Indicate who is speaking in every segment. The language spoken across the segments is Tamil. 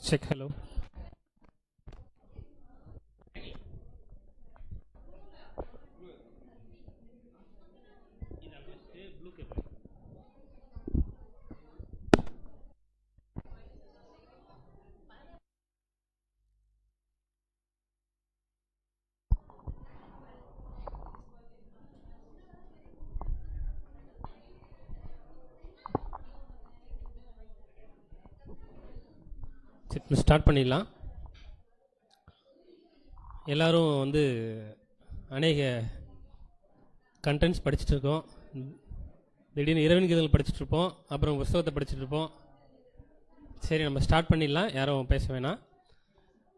Speaker 1: Check. Hello. ஸ்டார்ட் பண்ணிடலாம். எல்லோரும் வந்து அநேக கண்டென்ட்ஸ் படிச்சுட்டு இருக்கோம். திடீர்னு இறைவன் கீதங்கள் படிச்சுட்ருப்போம், அப்புறம் புஸ்தகத்தை படிச்சுட்ருப்போம். சரி, நம்ம ஸ்டார்ட் பண்ணிடலாம். யாரும் பேச வேணாம்.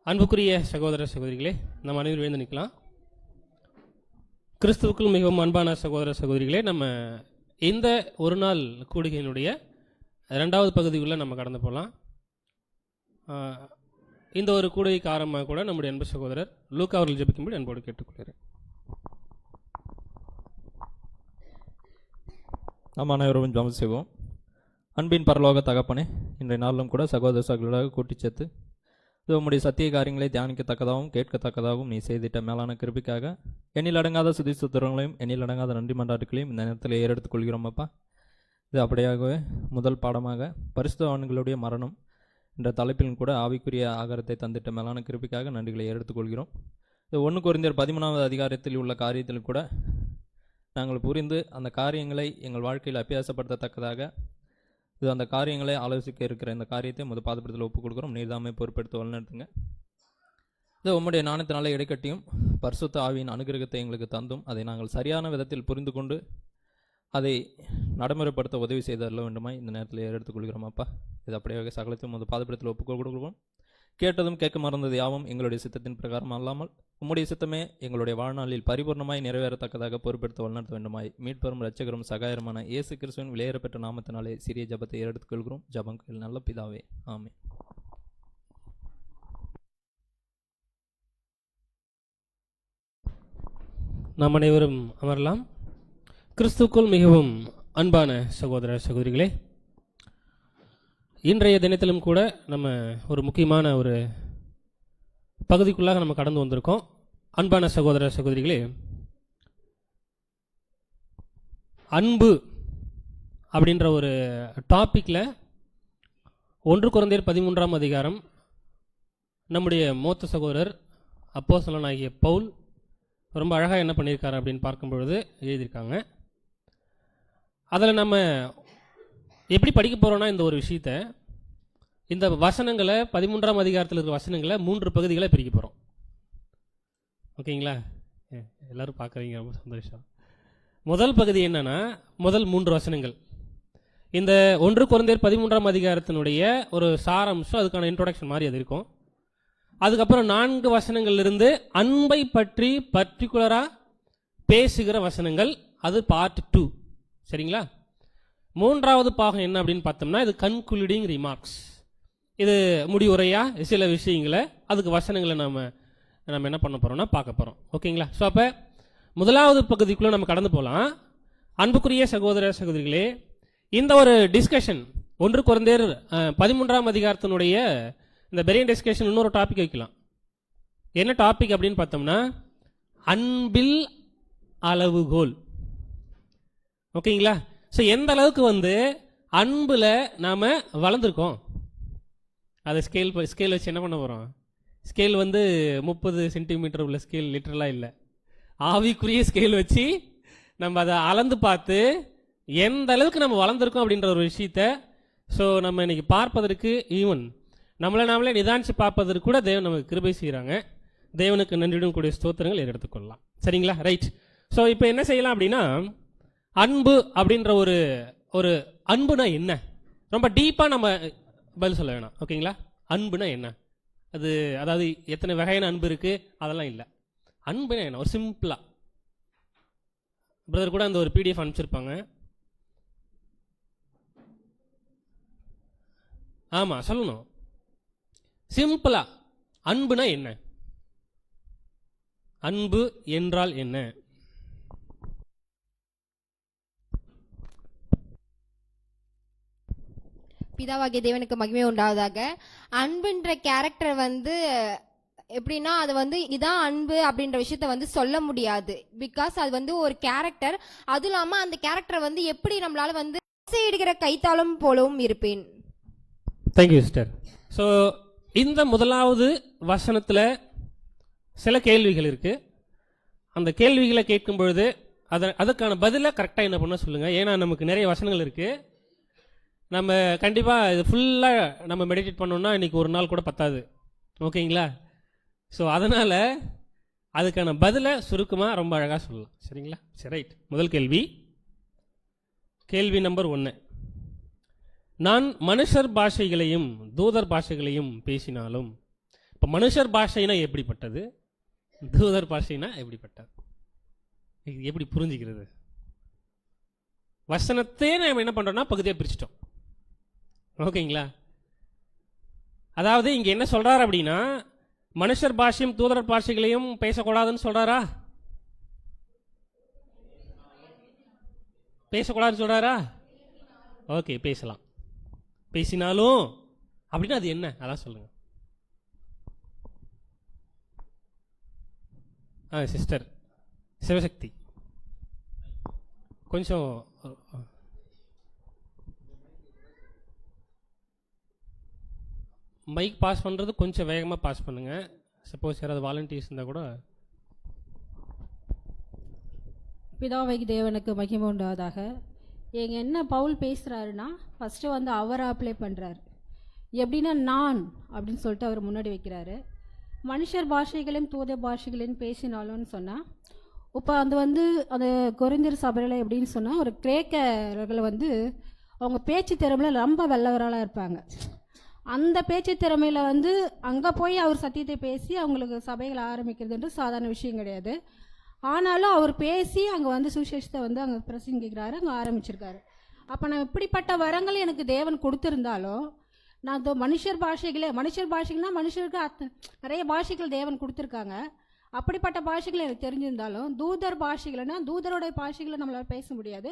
Speaker 1: அன்புக்குரிய சகோதர சகோதரிகளே, நம்ம அனைவரும் எழுந்து நிற்கலாம். கிறிஸ்துவுக்குள் மிகவும் அன்பான சகோதர சகோதரிகளே, நம்ம இந்த ஒரு நாள் கூடுகையினுடைய 2வது பகுதிக்குள்ளே நம்ம கடந்து போகலாம். இந்த ஒரு கூடுகைக்கு ஆரம்பமாக கூட நம்முடைய அன்பு சகோதரர் லூக்கா அவர்கள் ஜெபிக்கும்படி அன்போடு கேட்டுக்கொள்கிறேன்.
Speaker 2: நாம் அனைவரும் ஜெபம் செய்வோம். அன்பின் பரலோக தகப்பனே, இன்றைய நாளிலும் கூட சகோதர சகோதரர்களாக கூட்டி சேர்த்து உம்முடைய சத்திய காரியங்களை தியானிக்கத்தக்கதாகவும் கேட்கத்தக்கதாகவும் நீ செய்திட்ட மேலான கிருபிக்காக எண்ணில் அடங்காத சுதி சுத்திரங்களையும் எண்ணில் அடங்காத நன்றி மன்றாட்டுகளையும் இந்த நேரத்தில் ஏறெடுத்துக் கொள்கிறோம். அப்பா, இது அப்படியாகவே முதல் பாடமாக பரிசுத்தவான்களுடைய மரணம் என்ற தலைப்பிலும் கூட ஆவிக்குரிய ஆகாரத்தை தந்திட்ட மேலான கிருபிக்காக நன்றிகளை எடுத்துக்கொள்கிறோம். இது 1 கொரிந்தியர் 13வது அதிகாரத்தில் உள்ள காரியத்தில் கூட நாங்கள் புரிந்து அந்த காரியங்களை எங்கள் வாழ்க்கையில் அபியாசப்படுத்தத்தக்கதாக இது அந்த காரியங்களை ஆலோசிக்க இருக்கிற இந்த காரியத்தை முதல் பாதப்படுத்தல் ஒப்புக் கொடுக்குறோம். நீர்தாமே பொறுப்பெடுத்து வழிநடத்துங்க. இது உம்முடைய ஞானத்தினாலே இடைக்கட்டியும் பரிசுத்த ஆவியின் அனுகிரகத்தை எங்களுக்கு தந்தும் அதை நாங்கள் சரியான விதத்தில் புரிந்து கொண்டு அதை நடைமுறைப்படுத்த உதவி செய்தல்ல வேண்டுமா இந்த நேரத்தில் எடுத்துக்கொள்கிறோம். அப்பா, இது அப்படியே சகலத்தையும் முதல் பாதப்படுத்தல் ஒப்புக் கொடுக்குறோம். கேட்டதும் கேட்க மறந்தது யாவும் எங்களுடைய சித்தத்தின் பிரகாரம் அல்லாமல் உம்முடைய சித்தமே எங்களுடைய வாழ்நாளில் பரிபூர்ணமாய் நிறைவேறத்தக்கதாக பொறுப்பெடுத்து வழிநடத்த வேண்டுமாய் மீட்பெறும் இரட்சகரும் சகாயரமான இயேசு கிறிஸ்துவின் விலையேறப்பெற்ற நாமத்தினாலே சிறிய ஜபத்தை எடுத்துக்கொள்கிறோம். ஜபங்கள் நல்ல பிதாவே, ஆமென்.
Speaker 1: நாம் அனைவரும் அமரலாம். கிறிஸ்துவுக்குள் மிகவும் அன்பான சகோதர சகோதரிகளே, இன்றைய தினத்திலும் கூட நம்ம ஒரு முக்கியமான ஒரு பகுதிக்குள்ளாக நம்ம கடந்து வந்திருக்கோம். அன்பான சகோதர சகோதரிகளே, அன்பு அப்படின்ற ஒரு டாப்பிக்கில் 1 கொரிந்தியர் 13ஆம் அதிகாரம் நம்முடைய மூத்த சகோதரர் அப்போஸ்தலனாகிய பவுல் ரொம்ப அழகாக என்ன பண்ணியிருக்காரு அப்படின்னு பார்க்கும் பொழுது எழுதியிருக்காங்க. அதில் நம்ம எப்படி படிக்க போகிறோன்னா இந்த ஒரு விஷயத்தை, இந்த வசனங்களை 13ஆம் அதிகாரத்தில் இருக்கிற வசனங்களை 3 பகுதிகளை பிரிக்க போகிறோம். ஓகேங்களா? எல்லோரும் பார்க்குறீங்க, ரொம்ப சந்தோஷம். முதல் பகுதி என்னன்னா, முதல் 3 வசனங்கள் இந்த 1 கொரிந்தியர் 13ஆம் அதிகாரத்தினுடைய ஒரு சாராம்சம், அதுக்கான இன்ட்ரோடக்ஷன் மாதிரி அது இருக்கும். அதுக்கப்புறம் 4 வசனங்கள்லிருந்து அன்பை பற்றி பர்டிகுலராக பேசுகிற வசனங்கள், அது பார்ட் 2. சரிங்களா? 3வது பாகம் என்ன அப்படின்னு பார்த்தோம்னா, இது கன்க்ளூடிங் ரிமார்க்ஸ். இது முடிவுரையா சில விஷயங்களை, அதுக்கு வசனங்களை நம்ம என்ன பண்ண போகிறோம்னா பார்க்க போகிறோம். ஓகேங்களா? ஸோ அப்போ முதலாவது பகுதிக்குள்ளே நம்ம கடந்து போகலாம். அன்புக்குரிய சகோதர சகோதரிகளே, இந்த ஒரு டிஸ்கஷன் 1 கொரிந்தியர் 13ஆம் அதிகாரத்தினுடைய இந்த பெரிய டிஸ்கஷன் இன்னொரு டாபிக் வைக்கலாம். என்ன டாபிக் அப்படின்னு பார்த்தோம்னா, அன்பில் அளவுகோல். ஓகேங்களா? ஸோ எந்த அளவுக்கு வந்து அன்பில் நாம் வளர்ந்துருக்கோம், அதை ஸ்கேல் வச்சு என்ன பண்ண போகிறோம். ஸ்கேல் வந்து 30 சென்டிமீட்டர் உள்ள ஸ்கேல் லிட்டரலாக இல்லை, ஆவிக்குரிய ஸ்கேல் வச்சு நம்ம அதை அளந்து பார்த்து எந்த அளவுக்கு நம்ம வளர்ந்துருக்கோம் அப்படின்ற ஒரு விஷயத்த ஸோ நம்ம இன்னைக்கு பார்ப்பதற்கு, ஈவன் நாமளே நிதானிச்சு பார்ப்பதற்கு கூட தேவன் நமக்கு கிருபை செய்கிறாங்க. தேவனுக்கு நன்றியுடன் கூடிய ஸ்தோத்திரங்கள் எடுத்துக்கொள்ளலாம். சரிங்களா? ரைட். ஸோ இப்போ என்ன செய்யலாம் அப்படின்னா, அன்பு அப்படின்ற ஒரு அன்புனா என்ன, ரொம்ப டீப்பாக நம்ம பதில் சொல்ல வேணாம். ஓகேங்களா? அன்புனா என்ன, அது அதாவது எத்தனை வகையான அன்பு இருக்குது அதெல்லாம் இல்லை. அன்புனா என்ன, ஒரு சிம்பிளாக பிரதர் கூட அந்த ஒரு PDF அனுப்பிச்சிருப்பாங்க. ஆமாம், சொல்லணும் சிம்பிளா. அன்புனா என்ன, அன்பு என்றால் என்ன?
Speaker 3: பிதாவாகிய தேவனுக்கு மகிமை உண்டாவதாக. அன்புன்ற கேரக்டர் வந்து எப்படின்னா அது வந்து இதான் அன்பு அப்படின்ற விஷயத்த வந்து சொல்ல முடியாது. பிகாஸ் அது வந்து ஒரு கேரக்டர். அதுவும் இல்லாம அந்த கேரக்டர் வந்து எப்படி நம்மளால வந்து இடுகிற கைத்தாளம் போலவும் இருப்பேன்.
Speaker 1: Thank you sister. ஸோ இந்த முதலாவது வசனத்தில் சில கேள்விகள் இருக்கு. அந்த கேள்விகளை கேட்கும் பொழுது அதுக்கான பதிலை கரெக்டாக என்ன பண்ண சொல்லுங்க. ஏன்னா நமக்கு நிறைய வசனங்கள் இருக்கு. நம்ம கண்டிப்பாக இது ஃபுல்லாக நம்ம மெடிடேட் பண்ணோம்னா இன்னைக்கு ஒரு நாள் கூட பத்தாது. ஓகேங்களா? ஸோ அதனால் அதுக்கான பதிலை சுருக்கமாக ரொம்ப அழகாக சொல்லலாம். சரிங்களா? சரி, ரைட். முதல் கேள்வி, கேள்வி நம்பர் 1. நான் மனுஷர் பாஷைகளையும் தூதர் பாஷைகளையும் பேசினாலும். இப்போ மனுஷர் பாஷைனா எப்படிப்பட்டது, தூதர் பாஷைனா எப்படிப்பட்டது, இது எப்படி புரிஞ்சுக்கிறது? வசனத்தையே நம்ம என்ன பண்ணுறோம்னா பகுதியாக பிரிச்சிட்டோம். ஓகேங்களா? அதாவது இங்கே என்ன சொல்கிறார் அப்படின்னா, மனுஷர் பாஷையும் தூதர் பாஷைகளையும் பேசக்கூடாதுன்னு சொல்கிறாரா? பேசக்கூடாதுன்னு சொல்கிறாரா? ஓகே, பேசலாம். பேசினாலும் அப்படின்னா அது என்ன, அதான் சொல்லுங்க. சிஸ்டர் சிவசக்தி கொஞ்சம் மைக் பாஸ் பண்ணுறது கொஞ்சம் வேகமாக பாஸ் பண்ணுங்க. சப்போஸ் யாராவது வாலண்டியர்ஸ் இருந்தால் கூட.
Speaker 4: பிதாவாகிய தேவனுக்கு மகிமை உண்டாவதாக. எங்க என்ன பவுல் பேசுகிறாருன்னா ஃபஸ்ட்டு வந்து அவரை அப்ளை பண்ணுறாரு. எப்படின்னா நான் அப்படின்னு சொல்லிட்டு அவர் முன்னாடி வைக்கிறாரு. மனுஷர் பாஷைகளையும் தூத பாஷைகளையும் பேசினாலும்னு சொன்னால், இப்போ அது வந்து அந்த கொரிந்தியர் சபையில் எப்படின்னு சொன்னால், ஒரு கிரேக்கர்கள் வந்து அவங்க பேச்சு திறமையில் ரொம்ப வல்லவராளாக இருப்பாங்க. அந்த பேச்சு திறமையில் வந்து அங்கே போய் அவர் சத்தியத்தை பேசி அவங்களுக்கு சபைகளை ஆரம்பிக்கிறதுன்றது சாதாரண விஷயம் கிடையாது. ஆனாலும் அவர் பேசி அங்கே வந்து சுவிசேஷத்தை வந்து அங்கே பிரசங்கிக்கிறாரு, அங்கே ஆரம்பிச்சிருக்காரு. அப்போ நான் இப்படிப்பட்ட வரங்கள் எனக்கு தேவன் கொடுத்துருந்தாலும், நான் மனுஷர் பாஷைகள்னா மனுஷருக்கு நிறைய பாஷைகள் தேவன் கொடுத்துருக்காங்க. அப்படிப்பட்ட பாஷைகள் எனக்கு தெரிஞ்சிருந்தாலும், தூதர் பாஷைகள்னா தூதருடைய பாஷைகளை நம்மளால் பேச முடியாது.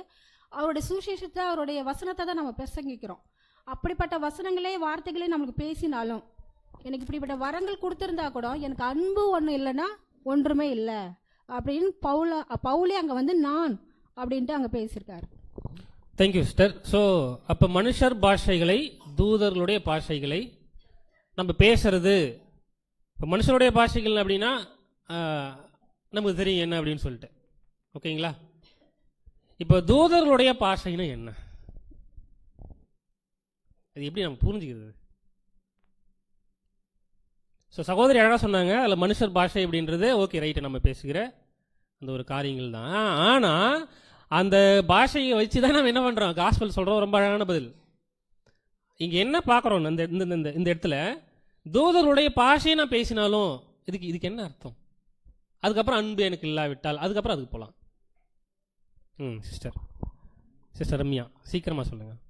Speaker 4: அவருடைய சுவிசேஷத்தை அவருடைய வசனத்தை தான் நம்ம பிரசங்கிக்கிறோம். அப்படிப்பட்ட வசனங்களே வார்த்தைகளே நம்மளுக்கு பேசினாலும், எனக்கு இப்படிப்பட்ட வரங்கள் கொடுத்துருந்தா கூட எனக்கு அன்பு ஒன்று இல்லைன்னா ஒன்றுமே இல்லை அப்படின்னு பவுலே அங்கே வந்து நான் அப்படின்ட்டு அங்கே பேசியிருக்காரு.
Speaker 1: Thank you sister. ஸோ அப்போ மனுஷர் பாஷைகளை தூதர்களுடைய பாஷைகளை நம்ம பேசுறது, இப்போ மனுஷருடைய பாஷைகள் அப்படின்னா நமக்கு தெரியும் என்ன அப்படின்னு சொல்லிட்டு. ஓகேங்களா? இப்போ தூதர்களுடைய பாஷைன்னா என்ன, அது எப்படி நம்ம புரிஞ்சுக்கிறது? ஸோ சகோதரி அழகாக சொன்னாங்க, அதில் மனுஷர் பாஷை அப்படின்றது ஓகே ரைட்டு, நம்ம பேசுகிற அந்த ஒரு காரியங்கள் தான். ஆனால் அந்த பாஷையை வச்சு தான் நம்ம என்ன பண்ணுறோம், காஸ்பல் சொல்கிறோம். ரொம்ப அழகான பதில். இங்கே என்ன பார்க்குறோம், இந்த இடத்துல தூதருடைய பாஷையை நான் பேசினாலும் இதுக்கு என்ன அர்த்தம்? அதுக்கப்புறம் அன்பு எனக்கு இல்லாவிட்டால், அதுக்கப்புறம் அதுக்கு போகலாம். சிஸ்டர் ரம்யா சீக்கிரமாக சொல்லுங்கள்.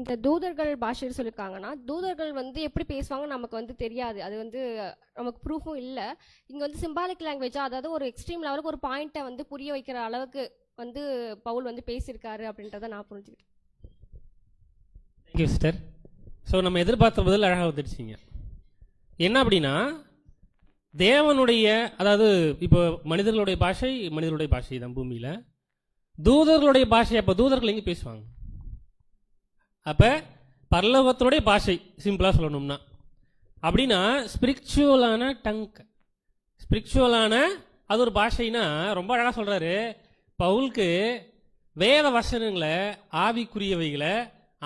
Speaker 5: இந்த தூதர்கள் பாஷைன்னு சொல்லியிருக்காங்கன்னா, தூதர்கள் வந்து எப்படி பேசுவாங்க நமக்கு வந்து தெரியாது. அது வந்து நமக்கு ப்ரூஃபும் இல்லை. இங்கே வந்து சிம்பாலிக் லாங்குவேஜாக, அதாவது ஒரு எக்ஸ்ட்ரீம் லெவலுக்கு ஒரு பாயிண்ட்டை வந்து புரிய வைக்கிற அளவுக்கு வந்து பவுல் வந்து பேசியிருக்காரு அப்படின்றத நான் புரிஞ்சுக்கிட்டேன்.
Speaker 1: Thank you sister. ஸோ நம்ம எதிர்பார்த்த பதில் அழகாக வந்துடுச்சிங்க. என்ன அப்படின்னா, தேவனுடைய, அதாவது இப்போ மனிதர்களுடைய பாஷை தான் பூமியில். தூதர்களுடைய பாஷை, அப்போ தூதர்கள் எங்கே பேசுவாங்க? அப்போ பரலோகத்தினுடைய பாஷை சிம்பிளாக சொல்லணும்னா அப்படின்னா ஸ்பிரிச்சுவலான ஸ்பிரிச்சுவலான அது ஒரு பாஷைனா ரொம்ப அழகாக சொல்கிறாரு பவுலுக்கு. வேத வசனங்களை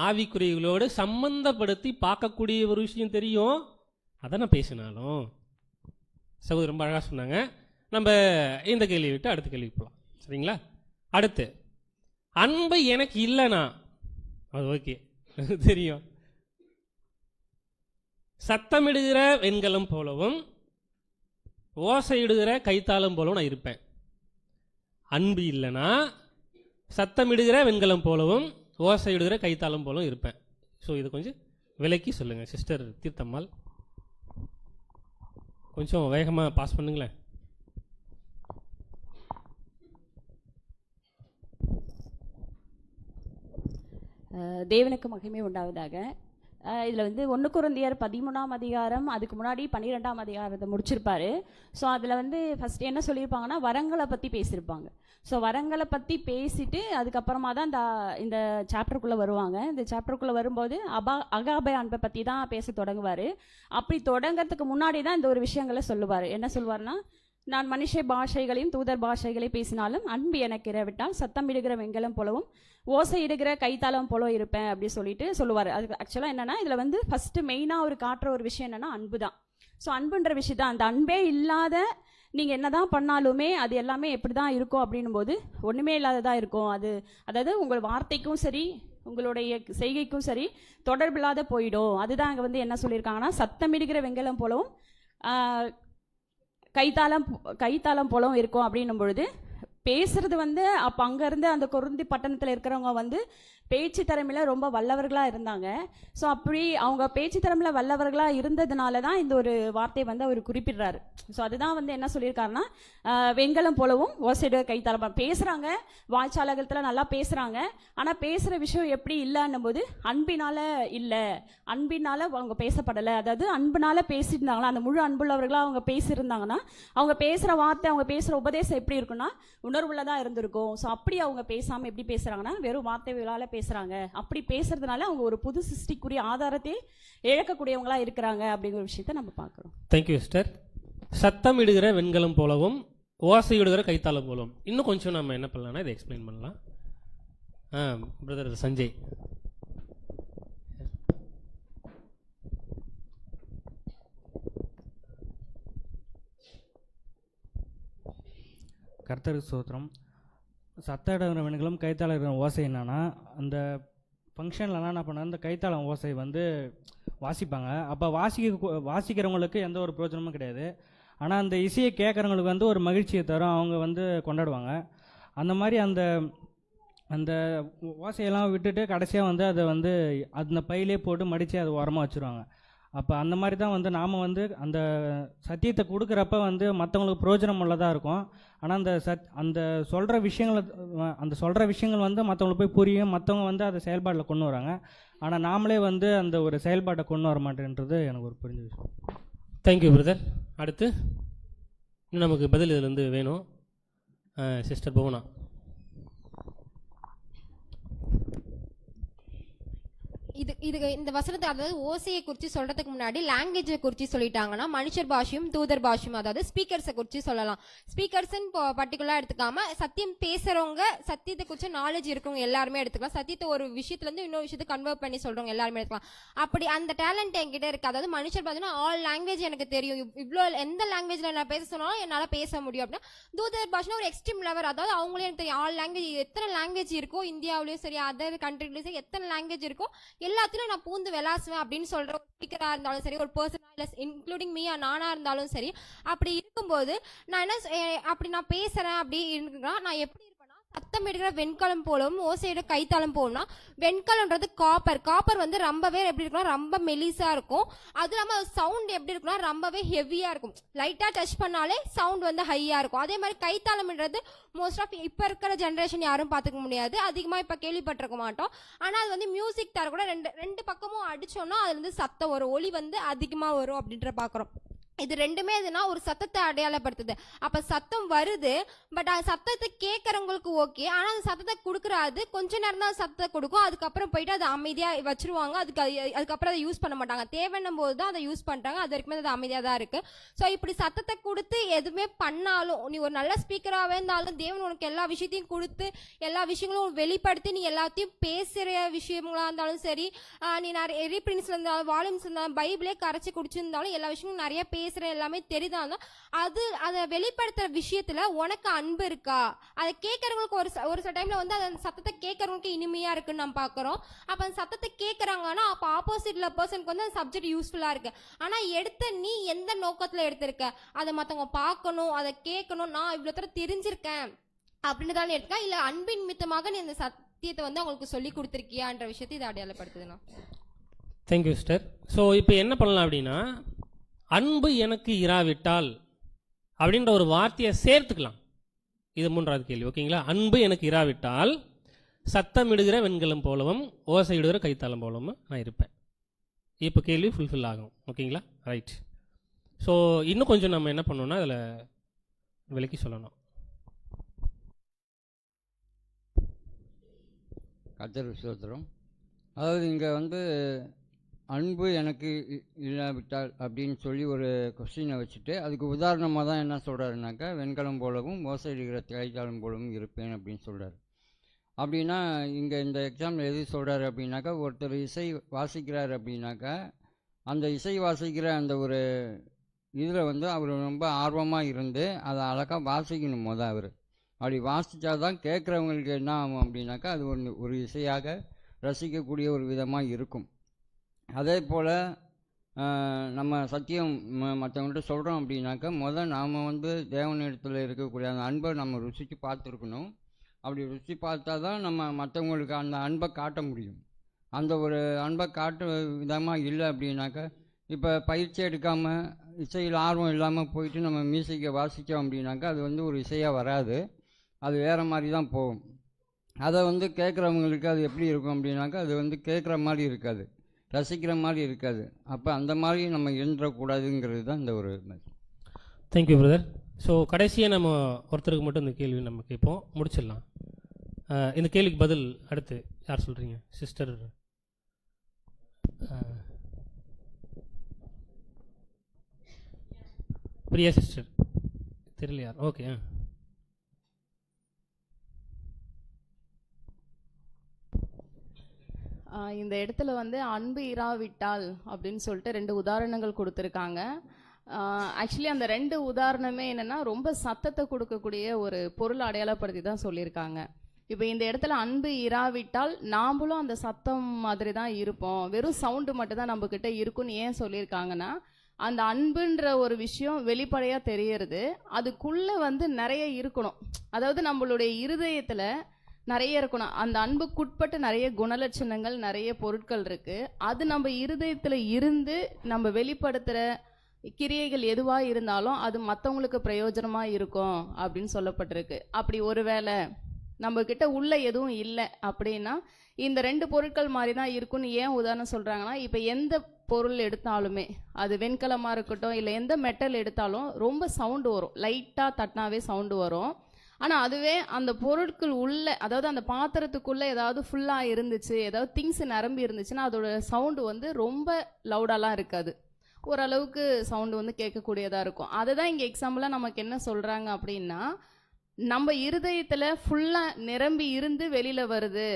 Speaker 1: ஆவிக்குரியவைகளோடு சம்பந்தப்படுத்தி பார்க்கக்கூடிய ஒரு விஷயம் தெரியும். அதை நான் பேசினாலும் சகோதரி ரொம்ப அழகாக சொன்னாங்க. நம்ம இந்த கேள்வி விட்டு அடுத்த கேள்விக்கு போகலாம். சரிங்களா? அடுத்து, அன்பு எனக்கு இல்லைனா, அது ஓகே தெரியும், சத்தமிடுகிற வெண்கலம் போலவும் ஓசையிடுகிற கைத்தாளம் போலவும் நான் இருப்பேன். அன்பு இல்லைனா சத்தமிடுகிற வெண்கலம் போலவும் ஓசையிடுகிற கைத்தாளம் போலவும் இருப்பேன். ஸோ இது கொஞ்சம் விலக்கி சொல்லுங்கள் சிஸ்டர் தீர்த்தம்மாள். கொஞ்சம் வேகமாக பாஸ் பண்ணுங்களேன்.
Speaker 6: தேவனுக்கு மகிமை உண்டாவதாக. இதில் வந்து 1 கொரிந்தியர் 13ஆம் அதிகாரம், அதுக்கு முன்னாடி 12ஆம் அதிகாரத்தை முடிச்சிருப்பாரு. ஸோ அதில் வந்து ஃபஸ்ட்டு என்ன சொல்லியிருப்பாங்கன்னா வரங்களை பற்றி பேசியிருப்பாங்க. ஸோ வரங்களை பற்றி பேசிட்டு அதுக்கப்புறமா தான் இந்த சாப்டருக்குள்ளே வருவாங்க. இந்த சாப்டருக்குள்ளே வரும்போது அகாபே அன்பை பற்றி தான் பேச தொடங்குவார். அப்படி தொடங்கிறதுக்கு முன்னாடி தான் இந்த ஒரு விஷயங்களை சொல்லுவார். என்ன சொல்லுவார்னா, நான் மனுஷ பாஷைகளையும் தூதர் பாஷைகளை பேசினாலும் அன்பு எனக்கு இராவிட்டால் சத்தம் இடுகிற வெண்கலம் போலவும் ஓசை இடுகிற கைத்தாளம் போல இருப்பேன் அப்படி சொல்லிட்டு சொல்லுவார். அதுக்கு ஆக்சுவலாக என்னன்னா, இதில் வந்து ஃபஸ்ட்டு மெயினாக ஒரு காட்டுற ஒரு விஷயம் என்னன்னா அன்பு தான். ஸோ அன்புன்ற விஷயம் தான். அந்த அன்பே இல்லாத நீங்கள் என்ன தான் பண்ணாலுமே அது எல்லாமே எப்படி தான் இருக்கும் அப்படின்னும் போது ஒன்றுமே இல்லாததாக இருக்கும். அதாவது உங்கள் வார்த்தைக்கும் சரி உங்களுடைய செய்கைக்கும் சரி தொடர்பில்லாத போயிடும். அதுதான் அங்கே வந்து என்ன சொல்லியிருக்காங்கன்னா, சத்தமிடுகிற வெண்கலம் போலவும் கைத்தாளம் போலவும் இருக்கும் அப்படின்னும் பொழுது பேசுறது வந்து அப்போ அங்கேருந்து அந்த கொருந்தி பட்டணத்தில் இருக்கிறவங்க வந்து பேச்சு திறமையில் ரொம்ப வல்லவர்களாக இருந்தாங்க. ஸோ அப்படி அவங்க பேச்சு திறமையில் வல்லவர்களாக இருந்ததுனால தான் இந்த ஒரு வார்த்தையை வந்து அவர் குறிப்பிடுறாரு. ஸோ அதுதான் வந்து என்ன சொல்லியிருக்காருன்னா, வெண்கலம் போலவும் ஓசைடு கைத்தாளம் பேசுகிறாங்க, வாய்ச்சாலகத்தில் நல்லா பேசுகிறாங்க. ஆனால் பேசுகிற விஷயம் எப்படி இல்லைன்னும் போது அன்பினால் இல்லை, அன்பினால் அவங்க பேசப்படலை. அதாவது அன்பினால் பேசியிருந்தாங்களா, அந்த முழு அன்புள்ளவர்களாக அவங்க பேசியிருந்தாங்கன்னா அவங்க பேசுகிற வார்த்தை அவங்க பேசுகிற உபதேசம் எப்படி இருக்குன்னா உணர்வுள்ளதாக இருந்திருக்கும். ஸோ அப்படி அவங்க பேசாமல் எப்படி பேசுகிறாங்கன்னா வெறும் வார்த்தைகளால் பேசுகிறாங்க. அப்படி பேசுறதுனால அவங்க ஒரு புது சிருஷ்டிக்குரிய ஆதாரத்தை இழக்கக்கூடியவங்களா இருக்கிறாங்க அப்படிங்கிற விஷயத்தை நம்ம பார்க்குறோம்.
Speaker 1: Thank you sister. சத்தம் இடுகிற வெண்கலம் போலவும் ஓசை இடுகிற கைத்தாளம் போலவும் இன்னும் கொஞ்சம் நம்ம என்ன பண்ணலாம்னா இதை எக்ஸ்பிளைன் பண்ணலாம். பிரதர் சஞ்சய்.
Speaker 7: கர்த்தருக்கு ஸ்தோத்திரம். சத்த இடுகிற வெண்கலம் கைத்தாளம் இருக்கிற ஓசை என்னன்னா, அந்த ஃபங்க்ஷன்லலாம் என்ன பண்ணால் இந்த கைத்தாளம் ஓசை வந்து வாசிப்பாங்க. அப்போ வாசிக்கிறவங்களுக்கு எந்த ஒரு பிரயோஜனமும் கிடையாது. ஆனால் அந்த இசையை கேட்குறவங்களுக்கு வந்து ஒரு மகிழ்ச்சியை தரும், அவங்க வந்து கொண்டாடுவாங்க. அந்த மாதிரி அந்த அந்த ஓசையெல்லாம் விட்டுட்டு கடைசியாக வந்து அதை வந்து அந்த பையிலே போட்டு மடித்து அதை உரமாக வச்சுருவாங்க. அப்போ அந்த மாதிரி தான் வந்து நாம் வந்து அந்த சத்தியத்தை கொடுக்குறப்ப வந்து மற்றவங்களுக்கு பிரயோஜனம் உள்ளதாக இருக்கும். ஆனால் அந்த சொல்கிற விஷயங்கள் வந்து மற்றவங்களுக்கு போய் புரியும், மற்றவங்க வந்து அதை செயல்பாட்டில் கொண்டு வராங்க. ஆனால் நாமளே வந்து அந்த ஒரு செயல்பாட்டை கொண்டு வர மாட்டேன்றது எனக்கு ஒரு புரிஞ்ச விஷயம்.
Speaker 1: Thank you brother. அடுத்து இன்னும் நமக்கு பதில் இதிலேருந்து வேணும். சிஸ்டர் புவனா.
Speaker 3: இந்த வசனத்தை, அதாவது ஓசையை குறித்து சொல்றதுக்கு முன்னாடி லாங்குவேஜை குறித்து சொல்லிட்டாங்கன்னா மனுஷர் பாஷையும் தூதர் பாஷையும், அதாவது ஸ்பீக்கர்ஸை குறித்து சொல்லலாம். ஸ்பீக்கர்ஸ் பர்டிகுலரா எடுத்துக்காம சத்தியம் பேசுறவங்க, சத்தியத்தை குறித்து நாலேஜ் இருக்கவங்க எல்லாருமே எடுத்துக்கலாம். சத்தியத்தை ஒரு விஷயத்துல இருந்து இன்னொரு விஷயத்தை கன்வெர்ட் பண்ணி சொல்றவங்க எல்லாருமே எடுத்துக்கலாம். அப்படி அந்த டேலண்ட் என்கிட்ட இருக்கு. அதாவது மனுஷர் பார்த்தீங்கன்னா ஆல் லாங்குவேஜ் எனக்கு தெரியும், இவ்வளோ எந்த லாங்குவேஜ்ல நான் பேச சொன்னாலும் என்னால் பேச முடியும் அப்படின்னா. தூதர் பாஷைனா ஒரு எக்ஸ்ட்ரீம் லெவல், அதாவது அவங்களே எனக்கு தெரியும் ஆல் லாங்குவேஜ், எத்தனை லாங்குவேஜ் இருக்கோ இந்தியாவிலயும் சரி அதர் கண்ட்ரிலையும் சரி எத்தனை லாங்குவேஜ் இருக்கோ எல்லாத்திலும் நான் பூந்து விளாசுவேன் அப்படின்னு சொல்ற ஒரு ஸ்பீக்கரா இருந்தாலும் சரி, ஒரு பர்சனா இல்ல இன்க்ளூடிங் மீ நானா இருந்தாலும் சரி, அப்படி இருக்கும்போது நான் என்ன அப்படி நான் பேசுறேன் அப்படி இருக்குன்னா நான் எப்படி சத்தம் எடுக்கிற வெண்கலம் போலவும் ஓசையோட கைத்தாளம் போலனா, வெண்கலம்ன்றது காப்பர் வந்து ரொம்பவே எப்படி இருக்குன்னா ரொம்ப மெலிசா இருக்கும். அது இல்லாம சவுண்ட் எப்படி இருக்குன்னா ரொம்பவே ஹெவியா இருக்கும். லைட்டா டச் பண்ணாலே சவுண்ட் வந்து ஹையா இருக்கும். அதே மாதிரி கைத்தாளம்ன்றது மோஸ்ட் ஆஃப் இப்ப இருக்கிற ஜென்ரேஷன் யாரும் பாத்துக்க முடியாது, அதிகமா இப்ப கேள்விப்பட்டிருக்க மாட்டோம். ஆனா அது வந்து மியூசிக் தர கூட ரெண்டு பக்கமும் அடிச்சோம்னா அதுல இருந்து சத்தம் வரும், ஒலி வந்து அதிகமா வரும் அப்படின்ற பாக்குறோம். இது ரெண்டுமே எதுனா ஒரு சத்தத்தை அடையாளப்படுத்துது. அப்ப சத்தம் வருது, பட் சத்தத்தை கேட்கறவங்களுக்கு ஓகே. ஆனா அந்த சத்தத்தை கொடுக்கறாது கொஞ்ச நேரம் தான் சத்தத்தை கொடுக்கும், அதுக்கப்புறம் போயிட்டு அதை அமைதியா வச்சிருவாங்க. அதுக்கப்புறம் அதை யூஸ் பண்ண மாட்டாங்க. தேவைன்னும் போது தான் அதை யூஸ் பண்றாங்க, அது வரைக்கும் அது அமைதியா தான் இருக்கு. ஸோ இப்படி சத்தத்தை கொடுத்து எதுவுமே பண்ணாலும், நீ ஒரு நல்ல ஸ்பீக்கராகவே இருந்தாலும் தேவன் உனக்கு எல்லா விஷயத்தையும் கொடுத்து எல்லா விஷயங்களும் வெளிப்படுத்தி நீ எல்லாத்தையும் பேசுற விஷயங்களா இருந்தாலும் சரி, நீ நிறைய ரீப்ரின்ஸ்ல இருந்தாலும் வால்யூம்ஸ் இருந்தாலும் பைபிளே கரைச்சி குடிச்சிருந்தாலும் எல்லா விஷயங்களும் நிறைய பேசுற எல்லாமே தெரிந்தாலும் அதை வெளிப்படுத்துற விஷயத்துல உனக்கு அன்பு இருக்கா, அதை கேட்கறவங்களுக்கு ஒரு சில டைம்ல வந்து அந்த சத்தத்தை கேட்கறவங்களுக்கு இனிமையா இருக்குன்னு நம்ம பாக்குறோம். அப்ப அந்த சத்தத்தை கேட்கறாங்கன்னா அப்ப ஆப்போசிட்ல பர்சனுக்கு வந்து அந்த சப்ஜெக்ட் யூஸ்ஃபுல்லா இருக்கு. ஆனா எடுத்த நீ எந்த நோக்கத்துல எடுத்திருக்க, அதை மத்தவங்க பார்க்கணும், அதை கேட்கணும், நான் இவ்வளவு தூரம் தெரிஞ்சிருக்கேன் அப்படின்னு தானே எடுத்தா, இல்ல அன்பின் மித்தமாக நீ அந்த சத்தியத்தை வந்து அவங்களுக்கு சொல்லி கொடுத்துருக்கியான்ற விஷயத்தை இதை அடையாளப்படுத்துதுண்ணா.
Speaker 1: Thank you sister. ஸோ இப்போ என்ன பண்ணலாம் அப்படின்னா, அன்பு எனக்கு இராவிட்டால் அப்படின்ற ஒரு வார்த்தையை சேர்த்துக்கலாம். இது மூன்றாவது கேள்வி. ஓகேங்களா? அன்பு எனக்கு இராவிட்டால் சத்தமிடுகிற வெண்கலம் போலவும் ஓசையிடுகிற கைத்தாளம் போலவும் நான் இருப்பேன். இப்போ கேள்வி ஃபுல்ஃபில் ஆகும். ஓகேங்களா? ரைட். ஸோ இன்னும் கொஞ்சம் நம்ம என்ன பண்ணோம்னா அதில் விளக்கி சொல்லணும்.
Speaker 8: கர்த்தர் ஸ்தோத்திரம். அதாவது இங்கே அன்பு எனக்கு இல்லாவிட்டால் அப்படின்னு சொல்லி ஒரு கொஸ்டினை வச்சுட்டு அதுக்கு உதாரணமாக தான் என்ன சொல்கிறாருனாக்கா, வெண்கலம் போலவும் ஓசையிடுகிற கைத்தாளம் போலவும் இருப்பேன் அப்படின்னு சொல்கிறார். அப்படின்னா இங்கே இந்த எக்ஸாம்பிள் எது சொல்கிறாரு அப்படின்னாக்கா, ஒருத்தர் இசை வாசிக்கிறார் அப்படின்னாக்கா அந்த இசை வாசிக்கிற அந்த ஒரு இதில் அவர் ரொம்ப ஆர்வமாக இருந்து அதை அழகாக வாசிக்கணும். அவர் அப்படி வாசித்தா தான் கேட்குறவங்களுக்கு என்ன ஆகும் அப்படின்னாக்கா அது ஒரு இசையாக ரசிக்கக்கூடிய ஒரு விதமாக இருக்கும். அதே போல் நம்ம சத்தியம் மற்றவங்கள்ட்ட சொல்கிறோம் அப்படின்னாக்கா நாம் தேவனிடத்தில் இருக்கக்கூடிய அந்த அன்பை நம்ம ருசித்து பார்த்துருக்கணும். அப்படி ருசி பார்த்தா தான் நம்ம மற்றவங்களுக்கு அந்த அன்பை காட்ட முடியும். அந்த ஒரு அன்பை காட்ட விதமாக இல்லை அப்படின்னாக்கா, இப்போ பயிற்சி எடுக்காமல் இசையில் ஆர்வம் இல்லாமல் போயிட்டு நம்ம மியூசிக்கை வாசித்தோம் அப்படின்னாக்கா அது ஒரு இசையாக வராது, அது வேறு மாதிரி தான் போகும். அதை கேட்குறவங்களுக்கு அது எப்படி இருக்கும் அப்படின்னாக்கா அது கேட்குற மாதிரி இருக்காது, ரசிக்கிற மாதிரி இருக்காது. அப்போ அந்த மாதிரி நம்ம இருந்துடக்கூடாதுங்கிறது தான் இந்த ஒரு
Speaker 1: தேங்க்யூ பிரதர். ஸோ கடைசியாக நம்ம ஒருத்தருக்கு மட்டும் இந்த கேள்வி நம்ம கேட்போம், முடிச்சிடலாம். இந்த கேள்விக்கு பதில் அடுத்து யார் சொல்கிறீங்க? சிஸ்டர் பிரியா சிஸ்டர், தெரியல யார். ஓகே.
Speaker 6: இந்த இடத்துல அன்பு இராவிட்டால் அப்படின்னு சொல்லிட்டு 2 உதாரணங்கள் கொடுத்துருக்காங்க. ஆக்சுவலி அந்த 2 உதாரணமே என்னென்னா ரொம்ப சத்தத்தை கொடுக்கக்கூடிய ஒரு பொருள் அடையாளப்படுத்தி தான் சொல்லியிருக்காங்க. இப்போ இந்த இடத்துல அன்பு இராவிட்டால் நாமளும் அந்த சத்தம் மாதிரி தான் இருப்போம், வெறும் சவுண்டு மட்டும் தான் நம்மக்கிட்ட இருக்குன்னு ஏன் சொல்லியிருக்காங்கன்னா, அந்த அன்புன்ற ஒரு விஷயம் வெளிப்படையாக தெரியறது, அதுக்குள்ளே நிறைய இருக்கணும். அதாவது நம்மளுடைய இருதயத்தில் நிறைய இருக்கணும். அந்த அன்புக்குட்பட்டு நிறைய குணலட்சணங்கள், நிறைய பொருட்கள் இருக்குது. அது நம்ம இருதயத்தில் இருந்து நம்ம வெளிப்படுத்துகிற கிரியைகள் எதுவாக இருந்தாலும் அது மற்றவங்களுக்கு பிரயோஜனமாக இருக்கும் அப்படின்னு சொல்லப்பட்டிருக்கு. அப்படி ஒருவேளை நம்மக்கிட்ட உள்ள எதுவும் இல்லை அப்படின்னா இந்த 2 பொருட்கள் மாதிரி தான் இருக்குன்னு ஏன் உதாரணம் சொல்கிறாங்கன்னா, இப்போ எந்த பொருள் எடுத்தாலுமே அது வெண்கலமாக இருக்கட்டும் இல்லை எந்த மெட்டல் எடுத்தாலும் ரொம்ப சவுண்டு வரும், லைட்டாக தட்டினாவே சவுண்டு வரும். ஆனால் அதுவே அந்த பொருட்கள் உள்ள, அதாவது அந்த பாத்திரத்துக்குள்ளே ஏதாவது ஃபுல்லாக இருந்துச்சு, ஏதாவது திங்ஸ் நிரம்பி இருந்துச்சுன்னா அதோட சவுண்டு ரொம்ப லவுடாலாம் இருக்காது, ஓரளவுக்கு சவுண்டு கேட்கக்கூடியதாக இருக்கும். அதை தான் இங்கே எக்ஸாம்பிளாக நமக்கு என்ன சொல்கிறாங்க அப்படின்னா, நம்ம இருதயத்தில் ஃபுல்லாக நிரம்பி இருந்து வெளியில் வருது,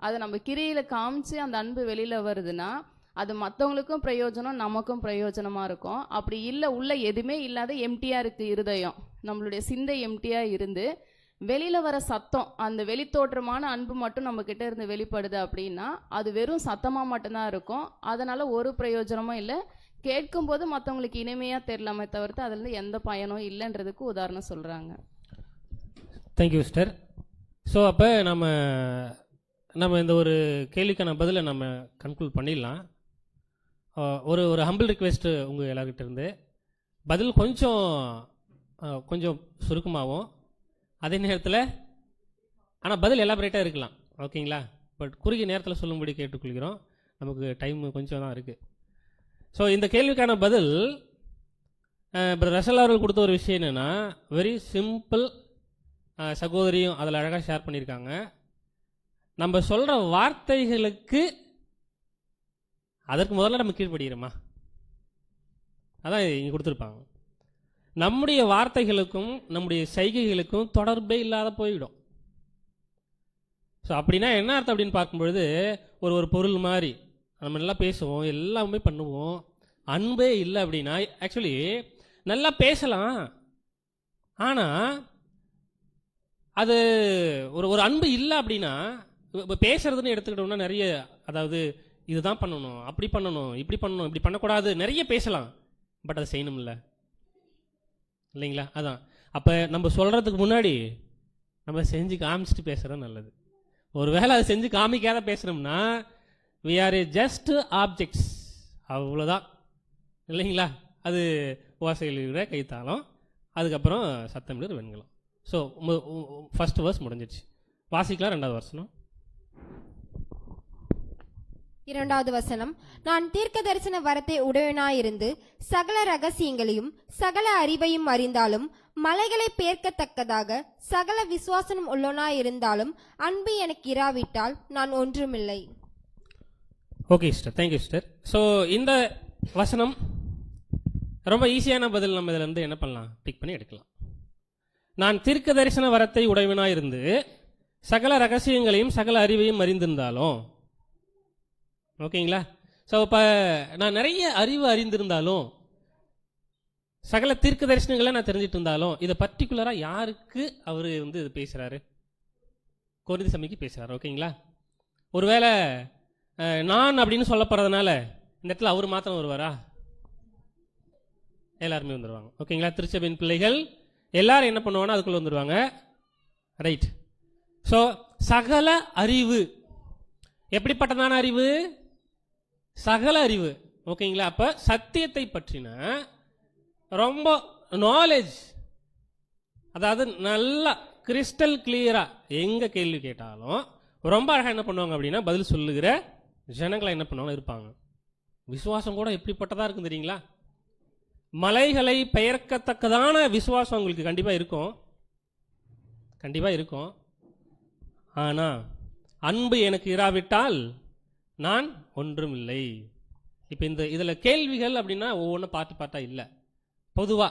Speaker 6: அதை நம்ம கிரியில் காமிச்சு அந்த அன்பு வெளியில் வருதுன்னா அது மற்றவங்களுக்கும் பிரயோஜனம், நமக்கும் பிரயோஜனமாக இருக்கும். அப்படி இல்லை, உள்ள எதுவுமே இல்லாத எம்டியாக இருக்குது இருதயம், நம்மளுடைய சிந்தை எம்டியாக இருந்து வெளியில் வர சத்தம், அந்த வெளித்தோற்றமான அன்பு மட்டும் நம்மக்கிட்ட இருந்து வெளிப்படுது அப்படின்னா அது வெறும் சத்தமாக மட்டும்தான் இருக்கும். அதனால் ஒரு பிரயோஜனமும் இல்லை, கேட்கும்போது மற்றவங்களுக்கு இனிமையாக தெரியலாமே தவிர்த்து அதுலேருந்து எந்த பயனும் இல்லைன்றதுக்கு உதாரணம் சொல்கிறாங்க.
Speaker 1: Thank you sister. ஸோ அப்போ நம்ம இந்த ஒரு கேள்விக்கான பதிலை நம்ம கன்க்ளூட் பண்ணிடலாம். ஒரு ஹம்பிள் ரிக்வெஸ்ட்டு உங்கள் எல்லார்கிட்ட இருந்து, பதில் கொஞ்சம் சுருக்கமாகவும் அதே நேரத்தில் ஆனால் பதில் எலாபரேட்டாக இருக்கலாம். ஓகேங்களா? பட் குறுகிய நேரத்தில் சொல்லும்படி கேட்டுக்கொள்கிறோம், நமக்கு டைம் கொஞ்சம் தான் இருக்குது. ஸோ இந்த கேள்விக்கான பதில் ரசல் அவர்கள் கொடுத்த ஒரு விஷயம் என்னென்னா, வெரி சிம்பிள். சகோதரியும் அதில் அழகாக ஷேர் பண்ணியிருக்காங்க. நம்ம சொல்கிற வார்த்தைகளுக்கு அதற்கு முதல்ல நம்ம கீழ்படுகிறோமா, அதான் இங்கே கொடுத்துருப்பாங்க. நம்முடைய வார்த்தைகளுக்கும் நம்முடைய செய்கைகளுக்கும் தொடர்பே இல்லாத போய்விடும். ஸோ அப்படின்னா என்ன அர்த்தம் அப்படின்னு பார்க்கும்பொழுது, ஒரு பொருள் மாதிரி நம்ம நல்லா பேசுவோம், எல்லாமே பண்ணுவோம், அன்பே இல்லை அப்படின்னா, ஆக்சுவலி நல்லா பேசலாம், ஆனால் அது ஒரு அன்பு இல்லை அப்படின்னா, இப்போ பேசுறதுன்னு எடுத்துக்கிட்டோம்னா நிறைய, அதாவது இதுதான் பண்ணணும், அப்படி பண்ணணும், இப்படி பண்ணணும், இப்படி பண்ணக்கூடாது, நிறைய பேசலாம், பட் அதை செய்யணும் இல்லை இல்லைங்களா? அதான் அப்போ நம்ம சொல்கிறதுக்கு முன்னாடி நம்ம செஞ்சு காமிச்சிட்டு பேசுகிறது நல்லது. ஒருவேளை அதை செஞ்சு காமிக்காத பேசுகிறோம்னா we are just ஆப்ஜெக்ட்ஸ், அவ்வளோதான் இல்லைங்களா? அது ஓசையில் இருக்கிற கைத்தாளம், அதுக்கப்புறம் சத்தமிடுற வெண்கலம். ஸோ ஃபர்ஸ்ட் வேர்ஸ் முடிஞ்சிடுச்சு. வாசிக்கலாம் 2வது வசனம்.
Speaker 3: இரண்டாவது வசனம், நான் தீர்க்க தரிசன வரத்தை உடையவனாயிருந்து சகல ரகசியங்களையும் சகல அறிவையும் அறிந்தாலும் மலைகளை பெயர்க்கத்தக்கதாக சகல விசுவாசனம் உள்ளவனாயிருந்தாலும் அன்பு எனக்கு இராவிட்டால் நான் ஒன்றுமில்லை.
Speaker 1: Okay sister, thank you sister. So இந்த வசனம் ரொம்ப ஈஸியான பதில். நம்ம இதில் இருந்து என்ன பண்ணலாம், பிக் பண்ணி எடுக்கலாம். நான் தீர்க்க தரிசன வரத்தை உடையவனாயிருந்து சகல ரகசியங்களையும் சகல அறிவையும் அறிந்திருந்தாலும், ஓகேங்களா? ஸோ இப்போ நான் நிறைய அறிவு அறிந்திருந்தாலும், சகல தீர்க்க தரிசனங்களை நான் தெரிஞ்சிட்டு இருந்தாலும், இதை பர்டிகுலராக யாருக்கு அவர் வந்து இது பேசுகிறாரு? கொரிந்தி சபைக்கு பேசுகிறாரு. ஓகேங்களா? ஒருவேளை நான் அப்படின்னு சொல்லப்படுறதுனால இந்த இடத்துல அவர் மாத்திரம் வருவாரா? எல்லாருமே வந்துடுவாங்க. ஓகேங்களா? திருச்சபையின் பிள்ளைகள் எல்லாரும் என்ன பண்ணுவாங்கன்னா அதுக்குள்ளே வந்துடுவாங்க. ரைட். ஸோ சகல அறிவு எப்படிப்பட்டதான அறிவு? சகல அறிவு. ஓகேங்களா? அப்போ சத்தியத்தை பற்றின ரொம்ப நாலேஜ், அதாவது நல்லா கிறிஸ்டல் கிளியரா எங்க கேள்வி கேட்டாலும் ரொம்ப அழகா என்ன பண்ணுவாங்க அப்படின்னா பதில் சொல்லுகிற ஜனங்களை என்ன பண்ணுவாங்க இருப்பாங்க. விசுவாசம் கூட எப்படிப்பட்டதா இருக்கும் தெரியுங்களா? மலைகளை பெயர்க்கத்தக்கதான விசுவாசம் உங்களுக்கு கண்டிப்பா இருக்கும், கண்டிப்பா இருக்கும். ஆனா அன்பு எனக்கு இராவிட்டால் நான் ஒன்றும் இல்லை. இப்போ இதுல கேள்விகள் அப்படின்னா ஒவ்வொன்றும் பார்ட்டா இல்லை. பொதுவா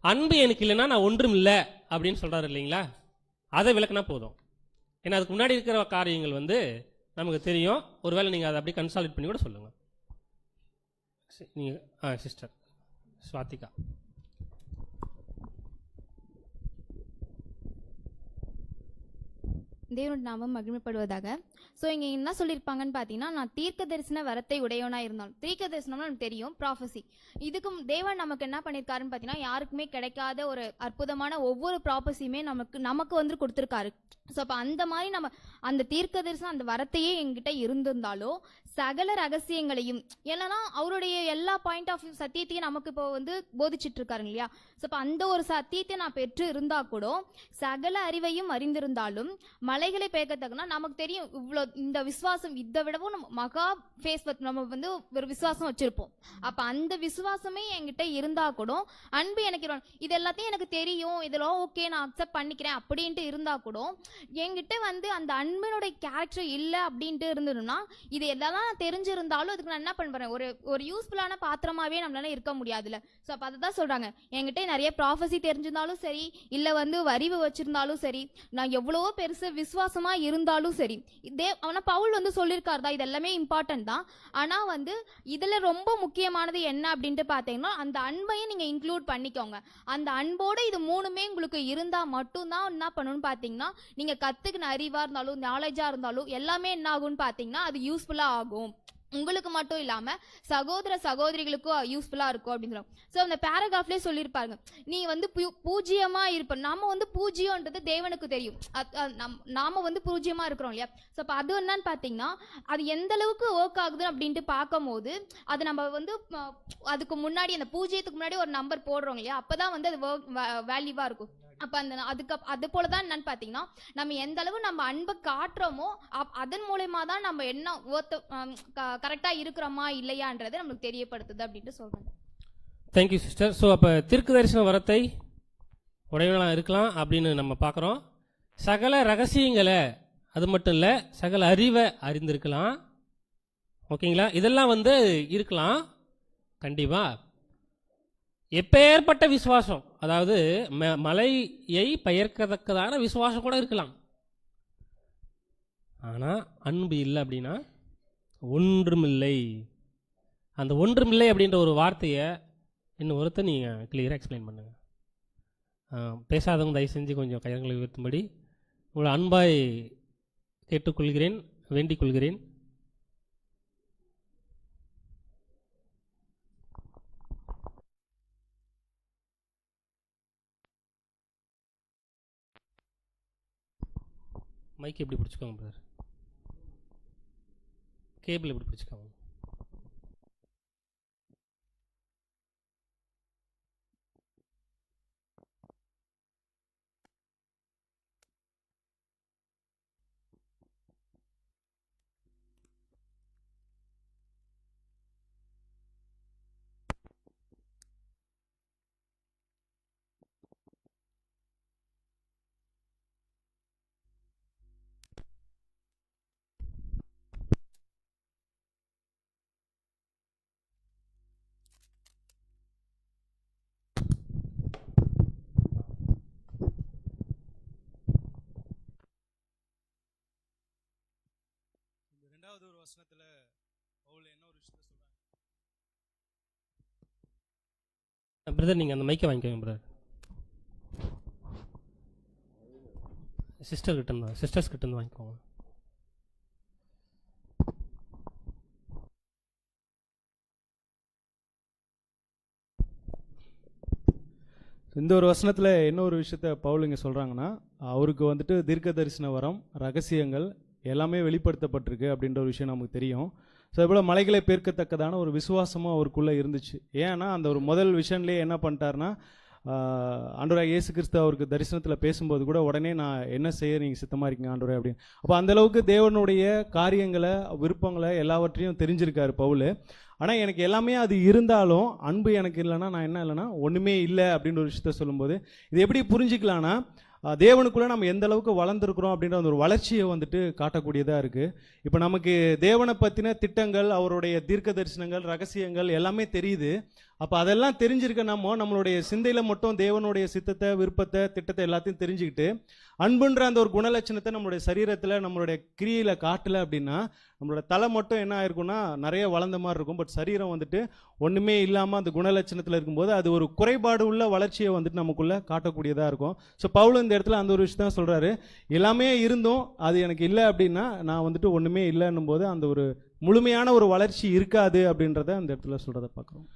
Speaker 1: அன்பு எனக்கு இல்லைன்னா நான் ஒன்றும் இல்லை அப்படின்னு சொல்றாரு இல்லைங்களா? அதை விளக்குனா போதும். ஏன்னா அதுக்கு முன்னாடி இருக்கிற காரியங்கள் வந்து நமக்கு தெரியும். ஒருவேளை நீங்கள் அதை அப்படியே கன்சால்ட் பண்ணி கூட சொல்லுங்க. நீங்கள் சிஸ்டர் ஸ்வாதிகா.
Speaker 9: தேவனோட நாமம் மகிமைப்படுவதாக. ஸோ இங்கே என்ன சொல்லியிருப்பாங்கன்னு பார்த்தீங்கன்னா, நான் தீர்க்க தரிசன வரத்தை உடையவனாக இருந்தாலும், தீர்க்க தரிசனம்னு நமக்கு தெரியும், ப்ராஃபஸி. இதுக்கும் தேவன் நமக்கு என்ன பண்ணியிருக்காருன்னு பார்த்தீங்கன்னா, யாருக்குமே கிடைக்காத ஒரு அற்புதமான ஒவ்வொரு ப்ராப்பஸியுமே நமக்கு வந்து கொடுத்துருக்காரு. ஸோ அப்போ அந்த மாதிரி நம்ம அந்த தீர்க்க தரிசனம் அந்த வரத்தையே எங்கிட்ட இருந்திருந்தாலோ சகல ரகசியங்களையும், ஏன்னா அவருடைய எல்லா பாயிண்ட் ஆஃப் வியூ சத்தியத்தையும் நமக்கு இப்போ வந்து போதிச்சுட்டு இருக்காருங்க இல்லையா? ஸோ அப்போ அந்த ஒரு சத்தியத்தை நான் பெற்று இருந்தா கூட சகல அறிவையும் அறிந்திருந்தாலும் மலைகளை பெயர்க்கத்தக்கனா நமக்கு தெரியும் இவ்வளோ இந்த விசுவாசம் இதை விடவும் நம்ம மகா ஃபேஸ் நம்ம வந்து ஒரு விசுவாசம் வச்சிருப்போம். அப்போ அந்த விசுவாசமே என்கிட்ட இருந்தா கூட அன்பு எனக்கு இது எல்லாத்தையும் எனக்கு தெரியும், இதெல்லாம் ஓகே நான் அக்செப்ட் பண்ணிக்கிறேன் அப்படின்ட்டு இருந்தா கூட என்கிட்ட வந்து அந்த அன்பினுடைய கேரக்டர் இல்லை அப்படின்ட்டு இருந்ததுன்னா இது எதெல்லாம் நான் தெரிஞ்சிருந்தாலும் அதுக்கு நான் என்ன பண்ணுறேன், ஒரு யூஸ்ஃபுல்லான பாத்திரமாவே நம்மளால இருக்க முடியாதுல்ல. ஸோ அப்போ அதை தான் சொல்றாங்க, என்கிட்ட நிறைய ப்ராஃபஸி தெரிஞ்சிருந்தாலும் சரி, இல்லை வந்து அறிவு வச்சிருந்தாலும் சரி, நான் எவ்வளவோ பெருசு விசுவாசமா இருந்தாலும் சரி, ஆனா பவுல் வந்து சொல்லியிருக்காரு தான் இது எல்லாமே இம்பார்ட்டன்ட் தான். ஆனா வந்து இதுல ரொம்ப முக்கியமானது என்ன அப்படின்ட்டு பார்த்தீங்கன்னா அந்த அன்பையும் நீங்க இன்க்ளூட் பண்ணிக்கோங்க. அந்த அன்போட இது மூணுமே உங்களுக்கு இருந்தா மட்டும்தான் என்ன பண்ணணும்னு பார்த்தீங்கன்னா நீங்க கத்துக்கின அறிவா இருந்தாலும் நாலேஜா இருந்தாலும் எல்லாமே என்ன ஆகும்னு பார்த்தீங்கன்னா அது யூஸ்ஃபுல்லா ஆகும். உங்களுக்கு மட்டும் இல்லாம சகோதர சகோதரிகளுக்கும் யூஸ்ஃபுல்லா இருக்கும் அப்படின்னு சொல்லுவாங்க. ஸோ அந்த பேராகிராஃப்லேயே சொல்லியிருப்பாங்க, நீ வந்து பூஜ்ஜியமா இருப்ப. நாம வந்து பூஜ்ஜியம்ன்றது தேவனுக்கு தெரியும், நாம வந்து பூஜ்ஜியமா இருக்கிறோம் இல்லையா? ஸோ அப்போ அது என்னன்னு பார்த்தீங்கன்னா அது எந்த அளவுக்கு ஒர்க் ஆகுது அப்படின்ட்டு பார்க்கும் போது அது நம்ம வந்து அதுக்கு முன்னாடி அந்த பூஜ்ஜியத்துக்கு முன்னாடி ஒரு நம்பர் போடுறோம் இல்லையா? அப்பதான் வந்து அது வேல்யூவா இருக்கும். அப்போ அது போல தான் என்னன்னு பார்த்தீங்கன்னா நம்ம எந்த அளவு நம்ம அன்பை காட்டுறோமோ அதன் மூலயமா தான் நம்ம என்ன கரெக்டாக இருக்கிறோமா இல்லையான்றதை நம்மளுக்கு தெரியப்படுத்துது அப்படின்ட்டு சொல்கிறேன்.
Speaker 1: Thank you sister. ஸோ அப்போ தீர்க்க தரிசன வரத்தை உடையவனாக இருக்கலாம் அப்படின்னு நம்ம பார்க்குறோம். சகல ரகசியங்களை, அது மட்டும் இல்லை சகல அறிவை அறிந்திருக்கலாம். ஓகேங்களா? இதெல்லாம் வந்து இருக்கலாம் கண்டிப்பாக. எப்பேற்பட்ட விசுவாசம், அதாவது மலையை பெயர்க்கத்தக்கதான விசுவாசம் கூட இருக்கலாம். ஆனால் அன்பு இல்லை அப்படின்னா ஒன்றுமில்லை. அந்த ஒன்றுமில்லை அப்படின்ற ஒரு வார்த்தையை இன்னும் ஒருத்தர் நீங்கள் கிளியராக எக்ஸ்பிளைன் பண்ணுங்க. பேசாதவங்க தயவு செஞ்சு கொஞ்சம் கையங்களை உயர்த்தும்படி உங்களை அன்பாய் கேட்டுக்கொள்கிறேன், வேண்டிக் கொள்கிறேன். மைக் எப்படி பிடிச்சிக்கோங்க பிரதர், கேபிள் எப்படி பிடிச்சிக்கோங்க.
Speaker 10: ஒரு வசனத்துல பவுல் என்ன ஒரு விஷயத்த சொல்றாங்க?
Speaker 1: பிரதர் நீங்கள் அந்த மைக்கை வாங்கிக்கோங்க பிரதர். சிஸ்டர்ஸ் கிட்ட இருந்து வாங்கிக்கோங்க.
Speaker 10: இந்த ஒரு வசனத்தில் என்ன ஒரு விஷயத்த பவுல் இங்கே சொல்கிறாங்கன்னா, அவருக்கு வந்துட்டு தீர்க்க தரிசன வரம், ரகசியங்கள் எல்லாமே வெளிப்படுத்தப்பட்டிருக்கு அப்படின்ற ஒரு விஷயம் நமக்கு தெரியும். ஸோ அதுபோல் மலைகளை பேர்க்கத்தக்கதான ஒரு விசுவாசமும் அவருக்குள்ளே இருந்துச்சு. ஏன்னா அந்த ஒரு முதல் விஷன்லேயே என்ன பண்ணிட்டாருன்னா, ஆண்டவராக இயேசு கிறிஸ்து அவருக்கு தரிசனத்தில் பேசும்போது கூட உடனே நான் என்ன செய்ய நீங்கள் சித்தமாக இருக்கீங்க ஆண்டவரே அப்படின்னு. அப்போ அந்தளவுக்கு தேவனுடைய காரியங்களை, விருப்பங்களை எல்லாவற்றையும் தெரிஞ்சிருக்காரு பவுல். ஆனால் எனக்கு எல்லாமே அது இருந்தாலும் அன்பு எனக்கு இல்லைன்னா நான் என்ன இல்லைன்னா ஒன்றுமே இல்லை அப்படின்ற ஒரு விஷயத்த சொல்லும்போது இது எப்படி புரிஞ்சிக்கலான்னா, தேவனுக்குள்ளே நம்ம எந்த அளவுக்கு வளர்ந்துருக்குறோம் அப்படின்ற அந்த ஒரு வளர்ச்சியை வந்துட்டு காட்டக்கூடியதாக இருக்குது. இப்போ நமக்கு தேவனை பற்றின திட்டங்கள், அவருடைய தீர்க்க தரிசனங்கள், ரகசியங்கள் எல்லாமே தெரியுது. அப்போ அதெல்லாம் தெரிஞ்சிருக்க நம்மளுடைய சிந்தையில் மட்டும் தேவனுடைய சித்தத்தை, விருப்பத்தை, திட்டத்தை எல்லாத்தையும் தெரிஞ்சுக்கிட்டு அன்புன்ற அந்த ஒரு குணலட்சணத்தை நம்மளுடைய சரீரத்தில், நம்மளுடைய கிரியில் காட்டலை அப்படின்னா நம்மளோட தலை மட்டும் என்ன ஆயிருக்கும்னா நிறைய வளர்ந்த மாதிரி இருக்கும். பட் சரீரம் வந்துட்டு ஒன்றுமே இல்லாமல் அந்த குணலட்சணத்தில் இருக்கும்போது அது ஒரு குறைபாடு உள்ள வளர்ச்சியை வந்துட்டு நமக்குள்ளே காட்டக்கூடியதாக இருக்கும். ஸோ பவுல் இந்த இடத்துல அந்த ஒரு விஷயம் தான் சொல்கிறாரு, எல்லாமே இருந்தும் அது எனக்கு இல்லை அப்படின்னா நான் வந்துட்டு ஒன்றுமே இல்லைன்னும் போது அந்த ஒரு முழுமையான ஒரு வளர்ச்சி இருக்காது அப்படின்றத அந்த இடத்துல சொல்கிறத பார்க்குறோம்.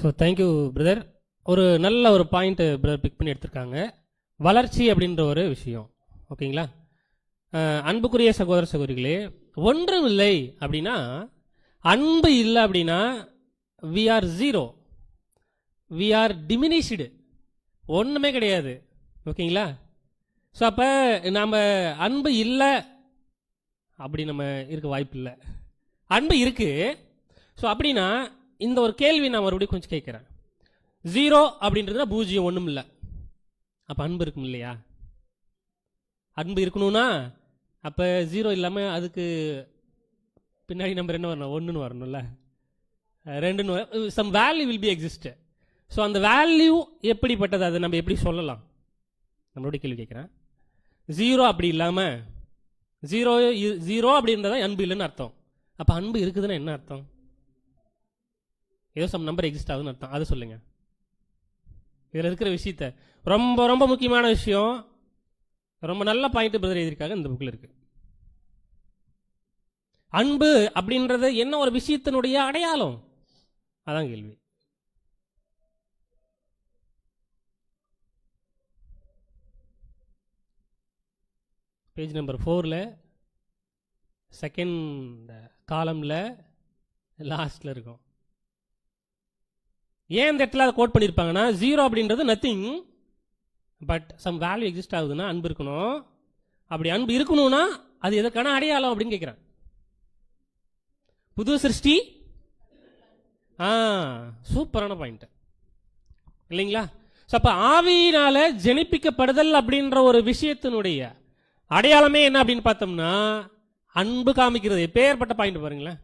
Speaker 1: So thank you brother. ஒரு நல்ல ஒரு பாயிண்ட் பிரதர் பிக் பண்ணி எடுத்திருக்காங்க, வளர்ச்சி அப்படின்ற ஒரு விஷயம். ஓகேங்களா? அன்புக்குரிய சகோதர சகோதரிகளே, ஒன்றும் இல்லை அப்படின்னா, அன்பு இல்லை அப்படின்னா we are zero, we are diminished, ஒன்றுமே கிடையாது. ஓகேங்களா? ஸோ அப்போ நம்ம அன்பு இல்லை அப்படி நம்ம இருக்க வாய்ப்பு இல்லை, அன்பு இருக்கு. ஸோ அப்படின்னா இந்த ஒரு கேள்வி நான் மறுபடியும் கொஞ்சம் கேட்குறேன். ஜீரோ அப்படின்றதுனா பூஜ்ஜியம், ஒன்றும் இல்லை. அப்போ அன்பு இருக்கும் இல்லையா? அன்பு இருக்கணும்னா அப்போ ஜீரோ இல்லாமல் அதுக்கு பின்னாடி நம்பர் என்ன வரணும்? ஒன்றுன்னு வரணும்ல, ரெண்டுன்னு some value will be exist. So அந்த வேல்யூ எப்படிப்பட்டது, அதை நம்ம எப்படி சொல்லலாம்? நம்மளுடைய கேள்வி கேட்குறேன். ஜீரோ அப்படி இல்லாமல் ஜீரோ அப்படி இருந்தால் தான் அன்பு இல்லைன்னு அர்த்தம். அப்போ அன்பு இருக்குதுன்னா என்ன அர்த்தம்? ஏதோ சம் நம்பர் எக்ஸிஸ்ட் ஆகுதுன்னு அர்த்தம். அதை சொல்லுங்க. இதில் இருக்கிற விஷயத்த ரொம்ப ரொம்ப முக்கியமான விஷயம், ரொம்ப நல்ல பாயிண்ட் பிரதர் எழுதியிருக்காங்க, இந்த புக்கில் இருக்கு. அன்பு அப்படின்றது என்ன ஒரு விஷயத்தினுடைய அடையாளம், அதான் கேள்வி. பேஜ் நம்பர் 4ல் செகண்ட் காலமில் லாஸ்டில் இருக்கும். ஏன் இந்த இடத்துல அதை கோட் பண்ணியிருப்பாங்கன்னா, ஜீரோ அப்படின்றது nothing, but some value exist ஆகுதுன்னா அன்பு இருக்கணும். அப்படி அன்பு இருக்கணும்னா அது எதுக்கான அடையாளம் அப்படின்னு கேட்குறேன். புது சிருஷ்டி, சூப்பரான பாயிண்ட் இல்லைங்களா? ஸோ அப்போ ஆவியினால ஜெனிப்பிக்கப்படுதல் அப்படின்ற ஒரு விஷயத்தினுடைய அடையாளமே என்ன அப்படின்னு பார்த்தோம்னா அன்பு காமிக்கிறது. எப்பேற்பட்ட பாயிண்ட் பாருங்களேன்.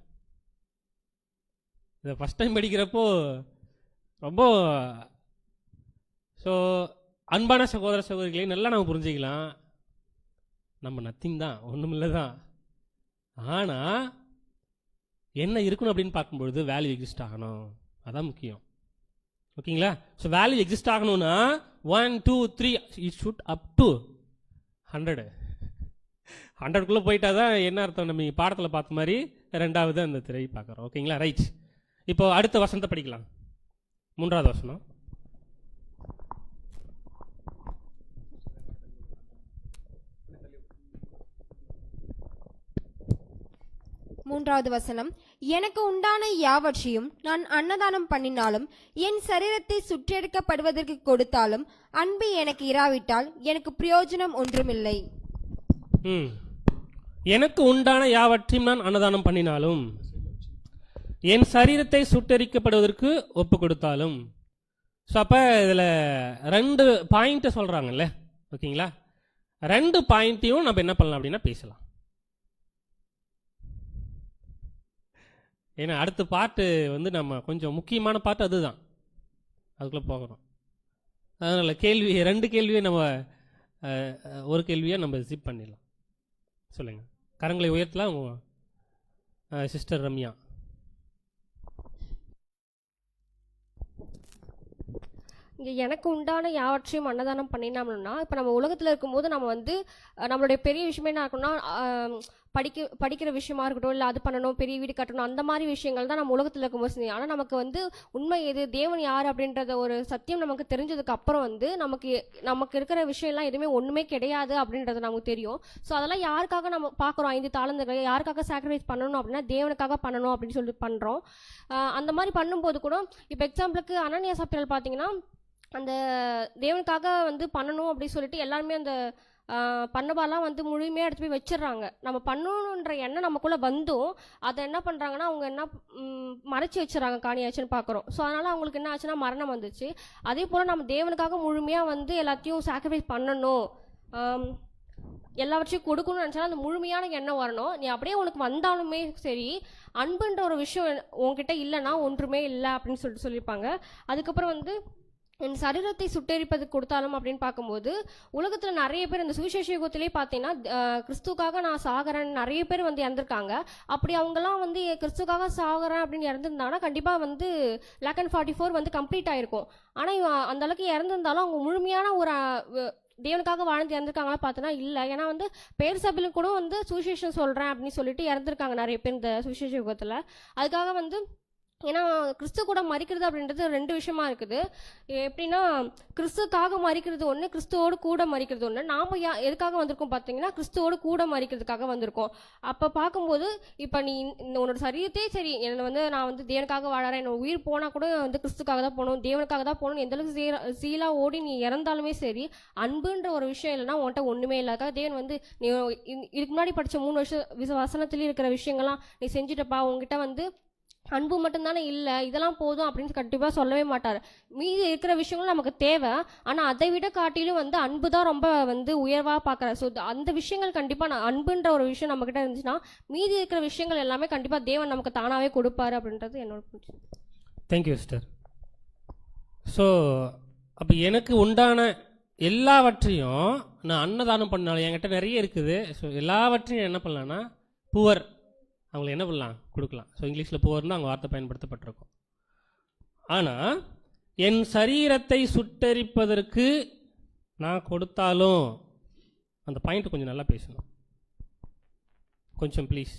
Speaker 1: இதை ஃபஸ்ட் டைம் படிக்கிறப்போ ரொம்ப ஸோ அன்பான சகோதர சகோதரிகளை நல்லா நம்ம புரிஞ்சுக்கலாம். நம்ம நத்திங் தான், ஒன்றுமில்லை தான். ஆனால் என்ன இருக்கணும் அப்படின்னு பார்க்கும்பொழுது வேல்யூ எக்ஸிஸ்ட் ஆகணும், அதான் முக்கியம். ஓகேங்களா? ஸோ வேல்யூ எக்ஸிஸ்ட் ஆகணும்னா 1 2 3 இட் ஷுட் அப் டு 100க்குள்ளே போயிட்டா தான் என்ன அர்த்தம், நம்ம பாடத்தில் பார்த்த மாதிரி ரெண்டாவது அந்த திரை பார்க்குறோம். ஓகேங்களா? ரைட். இப்போ அடுத்த வசனத்தை படிக்கலாம். 3வது வசனம்.
Speaker 3: மூன்றாவது வசனம், எனக்கு உண்டான யாவற்றையும் நான் அன்னதானம் பண்ணினாலும் என் சரீரத்தை சுற்றெடுக்கப்படுவதற்கு கொடுத்தாலும் அன்பு எனக்கு இராவிட்டால் எனக்கு பிரயோஜனம் ஒன்றுமில்லை.
Speaker 1: எனக்கு உண்டான யாவற்றையும் நான் அன்னதானம் பண்ணினாலும் என் சரீரத்தை சுட்டெரிக்கப்படுவதற்கு ஒப்பு கொடுத்தாலும். ஸோ அப்போ இதில் 2 பாயிண்ட்டை சொல்கிறாங்கல்ல. ஓகேங்களா? 2 பாயிண்ட்டையும் நம்ம என்ன பண்ணலாம் அப்படின்னா பேசலாம். ஏன்னா அடுத்த பாட்டு வந்து நம்ம கொஞ்சம் முக்கியமான பாட்டு அதுதான், அதுக்குள்ளே போகணும். அதனால் 2 கேள்வியை நம்ம ஒரு கேள்வியை நம்ம ஜிப் பண்ணிடலாம். சொல்லுங்கள், கரங்களை உயர்த்தலாம். சிஸ்டர் ரம்யா.
Speaker 5: இங்கே எனக்கு உண்டான யாவற்றையும் அன்னதானம் பண்ணினோம்னா, இப்போ நம்ம உலகத்தில் இருக்கும்போது நம்ம வந்து நம்மளுடைய பெரிய விஷயமே என்ன இருக்கணும்னா, படிக்கிற விஷயமா இருக்கட்டும், இல்லை அது பண்ணணும், பெரிய வீடு கட்டணும், அந்த மாதிரி விஷயங்கள் தான் நம்ம உலகத்தில் இருக்கும்போது செஞ்சோம். ஆனால் நமக்கு வந்து உண்மை எது, தேவன் யார் அப்படின்றத ஒரு சத்தியம் நமக்கு தெரிஞ்சதுக்கு அப்புறம் வந்து நமக்கு இருக்கிற விஷயம்லாம் எதுவுமே ஒன்றுமே கிடையாது அப்படின்றது நமக்கு தெரியும். ஸோ அதெல்லாம் யாருக்காக நம்ம பார்க்குறோம், 5 தாளந்துகளை யாருக்காக சாக்ரிஃபைஸ் பண்ணணும் அப்படின்னா தேவனுக்காக பண்ணணும் அப்படின்னு சொல்லி பண்ணுறோம். அந்த மாதிரி பண்ணும்போது கூட இப்போ எக்ஸாம்பிளுக்கு அனனியா சாப்பிட்டல் பார்த்தீங்கன்னா, அந்த தேவனுக்காக வந்து பண்ணணும் அப்படின்னு சொல்லிட்டு எல்லாருமே அந்த பண்ணபாலாம் வந்து முழுமையாக எடுத்து போய் வச்சிடுறாங்க. நம்ம பண்ணணுன்ற எண்ணம் நமக்குள்ளே வந்தும் அதை என்ன பண்ணுறாங்கன்னா அவங்க என்ன மறைச்சி வச்சிடறாங்க, காணியாச்சுன்னு பார்க்குறோம். ஸோ அதனால் அவங்களுக்கு என்ன ஆச்சுன்னா மரணம் வந்துச்சு. அதே போல் நம்ம தேவனுக்காக முழுமையாக வந்து எல்லாத்தையும் சாக்ரிஃபைஸ் பண்ணணும், எல்லாவற்றையும் கொடுக்கணும்னு நினச்சாலும் அந்த முழுமையான எண்ணம் வரணும். நீ அப்படியே உனக்கு வந்தாலுமே சரி, அன்புன்ற ஒரு விஷயம் உன்கிட்ட இல்லைன்னா ஒன்றுமே இல்லை அப்படின்னு சொல்லியிருப்பாங்க. அதுக்கப்புறம் வந்து என் சரீரத்தை சுட்டெரிப்பதுக்கு கொடுத்தாலும் அப்படின்னு பார்க்கும்போது உலகத்தில் நிறைய பேர் இந்த சுவிசேஷ யுகத்திலே பார்த்தீங்கன்னா கிறிஸ்துக்காக நான் சாகிறேன் நிறைய பேர் வந்து இறந்துருக்காங்க. அப்படி அவங்கெல்லாம் வந்து கிறிஸ்துக்காக சாகிறேன் அப்படின்னு இறந்துருந்தாங்கன்னா கண்டிப்பாக வந்து 1144 வந்து கம்ப்ளீட் ஆகிருக்கும். ஆனால் அந்த அளவுக்கு இறந்துருந்தாலும் அவங்க முழுமையான ஒரு தேவனுக்காக வாழ்ந்து இறந்துருக்காங்களா பார்த்தோன்னா இல்லை. ஏன்னா வந்து பேர் சபையிலும் கூட வந்து சுவிசேஷம் சொல்கிறேன் அப்படின்னு சொல்லிட்டு இறந்துருக்காங்க நிறைய பேர் இந்த சுவிசேஷ யுகத்தில். அதுக்காக வந்து ஏன்னா கிறிஸ்து கூட மறிக்கிறது அப்படின்றது 2 விஷயமா இருக்குது. எப்படின்னா கிறிஸ்துக்காக மறிக்கிறது ஒன்று, கிறிஸ்துவோடு கூட மறிக்கிறது ஒன்று. நாம் எதுக்காக வந்திருக்கோம் பார்த்தீங்கன்னா கிறிஸ்துவோடு கூட மறிக்கிறதுக்காக வந்திருக்கோம். அப்போ பார்க்கும்போது இப்போ நீ உன்னோட சரீரத்தே சரி, என்னை வந்து நான் வந்து தேவனுக்காக வாழறேன், என்னோட உயிர் போனால் கூட வந்து கிறிஸ்துக்காக தான் போகணும், தேவனுக்காக தான் போகணும், எந்த அளவுக்கு சீலாக ஓடி நீ இறந்தாலுமே சரி, அன்புன்ற ஒரு விஷயம் இல்லைன்னா உன்கிட்ட ஒன்றுமே இல்லாத தேவன் வந்து நீ இதுக்கு முன்னாடி படித்த 3 வசனத்துலேயும் இருக்கிற விஷயங்கள்லாம் நீ செஞ்சுட்டப்பா, உங்ககிட்ட வந்து அன்பு மட்டும்தானே இல்லை, இதெல்லாம் போதும் அப்படின்னு கண்டிப்பாக சொல்லவே மாட்டார். மீதி இருக்கிற விஷயங்களும் நமக்கு தேவை, ஆனால் அதை விட காட்டிலும் வந்து அன்பு தான் ரொம்ப வந்து உயர்வாக பார்க்குறாரு. ஸோ அந்த விஷயங்கள் கண்டிப்பாக அன்புன்ற ஒரு விஷயம் நம்மக்கிட்ட இருந்துச்சுன்னா மீதி இருக்கிற விஷயங்கள் எல்லாமே கண்டிப்பாக தேவன் நமக்கு தானாகவே கொடுப்பாரு அப்படின்றது என்னோட புரிஞ்சு.
Speaker 1: Thank you sister. ஸோ அப்போ எனக்கு உண்டான எல்லாவற்றையும் நான் அன்னதானம் பண்ணாலும் என்கிட்ட நிறைய இருக்குது. ஸோ எல்லாவற்றையும் என்ன பண்ணலான்னா புவர் அவங்களை என்ன பண்ணலாம் கொடுக்கலாம். ஸோ இங்கிலீஷில் புவர்னு அவங்க வார்த்தை பயன்படுத்தப்பட்டிருக்கும். ஆனால் என் சரீரத்தை சுட்டெரிப்பதற்கு நான் கொடுத்தாலும் அந்த பாயிண்ட் கொஞ்சம் நல்லா பேசணும் கொஞ்சம் ப்ளீஸ்.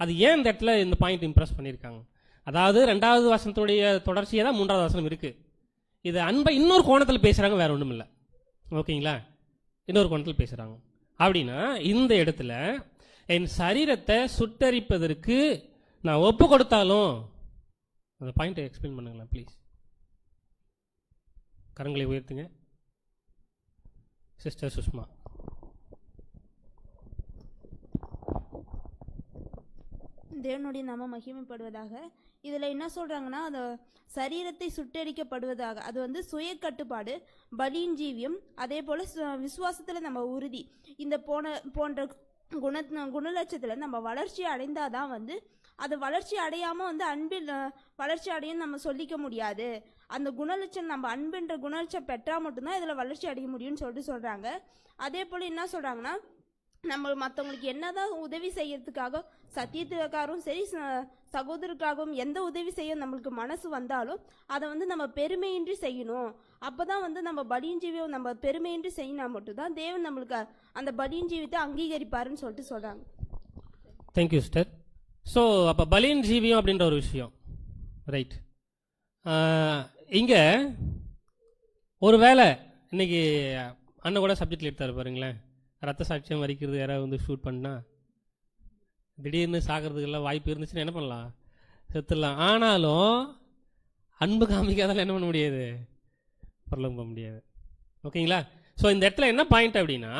Speaker 1: அது ஏன் இந்த இடத்துல இந்த பாயிண்ட் இம்ப்ரெஸ் பண்ணியிருக்காங்க, அதாவது 2வது வசனத்துடைய தொடர்ச்சியாக தான் 3வது வசனம் இருக்குது. இது அன்பை இன்னொரு கோணத்தில் பேசுகிறாங்க, வேறு ஒன்றும் இல்லை. ஓகேங்களா, இன்னொரு கோணத்தில் பேசுகிறாங்க. அப்படின்னா இந்த இடத்துல என் சரீரத்தை சுட்டரிப்பதற்கு நான் ஒப்பு கொடுத்தாலும் அந்த பாயிண்ட்டை எக்ஸ்பிளைன் பண்ணுங்களேன் ப்ளீஸ். கரங்களை உயர்த்துங்க. சிஸ்டர் சுஷ்மா.
Speaker 11: தேவனுடைய நாம மகிமைப்படுவதாக. இதில் என்ன சொல்கிறாங்கன்னா, அந்த சரீரத்தை சுட்டரிக்கப்படுவதாக, அது வந்து சுய கட்டுப்பாடு, பலியின் ஜீவியம், அதே போல் விசுவாசத்தில் நம்ம உறுதி, இந்த போன்ற குணலட்சத்தில் நம்ம வளர்ச்சி அடைந்தாதான் வந்து, அது வளர்ச்சி அடையாமல் வந்து அன்பில் வளர்ச்சி அடையும் நம்ம சொல்லிக்க முடியாது. அந்த குணலட்சம் நம்ம அன்புன்ற குணலட்சம் பெற்றால் மட்டும்தான் இதில் வளர்ச்சி அடைய முடியும்னு சொல்கிறாங்க. அதே போல் என்ன சொல்கிறாங்கன்னா, நம்ம மற்றவங்களுக்கு என்னதான் உதவி செய்யறதுக்காக, சத்தியத்துக்காகவும் சரி சகோதரருக்காகவும் எந்த உதவி செய்ய நம்மளுக்கு மனசு வந்தாலும் அதை வந்து நம்ம பெருமையின்றி செய்யணும். அப்போ தான் வந்து நம்ம பலியின் ஜீவியம் நம்ம பெருமையின்றி செய்யினா மட்டும்தான் தேவன் நம்மளுக்கு அந்த பலியின் ஜீவியத்தை அங்கீகரிப்பாருன்னு சொல்கிறாங்க.
Speaker 1: Thank you sister. ஸோ அப்போ பலியின் ஜீவியம் அப்படின்ற ஒரு விஷயம் ரைட். இங்கே ஒரு வேளை இன்னைக்கு அண்ணன் கூட சப்ஜெக்டில் எடுத்தார் பாருங்களேன், ரத்த சாட்சியம் வரிக்கிறது யாராவது வந்து ஷூட் பண்ணால் திடீர்னு சாகிறதுக்கெல்லாம் வாய்ப்பு இருந்துச்சுன்னா என்ன பண்ணலாம், செத்துடலாம். ஆனாலும் அன்பு காமிக்காதால என்ன பண்ண முடியாது, பரலோகம் போக முடியாது. ஓகேங்களா. ஸோ இந்த இடத்துல என்ன பாயிண்ட் அப்படின்னா,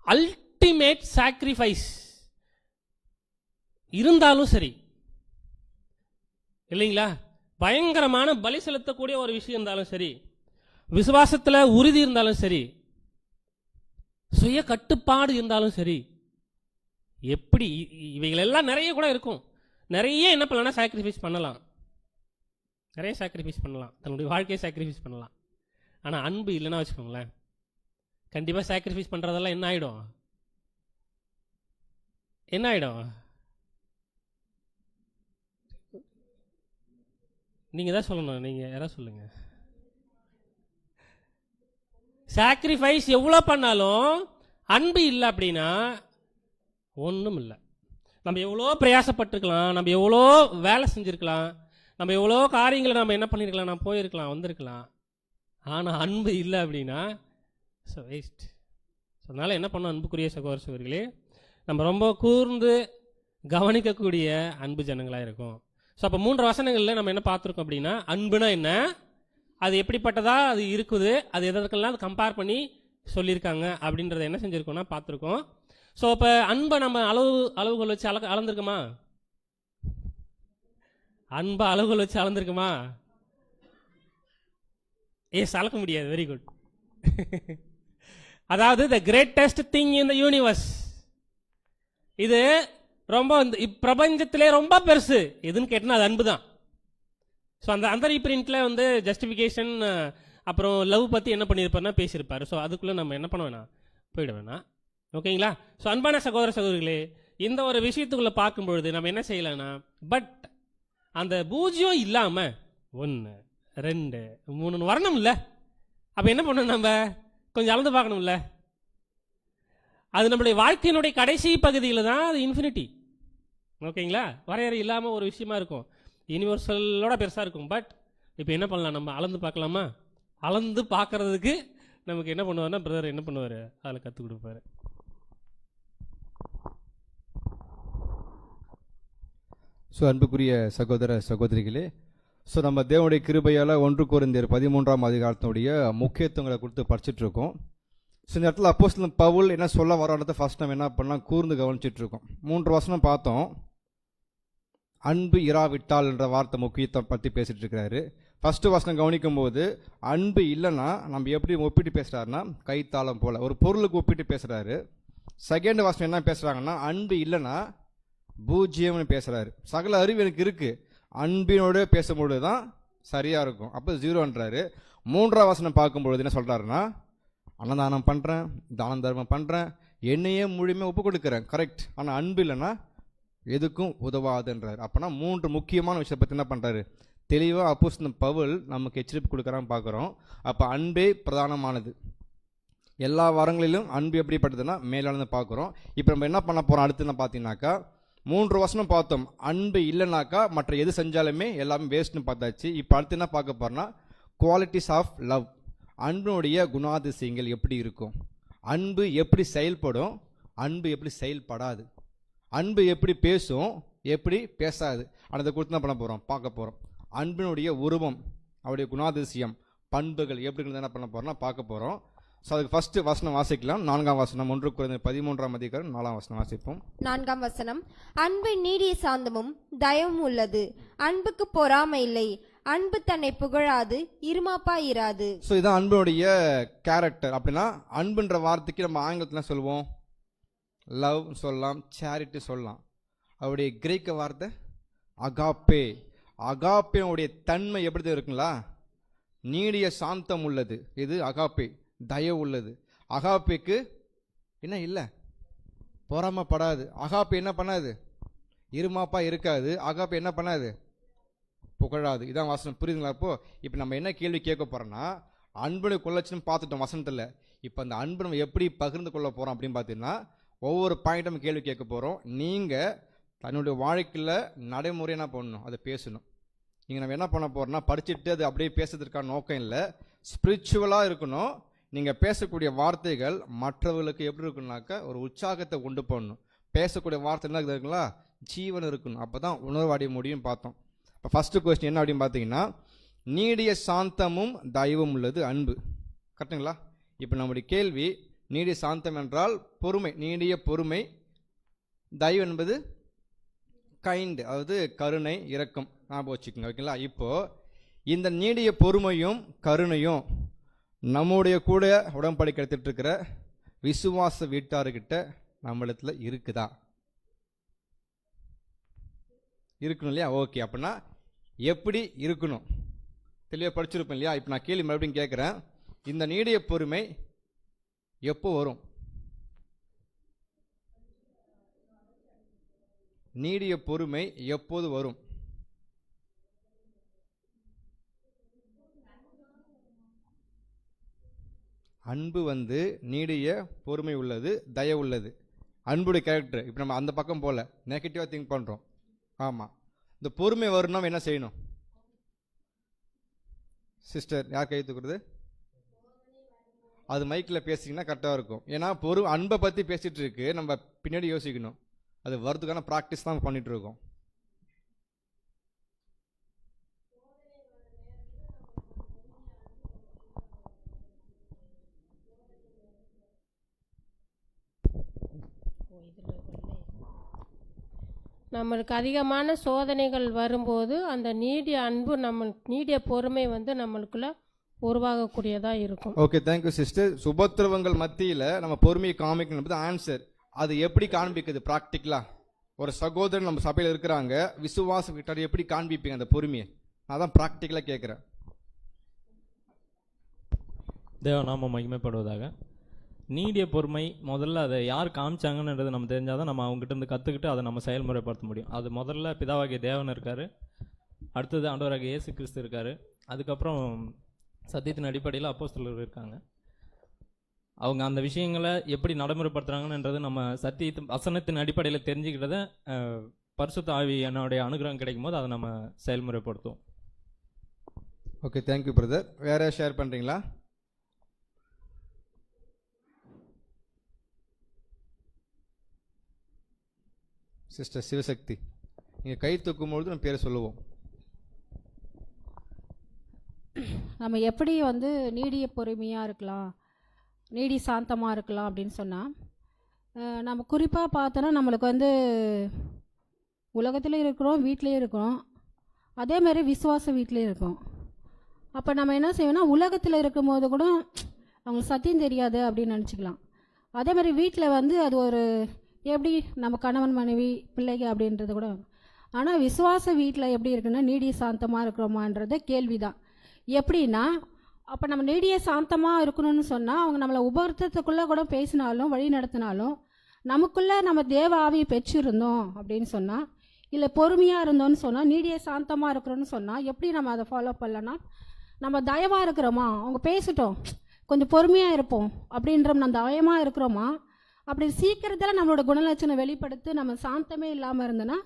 Speaker 1: அல்டிமேட் சாக்ரிஃபைஸ் இருந்தாலும் சரி இல்லைங்களா, பயங்கரமான பலி செலுத்தக்கூடிய ஒரு விஷயம் இருந்தாலும் சரி, விசுவாசத்தில் உறுதி இருந்தாலும் சரி, சுய கட்டுப்பாடு இருந்தாலும் சரி, எப்படி இவைகள் எல்லாம் நிறைய கூட இருக்கும். நிறைய என்ன பண்ணலாம், சாக்ரிஃபைஸ் பண்ணலாம், நிறைய சாக்ரிஃபைஸ் பண்ணலாம், தன்னுடைய வாழ்க்கையை சாக்ரிஃபைஸ் பண்ணலாம். ஆனால் அன்பு இல்லைன்னா வச்சுக்கோங்களேன், கண்டிப்பாக சாக்ரிஃபைஸ் பண்ணுறதெல்லாம் என்ன ஆகிடும், நீங்கள் தான் சொல்லணும். நீங்கள் யாராவது சொல்லுங்கள். சாக்ரிஃபைஸ் எவ்வளோ பண்ணாலும் அன்பு இல்லை அப்படின்னா ஒன்றும் இல்லை. நம்ம எவ்வளோ பிரயாசப்பட்டிருக்கலாம், நம்ம எவ்வளோ வேலை செஞ்சுருக்கலாம், நம்ம எவ்வளோ காரியங்களை நம்ம என்ன பண்ணியிருக்கலாம், நம்ம போயிருக்கலாம், வந்திருக்கலாம். ஆனால் அன்பு இல்லை அப்படின்னா ஸோ வேஸ்ட். ஸோ அதனால் என்ன பண்ணோம், அன்புக்குரிய சகோதர சகோதரிகளே, நம்ம ரொம்ப கூர்ந்து கவனிக்கக்கூடிய அன்பு ஜனங்களாக இருக்கும். ஸோ அப்போ 3 வசனங்களில் நம்ம என்ன பார்த்துருக்கோம் அப்படின்னா, அன்புனா என்ன, அது எப்படிப்பட்டதா அது இருக்குது, அது எதற்கெல்லாம் அது கம்பேர் பண்ணி சொல்லியிருக்காங்க அப்படின்றத என்ன செஞ்சுருக்கோம்னா பார்த்துருக்கோம். ஸோ இப்போ அன்பை நம்ம அளவுகள் வச்சு அளந்துருக்குமா? அன்பை அளவுகள் வச்சு அளந்துருக்குமா? அளக்க முடியாது. Very good. அதாவது the greatest thing in the universe, இது ரொம்ப பிரபஞ்சத்திலே ரொம்ப பெருசு எதுன்னு கேட்டால் அது அன்பு தான். ஸோ அந்த ரீப்ரிண்ட்டில் வந்து ஜஸ்டிஃபிகேஷன் அப்புறம் லவ் பற்றி என்ன பண்ணியிருப்பாருன்னா பேசியிருப்பார். ஸோ அதுக்குள்ளே நம்ம என்ன பண்ண வேணாம், போயிட வேணாம். ஓகேங்களா? ஸோ அன்பான சகோதர சகோதரிகளே, இந்த ஒரு விஷயத்துக்குள்ளே பார்க்கும்பொழுது நம்ம என்ன செய்யலாம்னா, பட் அந்த 0 இல்லாமல் 1 2 3 வரணும் இல்லை? அப்போ என்ன பண்ணணும், நம்ம கொஞ்சம் அளந்து பார்க்கணும்ல. அது நம்மளுடைய வாழ்க்கையினுடைய கடைசி பகுதியில் தான் அது இன்ஃபினிட்டி. ஓகேங்களா? வரையறை இல்லாமல் ஒரு விஷயமா இருக்கும், யூனிவர்சலோட பெருசாக இருக்கும். பட் இப்போ என்ன பண்ணலாம், நம்ம அளந்து பார்க்கலாமா? அளந்து பார்க்கறதுக்கு நமக்கு என்ன பண்ணுவார்னா பிரதர் என்ன பண்ணுவார், அதில் கற்றுக் கொடுப்பாரு.
Speaker 12: ஸோ அன்புக்குரிய சகோதர சகோதரிகளே, ஸோ நம்ம தேவனுடைய கிருபையால் 1 கொரிந்தியர் 13ஆம் அதிகாரத்தினுடைய முக்கியத்துவங்களை கொடுத்து படிச்சுட்டு இருக்கோம். ஸோ இந்த இடத்துல அப்போஸ்தலன் பவுல் என்ன சொல்ல வரோன்றதை ஃபர்ஸ்ட் நம்ம என்ன பண்ணலாம், கூர்ந்து கவனிச்சுட்டு இருக்கோம். 3 வசனம் பார்த்தோம். அன்பு இராவிட்டால் என்ற வார்த்தை முக்கியத்துவம் பற்றி பேசிட்டு இருக்கிறாரு. ஃபர்ஸ்ட் வசனம் கவனிக்கும் போது அன்பு இல்லைன்னா நம்ம எப்படி ஒப்பிட்டு பேசுகிறாருன்னா, கைத்தாளம் போல் ஒரு பொருளுக்கு ஒப்பிட்டு பேசுகிறாரு. செகண்ட் வசனம் என்ன பேசுகிறாங்கன்னா, அன்பு இல்லைன்னா பூஜ்ஜியம்னு பேசுகிறாரு. சகல அறிவு எனக்கு இருக்குது, அன்பினோட பேசும்பொழுது தான் சரியாக இருக்கும், அப்போ 0ன்றாரு. 3ஆம் வசனம் பார்க்கும்பொழுது என்ன சொல்கிறாருன்னா, அன்னதானம் பண்ணுறேன், தானம் தர்மம் பண்ணுறேன், என்னையே முழுமையாக ஒப்பு கொடுக்குறேன், கரெக்ட், ஆனால் அன்பு இல்லைன்னா எதுக்கும் உதவாதுன்றார். அப்போனா 3 முக்கியமான விஷயத்தை பற்றி என்ன பண்ணுறாரு, தெளிவாக அப்போஸ்தலன் பவுல் நமக்கு எச்சரிப்பு கொடுக்குறான்னு பார்க்குறோம். அப்போ அன்பே பிரதானமானது. எல்லா வரங்களிலும் அன்பு எப்படிப்பட்டதுன்னா மேலானது பார்க்குறோம். இப்போ நம்ம என்ன பண்ண போகிறோம் அடுத்து என்ன பார்த்தீங்கன்னாக்கா, 3 வசனம் பார்த்தோம். அன்பு இல்லைனாக்கா மற்ற எது செஞ்சாலுமே எல்லாமே வேஸ்ட்னு பார்த்தாச்சு. இப்போ அடுத்து என்ன பார்க்க போகிறோன்னா, குவாலிட்டிஸ் ஆஃப் லவ், அன்பினுடைய குணாதிசயங்கள் எப்படி இருக்கும், அன்பு எப்படி செயல்படும், அன்பு எப்படி செயல்படாது, அன்பு எப்படி பேசும், எப்படி பேசாது, அதை கொடுத்து என்ன பண்ண போகிறோம், பார்க்க போகிறோம். அன்பினுடைய உருவம், அவருடைய குணாதிசயம், பண்புகள் எப்படி என்ன பண்ண போகிறோம்னா பார்க்க போகிறோம். ஸோ அதுக்கு ஃபர்ஸ்ட் வசனம் வாசிக்கலாம். 4ஆம் வசனம் 1 கொரிந்தியர் 13ஆம் அதிகாரம் 4ஆம் வசனம் வாசிப்போம்.
Speaker 3: 4ஆம் வசனம், அன்பு நீடிய சாந்தமும் தயவும் உள்ளது, அன்புக்கு பொறாமை இல்லை, அன்பு தன்னை புகழாது, இருமாப்பா இராது.
Speaker 12: ஸோ இதுதான் அன்புடைய கேரக்டர். அப்படின்னா அன்புன்ற வார்த்தைக்கு நம்ம ஆங்கிலத்தில் சொல்லுவோம், லவ் சொல்லலாம், சேரிட்டி சொல்லலாம். அவருடைய கிரேக்க வார்த்தை அகாப்பே. அகாப்பேனுடைய தன்மை எப்படி இருக்குங்களா, நீடிய சாந்தம் உள்ளது. இது அகாப்பே, தயவு உள்ளது. அகாப்பேக்கு என்ன இல்லை, பொறாமப்படாது. அகாப்பே என்ன பண்ணாது, இருமாப்பா இருக்காது. அகாப்பே என்ன பண்ணாது, புகழாது. இதான் வசனம், புரியுதுங்களா? இப்போ நம்ம என்ன கேள்வி கேட்க போகிறோன்னா, அன்புடைய கொள்ளச்சுன்னு பார்த்துட்டோம் வசனத்தில். இப்போ அந்த அன்பு நம்ம எப்படி பகிர்ந்து கொள்ள போகிறோம் அப்படின்னு பார்த்தீங்கன்னா, ஒவ்வொரு பாயிண்ட்டும் கேள்வி கேட்க போகிறோம். நீங்கள் தன்னுடைய வாழ்க்கையில் நடைமுறை என்ன பண்ணணும், அதை பேசணும். நீங்கள் நம்ம என்ன பண்ண போகிறோம்னா, படிச்சுட்டு அது அப்படியே பேசுறதுக்கான நோக்கம் இல்லை, ஸ்பிரிச்சுவலாக இருக்கணும். நீங்கள் பேசக்கூடிய வார்த்தைகள் மற்றவர்களுக்கு எப்படி இருக்குன்னாக்கா ஒரு உற்சாகத்தை உண்டு பண்ணணும். பேசக்கூடிய வார்த்தை என்ன இருக்குங்களா, ஜீவன் இருக்கணும். அப்போ தான் உணர்வு அடைய முடியும் பார்த்தோம். இப்போ ஃபஸ்ட்டு கொஸ்டின் என்ன அப்படின்னு பார்த்தீங்கன்னா, நீடிய சாந்தமும் தயவும் உள்ளது அன்பு, கரெக்டுங்களா? இப்போ நம்முடைய கேள்வி, நீடிய சாந்தம் என்றால் பொறுமை, நீடிய பொறுமை. தயவு என்பது கைண்ட், அதாவது கருணை, இரக்கம், ஞாபகம் வச்சுக்கோங்க, ஓகேங்களா? இப்போது இந்த நீடிய பொறுமையும் கருணையும் நம்முடைய கூட உடன்படிக்கை எடுத்துட்டு இருக்கிற விசுவாச வீட்டார்கிட்ட நம்மளிடத்துல இருக்குதா? இருக்கணும் இல்லையா? ஓகே, அப்படின்னா எப்படி இருக்கணும் தெளிவாக படிச்சிருப்பேன் இல்லையா? இப்போ நான் கேள்வி மறுபடியும் கேட்குறேன், இந்த நீடிய பொறுமை எப்போ வரும்? நீடிய பொறுமை எப்போது வரும்? அன்பு வந்து நீடிய பொறுமை உள்ளது, தயவு உள்ளது. அன்புடைய கேரக்டர் இப்போ நம்ம அந்த பக்கம் போல நெகட்டிவாக திங்க் பண்ணுறோம். ஆமாம், இந்த பொறுமை வரணும் என்ன செய்யணும்? சிஸ்டர் யார் கை தூக்குறது? அது மைக்கில் பேசிங்கன்னா கரெக்டாக இருக்கும். ஏன்னா அன்பை பற்றி பேசிகிட்டு இருக்கு, நம்ம பின்னாடி யோசிக்கணும். அது வரதுக்கான ப்ராக்டிஸ் தான் பண்ணிகிட்டு இருக்கோம்.
Speaker 13: நம்மளுக்கு அதிகமான சோதனைகள் வரும்போது அந்த நீடிய அன்பு நீடிய பொறுமை வந்து நம்மளுக்குள்ள உருவாகக்கூடியதாக இருக்கும்.
Speaker 12: Okay, thank you sister. சுபத்திரவங்கள் மத்தியில் நம்ம பொறுமையை காமிக்கணும் ஆன்சர். அது எப்படி காண்பிக்குது ப்ராக்டிக்கலா? ஒரு சகோதரன் நம்ம சபையில் இருக்கிறாங்க, விசுவாசம் கிட்ட எப்படி காண்பிப்பீங்க அந்த பொறுமையை? நான் தான் ப்ராக்டிக்கலாக கேட்குறேன்.
Speaker 2: தேவநாமம் மகிமைப்படுவதாக. நீடிய பொறுமை முதல்ல அதை யார் காமிச்சாங்கன்றது நம்ம தெரிஞ்சால் தான் நம்ம அவங்ககிட்ட இருந்து கற்றுக்கிட்டு அதை நம்ம செயல்முறைப்படுத்த முடியும். அது முதல்ல பிதாவாகிய தேவன் இருக்கார், அடுத்தது ஆண்டவராகிய இயேசு கிறிஸ்து இருக்கார், அதுக்கப்புறம் சத்தியத்தின் அடிப்படையில் அப்போஸ்தலர்கள் இருக்காங்க. அவங்க அந்த விஷயங்களை எப்படி நடைமுறைப்படுத்துகிறாங்கன்றது நம்ம வசனத்தின் அடிப்படையில் தெரிஞ்சுக்கிட்டத பரிசுத்த ஆவியினுடைய அனுகிரகம் கிடைக்கும் போது அதை நம்ம செயல்முறைப்படுத்துவோம்.
Speaker 12: Okay, thank you brother. வேற ஷேர் பண்ணுறீங்களா? சிஸ்டர் சிவசக்தி, நீங்கள் கை தூக்கும்பொழுது நம்ம பேரை சொல்லுவோம்.
Speaker 4: நம்ம எப்படி வந்து நீடிய பொறுமையாக இருக்கலாம், நீடி சாந்தமாக இருக்கலாம் அப்படின்னு சொன்னால், நம்ம குறிப்பாக பார்த்தோன்னா நம்மளுக்கு வந்து உலகத்துலேயும் இருக்கிறோம், வீட்லேயும் இருக்கிறோம், அதேமாதிரி விசுவாச வீட்லேயும் இருக்கோம். அப்போ நம்ம என்ன செய்வோம்னா, உலகத்தில் இருக்கும்போது கூட அவங்களுக்கு சத்தியம் தெரியாது அப்படின்னு நினச்சிக்கலாம். அதேமாதிரி வீட்டில் வந்து அது ஒரு எப்படி நம்ம கணவன் மனைவி பிள்ளைங்க அப்படின்றது கூட. ஆனால் விசுவாச வீட்டில் எப்படி இருக்குன்னா நீடிய சாந்தமாக இருக்கிறோமான்றது கேள்வி தான். எப்படின்னா, அப்போ நம்ம நீடிய சாந்தமாக இருக்கணும்னு சொன்னால் அவங்க நம்மளை உபகரணத்துக்குள்ளே கூட பேசினாலும் வழி நடத்தினாலும் நமக்குள்ளே நம்ம தேவ ஆவியை பெற்றிருந்தோம் அப்படின்னு சொன்னால், இல்லை பொறுமையாக இருந்தோம்னு சொன்னால், நீடிய சாந்தமாக இருக்கிறோன்னு சொன்னால் எப்படி நம்ம அதை ஃபாலோ பண்ணலன்னா, நம்ம தயவாக இருக்கிறோமா, அவங்க பேசிட்டோம் கொஞ்சம் பொறுமையாக இருப்போம் அப்படின்ற நம்ம தயமாக இருக்கிறோமா, அப்படி சீக்கிரத்தில் நம்மளோட குணலட்சணம் வெளிப்படுத்தி நம்ம சாந்தமே இல்லாமல் இருந்தோன்னா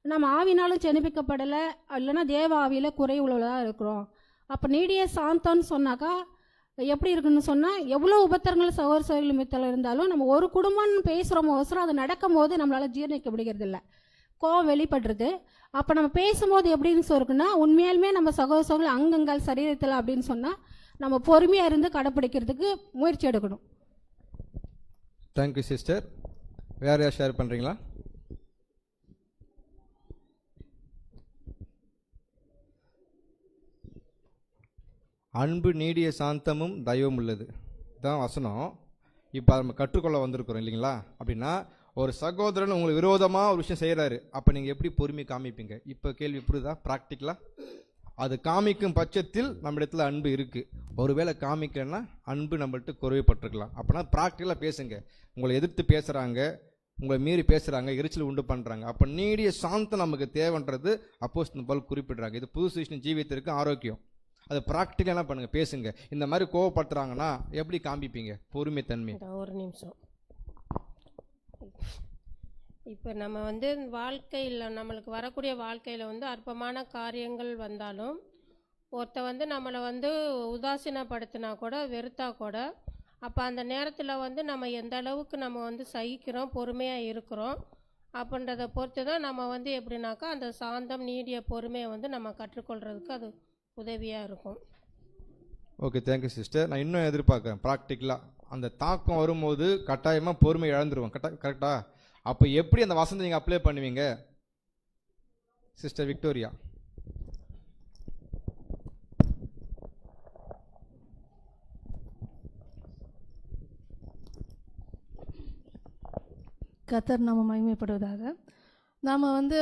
Speaker 4: நம்ம ஆவினாலும் ஜெனிப்பிக்கப்படலை, இல்லைன்னா தேவ ஆவியில் குறை உள்ளதாக இருக்கிறோம். அப்போ நீடிய சாந்தம்னு சொன்னாக்கா எப்படி இருக்குன்னு சொன்னால், எவ்வளோ உபத்திரங்கள் சகோதர சகோதரிகள் இருந்தாலும் நம்ம ஒரு குடும்பம்னு பேசுகிறோமோ அவசரம் அது நடக்கும்போது நம்மளால் ஜீரணிக்க முடிகிறது இல்லை, கோவம் வெளிப்படுறது. அப்போ நம்ம பேசும்போது எப்படின்னு சொல்லுக்குன்னா, உண்மையாலுமே நம்ம சகோதர சகோதரி அங்கங்கள் சரீரத்தில் அப்படின்னு சொன்னால் நம்ம பொறுமையாக இருந்து கடைப்பிடிக்கிறதுக்கு முயற்சி எடுக்கணும்.
Speaker 12: Thank you sister. வேறு யார் ஷேர் பண்ணுறீங்களா? அன்பு நீடிய சாந்தமும் தயவும் உள்ளது தான் வசனம். இப்போ நம்ம கற்றுக்கொள்ள வந்திருக்கிறோம் இல்லைங்களா? அப்படின்னா ஒரு சகோதரன் உங்களுக்கு விரோதமாக ஒரு விஷயம் செய்கிறாரு, அப்போ நீங்கள் எப்படி பொறுமை காமிப்பீங்க? இப்போ கேள்வி புரியுதா? ப்ராக்டிக்கலாக அது காமிக்கும் பட்சத்தில் நம்ம இடத்துல அன்பு இருக்குது. ஒருவேளை காமிக்கலன்னா அன்பு நம்மள்கிட்ட குறைவுபட்டிருக்கலாம். அப்போனா ப்ராக்டிக்கலாக பேசுங்க. உங்களை எதிர்த்து பேசுகிறாங்க, உங்களை மீறி பேசுகிறாங்க, எரிச்சல் உண்டு பண்ணுறாங்க, அப்போ நீடிய சாந்தம் நமக்கு தேவைன்றது அப்போஸ்தலன் பவுல் குறிப்பிடுறாங்க. இது புது சிருஷ்டி ஜீவியத்திற்கு ஆரோக்கியம். அது ப்ராக்டிக்கலாக பண்ணுங்கள், பேசுங்க. இந்த மாதிரி கோவப்படுத்துகிறாங்கன்னா எப்படி காமிப்பீங்க பொறுமை தன்மை?
Speaker 13: ஒரு நிமிஷம். இப்போ நம்ம வந்து வாழ்க்கையில் நம்மளுக்கு வரக்கூடிய வாழ்க்கையில் வந்து அற்பமான காரியங்கள் வந்தாலும் ஒருத்த வந்து நம்மளை வந்து உதாசீனப்படுத்தினா கூட வெறுத்தா கூட, அப்போ அந்த நேரத்தில் வந்து நம்ம எந்த அளவுக்கு நம்ம வந்து சகிக்கிறோம், பொறுமையாக இருக்கிறோம் அப்படின்றத பொறுத்து தான் நம்ம வந்து எப்படின்னாக்கா அந்த சாந்தம் நீடிய பொறுமையை வந்து நம்ம கற்றுக்கொள்கிறதுக்கு அது உதவியாக இருக்கும்.
Speaker 12: Okay, thank you sister. நான் இன்னும் எதிர்பார்க்குறேன் ப்ராக்டிக்கலாக. அந்த தாக்கம் வரும்போது கட்டாயமாக பொறுமை இழந்துருவோம், கரெக்டா? அப்போ எப்படி அந்த வசனத்தை நீங்கள் அப்ளை பண்ணுவீங்க? Sister Victoria.
Speaker 14: கர்த்தர் நாம மகிமைப்படுவதாக. நாம் வந்து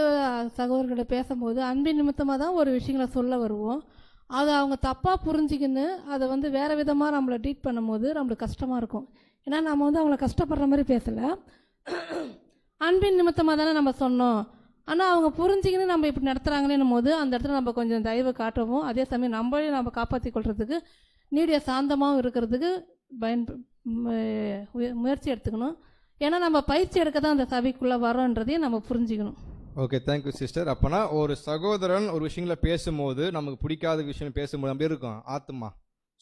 Speaker 14: சகோதரர்கிட்ட பேசும்போது அன்பின் நிமித்தமாக தான் ஒரு விஷயங்களை சொல்ல வருவோம். அதை அவங்க தப்பாக புரிஞ்சுக்கின்னு அதை வந்து வேறு விதமாக நம்மளை ட்ரீட் பண்ணும்போது நம்மளுக்கு கஷ்டமாக இருக்கும். ஏன்னா நம்ம வந்து அவங்கள கஷ்டப்படுற மாதிரி பேசலை, அன்பின் நிமித்தமாக தானே நம்ம சொன்னோம். ஆனால் அவங்க புரிஞ்சுக்கின்னு நம்ம இப்படி நடத்துகிறாங்களேன்னும் போது அந்த இடத்துல நம்ம கொஞ்சம் தயவு காட்டவும், அதே சமயம் நம்மளையும் நம்ம காப்பாற்றி கொள்றதுக்கு நீடிய சாந்தமாகவும் இருக்கிறதுக்கு முயற்சி எடுத்துக்கணும். ஏன்னா நம்ம பயிற்சி எடுக்க தான் அந்த சபைக்குள்ளே வரோன்றதையும் நம்ம புரிஞ்சுக்கணும்.
Speaker 12: Okay, thank you sister. அப்போனா ஒரு சகோதரன் ஒரு விஷயங்களை பேசும்போது நமக்கு பிடிக்காத விஷயம் பேசும்போது நம்ம இருக்கும் ஆத்மா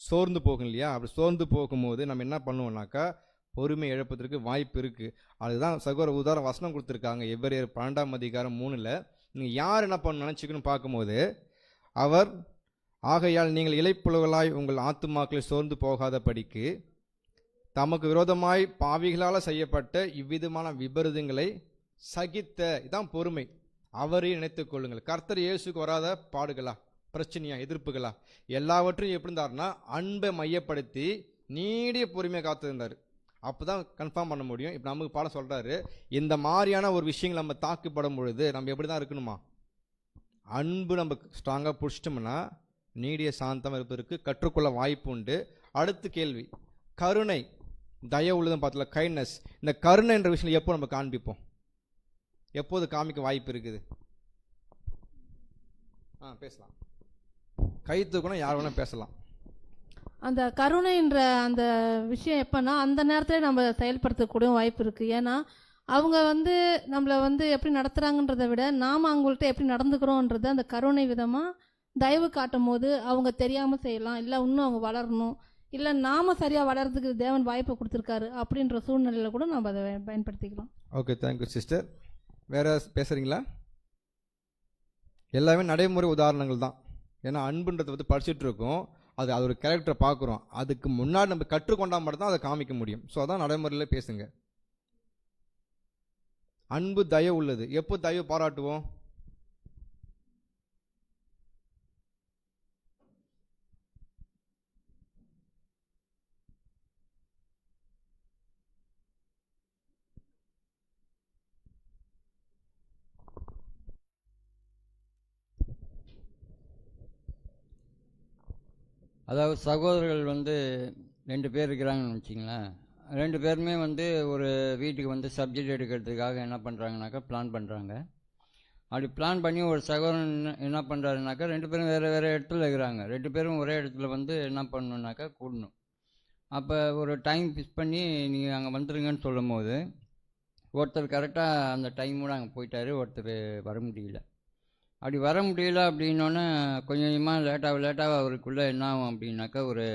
Speaker 12: சோர்ந்து போகும் இல்லையா? அப்படி சோர்ந்து போகும்போது நம்ம என்ன பண்ணுவோம்னாக்கா பொறுமை இழப்பதற்கு வாய்ப்பு இருக்குது. அதுதான் சகோதர உதாரண வசனம் கொடுத்துருக்காங்க. எவ்வேறு 12:3 நீங்கள் யார் என்ன பண்ண நினச்சிக்கணும் பார்க்கும்போது, அவர் ஆகையால் நீங்கள் இளைப்புலவர்களாய் உங்கள் ஆத்துமாக்களை சோர்ந்து போகாத படிக்கு தமக்கு விரோதமாய் பாவிகளால் செய்யப்பட்ட இவ்விதமான விபரீதங்களை சகித்த, இதான் பொறுமை, அவரையும் நினைத்துக் கொள்ளுங்கள். கர்த்தர் இயேசுக்கு வராத பாடுகளா, பிரச்சனையா, எதிர்ப்புகளா, எல்லாவற்றையும் எப்படி இருந்தாருன்னா அன்பை மையப்படுத்தி நீடிய பொறுமையை காத்திருந்தார். அப்போ தான் கன்ஃபார்ம் பண்ண முடியும். இப்போ நமக்கு பாடம் சொல்கிறாரு, இந்த மாதிரியான ஒரு விஷயங்கள் நம்ம தாக்குப்படும் பொழுது நம்ம எப்படி தான் இருக்கணுமா? அன்பு நம்ம ஸ்ட்ராங்காக பிடிச்சிட்டோம்னா நீடிய சாந்தம் இருப்பதற்கு கற்றுக்கொள்ள வாய்ப்பு உண்டு. அடுத்த கேள்வி, கருணை, தயவு உள்ளதும் பார்த்தல, கைண்ட்னஸ். இந்த கருணை என்ற விஷயம் எப்போ நம்ம காண்பிப்போம்? எப்போது காமிக்க வாய்ப்பு இருக்குது? பேசலாம். கை தூக்கணும், யார் வேணால் பேசலாம்.
Speaker 14: அந்த கருணைன்ற அந்த விஷயம் எப்போன்னா அந்த நேரத்தில் நம்ம செயல்படுத்தக்கூடிய வாய்ப்பு இருக்குது. ஏன்னா அவங்க நம்மளை எப்படி நடத்துகிறாங்கன்றதை விட நாம் அவங்கள்ட்ட எப்படி நடந்துக்கிறோன்றது அந்த கருணை விதமாக தயவு காட்டும் போது அவங்க தெரியாமல் செய்யலாம், இல்லை இன்னும் அவங்க வளரணும், இல்லை நாம் சரியாக வளர்கிறதுக்கு தேவன் வாய்ப்பை கொடுத்துருக்காரு அப்படின்ற சூழ்நிலையில் கூட நம்ம அதை பயன்படுத்திக்கலாம்.
Speaker 12: Okay, thank you sister. வேறு பேசுகிறீங்களா? எல்லாமே நடைமுறை உதாரணங்கள் தான். ஏன்னா அன்புன்றதை படிச்சுட்டு இருக்கோம், அது ஒரு கேரக்டரை பார்க்குறோம், அதுக்கு முன்னாடி நம்ம கற்றுக்கொண்டா மட்டும் தான் அதை காமிக்க முடியும். ஸோ அதான் நடைமுறையில் பேசுங்க. அன்பு தயவு உள்ளது. எப்போ தயவு பாராட்டுவோம்?
Speaker 8: அதாவது சகோதரர்கள் 2 பேர் இருக்கிறாங்கன்னு வச்சிங்களேன். 2 பேருமே ஒரு வீட்டுக்கு சப்ஜெக்ட் எடுக்கிறதுக்காக என்ன பண்ணுறாங்கனாக்கா பிளான் பண்ணுறாங்க. அப்படி பிளான் பண்ணி ஒரு சகோதரன் என்ன பண்ணுறாருனாக்கா 2 பேரும் வேறு வேறு இடத்துல இருக்கிறாங்க. 2 பேரும் ஒரே இடத்துல என்ன பண்ணணுன்னாக்கா கூடணும். அப்போ ஒரு டைம் ஃபிக்ஸ் பண்ணி நீங்கள் அங்கே வந்துடுங்கன்னு சொல்லும் போது ஒருத்தர் கரெக்டாக அந்த டைமோடு அங்கே போயிட்டார், ஒருத்தர் வர முடியல. அப்படி வர முடியல அப்படின்னோடனே கொஞ்சம் கொஞ்சமாக லேட்டாக அவருக்குள்ளே என்ன ஆகும் அப்படின்னாக்கா ஒரு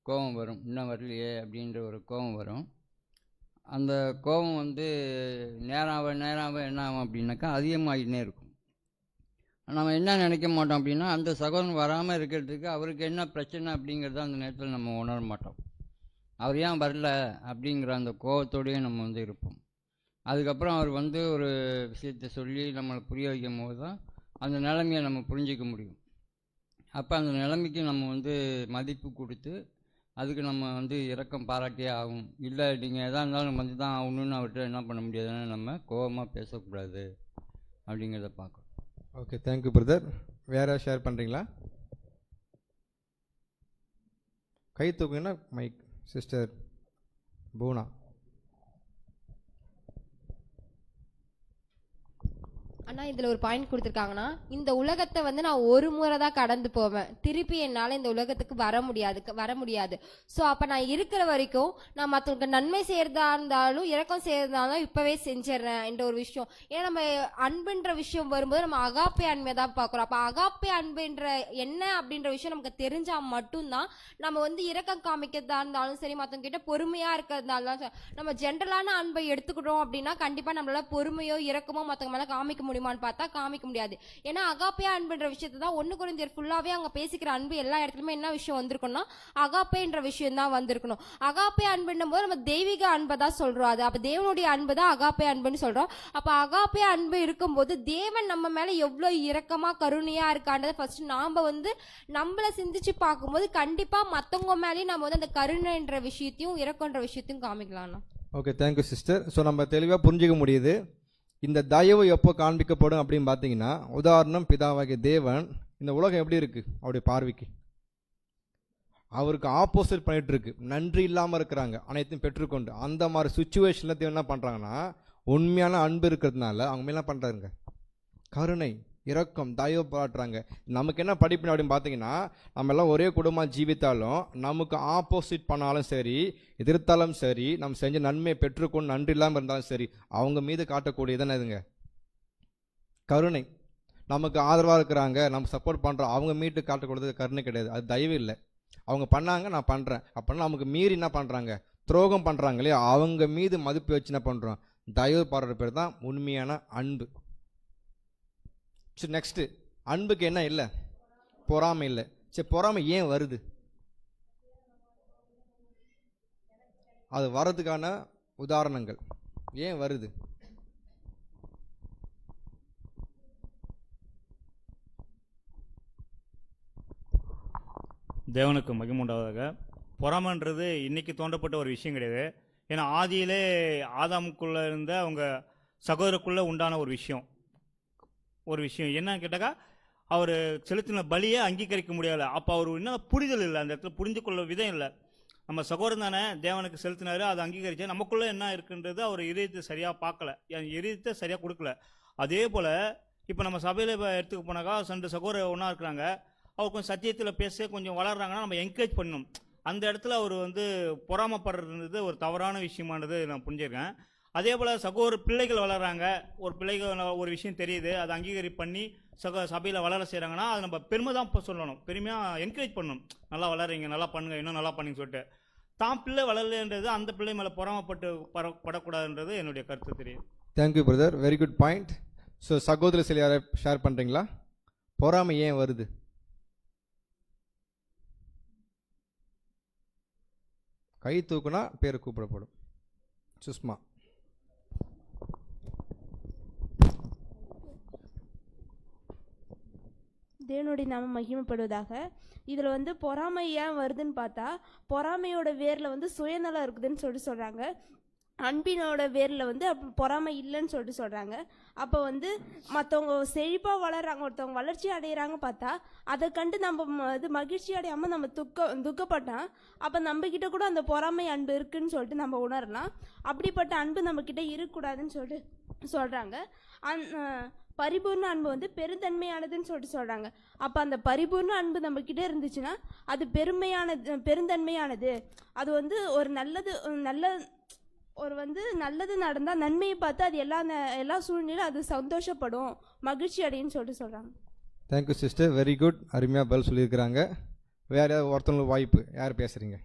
Speaker 8: கோபம் வரும். இன்னும் வரலையே அப்படின்ற ஒரு கோபம் வரும். அந்த கோபம் நேராக என்ன ஆகும் அப்படின்னாக்கா அதிகமாகிட்டே இருக்கும். நம்ம என்ன நினைக்க மாட்டோம் அப்படின்னா அந்த சகோதரன் வராமல் இருக்கிறதுக்கு அவருக்கு என்ன பிரச்சனை அப்படிங்கிறத அந்த நேரத்தில் நம்ம உணர மாட்டோம். அவர் ஏன் வரல அப்படிங்கிற அந்த கோபத்தோடையே நம்ம இருப்போம். அதுக்கப்புறம் அவர் ஒரு விஷயத்தை சொல்லி நம்மளை புரிய வைக்கும் போது தான் அந்த நிலைமையை நம்ம புரிஞ்சிக்க முடியும். அப்போ அந்த நிலைமைக்கு நம்ம மதிப்பு கொடுத்து அதுக்கு நம்ம இரக்கம் பாராட்டியே ஆகும். இல்லை நீங்கள் எதாக இருந்தாலும் தான் ஆகணும்னு அவர்கிட்ட என்ன பண்ண முடியாதுன்னு நம்ம கோபமாக பேசக்கூடாது அப்படிங்கிறத பார்க்கணும்.
Speaker 12: Okay, thank you brother. வேறு ஷேர் பண்ணுறீங்களா? கை தூக்குங்கன்னா மைக். சிஸ்டர் பூனா.
Speaker 3: ஆனால் இதில் ஒரு பாயிண்ட் கொடுத்துருக்காங்கன்னா, இந்த உலகத்தை நான் ஒரு முறை தான் கடந்து போவேன், திருப்பி என்னால் இந்த உலகத்துக்கு வர முடியாது. ஸோ அப்போ நான் இருக்கிற வரைக்கும் நான் மற்றவங்களுக்கு நன்மை செய்கிறதா இருந்தாலும் இரக்கம் செய்கிறதாலும் இப்போவே செஞ்சிடறேன் என்ற ஒரு விஷயம். ஏன்னா நம்ம அன்புன்ற விஷயம் வரும்போது நம்ம அகாப்பே அன்பை தான் பார்க்குறோம். அப்போ அகாப்பே அன்புன்ற என்ன அப்படின்ற விஷயம் நமக்கு தெரிஞ்சால் மட்டும்தான் நம்ம இரக்கம் காமிக்கிறதா இருந்தாலும் சரி, மற்றவங்க கிட்ட பொறுமையாக இருக்கிறதாலும் நம்ம ஜென்ரலான அன்பை எடுத்துக்கிட்டோம் அப்படின்னா கண்டிப்பாக நம்மளால பொறுமையோ இரக்கமோ மற்றவங்க மேலே காமிக்க முடியும் பார்த்தா காமிக்க முடியாது. ஏன்னா அகாப்பே அன்புன்ற விஷயத்தை தான் 1 கொரிந்தியர் ஃபுல்லாவே அங்க பேசிக்கிற அன்பு எல்லா இடத்துலயுமே என்ன விஷயம் வந்திருக்கும்னா அகாப்பேன்ற விஷயம் தான் வந்திருக்கணும். அகாப்பே அன்புன்னும் போது நம்ம தெய்வீக அன்பை தான் சொல்றோம். அது அப்ப தேவனுடைய அன்பு தான் அகாப்பே அன்புன்னு சொல்றோம். அப்ப அகாப்பே அன்பு இருக்கும்போது தேவன் நம்ம மேல எவ்வளவு இரக்கமா கருணையா இருக்கான்றதை ஃபர்ஸ்ட் நாம நம்மள சிந்திச்சு பார்க்கும்போது கண்டிப்பா மத்தவங்க மேலேயும் நம்ம அந்த கருணைன்ற விஷயத்தையும் இரக்கன்ற விஷயத்தையும் காமிக்கலாம்.
Speaker 12: Okay, thank you sister. ஸோ நம்ம தெளிவாக புரிஞ்சிக்க முடியுது. இந்த தயவு எப்போ காண்பிக்கப்படும் அப்படின்னு பார்த்தீங்கன்னா, உதாரணம் பிதாவாகிய தேவன் இந்த உலகம் எப்படி இருக்குது அவருடைய பார்வைக்கு? அவருக்கு ஆப்போசிட் பண்ணிட்டு இருக்கு. நன்றி இல்லாமல் இருக்கிறாங்க, அனைத்தையும் பெற்றுக்கொண்டு. அந்த மாதிரி சுச்சுவேஷனில் தேவன் என்ன பண்ணுறாங்கன்னா, உண்மையான அன்பு இருக்கிறதுனால அவங்க மேலே என்ன பண்ணுறாங்க? கருணை, இரக்கம், தயவு பாராட்டுறாங்க. நமக்கு என்ன படிப்பு அப்படின்னு பார்த்தீங்கன்னா, நம்ம எல்லாம் ஒரே குடும்பம் ஜீவித்தாலும் நமக்கு ஆப்போசிட் பண்ணாலும் சரி, எதிர்த்தாலும் சரி, நம்ம செஞ்ச நன்மையை பெற்றுக்கொண்டு நன்றி இல்லாமல் இருந்தாலும் சரி, அவங்க மீது காட்டக்கூடியதானே இதுங்க கருணை. நமக்கு ஆதரவாக இருக்கிறாங்க, நம்ம சப்போர்ட் பண்ணுறோம், அவங்க மீட்டு காட்டக்கூடியது கருணை கிடையாது, அது தயவு இல்லை. அவங்க பண்ணாங்க, நான் பண்ணுறேன் அப்படின்னா நமக்கு மீறி என்ன பண்ணுறாங்க, துரோகம் பண்ணுறாங்க இல்லையா, அவங்க மீது மதிப்பு வச்சு என்ன பண்ணுறோம், தயவு பாடுற பேர் தான் உண்மையான அன்பு. சரி, நெக்ஸ்ட்டு அன்புக்கு என்ன இல்லை, பொறாமை இல்லை. சரி, பொறாமை ஏன் வருது? அது வர்றதுக்கான உதாரணங்கள் ஏன் வருது?
Speaker 15: தேவனுக்கு மகிமை உண்டாவதாக. பொறாமைன்றது இன்னைக்கு தோன்றப்பட்ட ஒரு விஷயம் கிடையாது. ஏன்னா ஆதியிலே ஆதாமுக்குள்ளே இருந்த அவங்க சகோதரக்குள்ளே உண்டான ஒரு விஷயம் என்னன்னு கேட்டாக்கா, அவர் செலுத்தின பலியை அங்கீகரிக்க முடியலை. அப்போ அவர் என்ன புரிதல் இல்லை, அந்த இடத்துல புரிஞ்சு கொள்ள விதம் இல்லை. நம்ம சகோதரன் தானே தேவனுக்கு செலுத்தினாரு, அதை அங்கீகரிச்சா நமக்குள்ளே என்ன இருக்குன்றது அவர் இதயத்தை சரியாக பார்க்கல, இதயத்தை சரியாக கொடுக்கல. அதே போல் இப்போ நம்ம சபையில் எடுத்துக்க போனாக்கா 2 சகோதரர் ஒன்றா இருக்கிறாங்க, அவர் கொஞ்சம் சத்தியத்தில் பேச கொஞ்சம் வளர்றாங்கன்னா நம்ம என்கரேஜ் பண்ணணும். அந்த இடத்துல அவர் பொறாமப்படுறது ஒரு தவறான விஷயமானது நான் புரிஞ்சிருக்கேன். அதே போல் சகோதர பிள்ளைகள் வளர்கிறாங்க, ஒரு பிள்ளைகள் ஒரு விஷயம் தெரியுது, அதை அங்கீகரி பண்ணி சபையில் வளர செய்கிறாங்கன்னா அது நம்ம பெருமை தான் சொல்லணும், பெருமையாக என்கரேஜ் பண்ணணும். நல்லா வளர்றீங்க, நல்லா பண்ணுங்க, இன்னும் நல்லா பண்ணுங்க சொல்லிட்டு. தான் பிள்ளை வளரலன்றது அந்த பிள்ளை மேலே பொறாமப்பட்டு படக்கூடாதுன்றது என்னுடைய கருத்து தெரியும்.
Speaker 12: Thank you brother, very good point. So சகோதர சில யாரை ஷேர் பண்ணுறீங்களா? பொறாமை ஏன் வருது? கை தூக்குனா பேர் கூப்பிடப்படும். சுஷ்மா.
Speaker 11: தேவனுடைய நாமம் மகிமைப்படுவதாக. இதில் வந்து பொறாமை ஏன் வருதுன்னு பார்த்தா, பொறாமையோட வேரில் வந்து சுயநலம் இருக்குதுன்னு சொல்கிறாங்க. அன்பினோட வேரில் வந்து பொறாமை இல்லைன்னு சொல்கிறாங்க. அப்போ வந்து மற்றவங்க செழிப்பாக வளர்கிறாங்க, ஒருத்தவங்க வளர்ச்சி அடைகிறாங்க பார்த்தா அதை கண்டு நம்ம இது மகிழ்ச்சி அடையாமல் நம்ம துக்கப்பட்டோம். அப்போ நம்மக்கிட்ட கூட அந்த பொறாமை அன்பு இருக்குன்னு சொல்லிட்டு நம்ம உணரலாம். அப்படிப்பட்ட அன்பு நம்மக்கிட்ட இருக்கக்கூடாதுன்னு சொல்கிறாங்க. பரிபூர்ண அன்பு வந்து பெருந்தன்மையானதுன்னு சொல்கிறாங்க. அப்போ அந்த பரிபூர்ண அன்பு நம்மக்கிட்ட இருந்துச்சுன்னா அது பெருந்தன்மையானது. அது வந்து ஒரு நல்லது நடந்தால் நன்மையை பார்த்து அது எல்லா சூழ்நிலையும் அது சந்தோஷப்படும், மகிழ்ச்சி அடைன்னு சொல்கிறாங்க.
Speaker 12: Thank you sister, very good. அருமையாக பதில் சொல்லியிருக்கிறாங்க. வேறு யாராவது ஒருத்தவங்களுக்கு வாய்ப்பு, யார் பேசுகிறீங்க?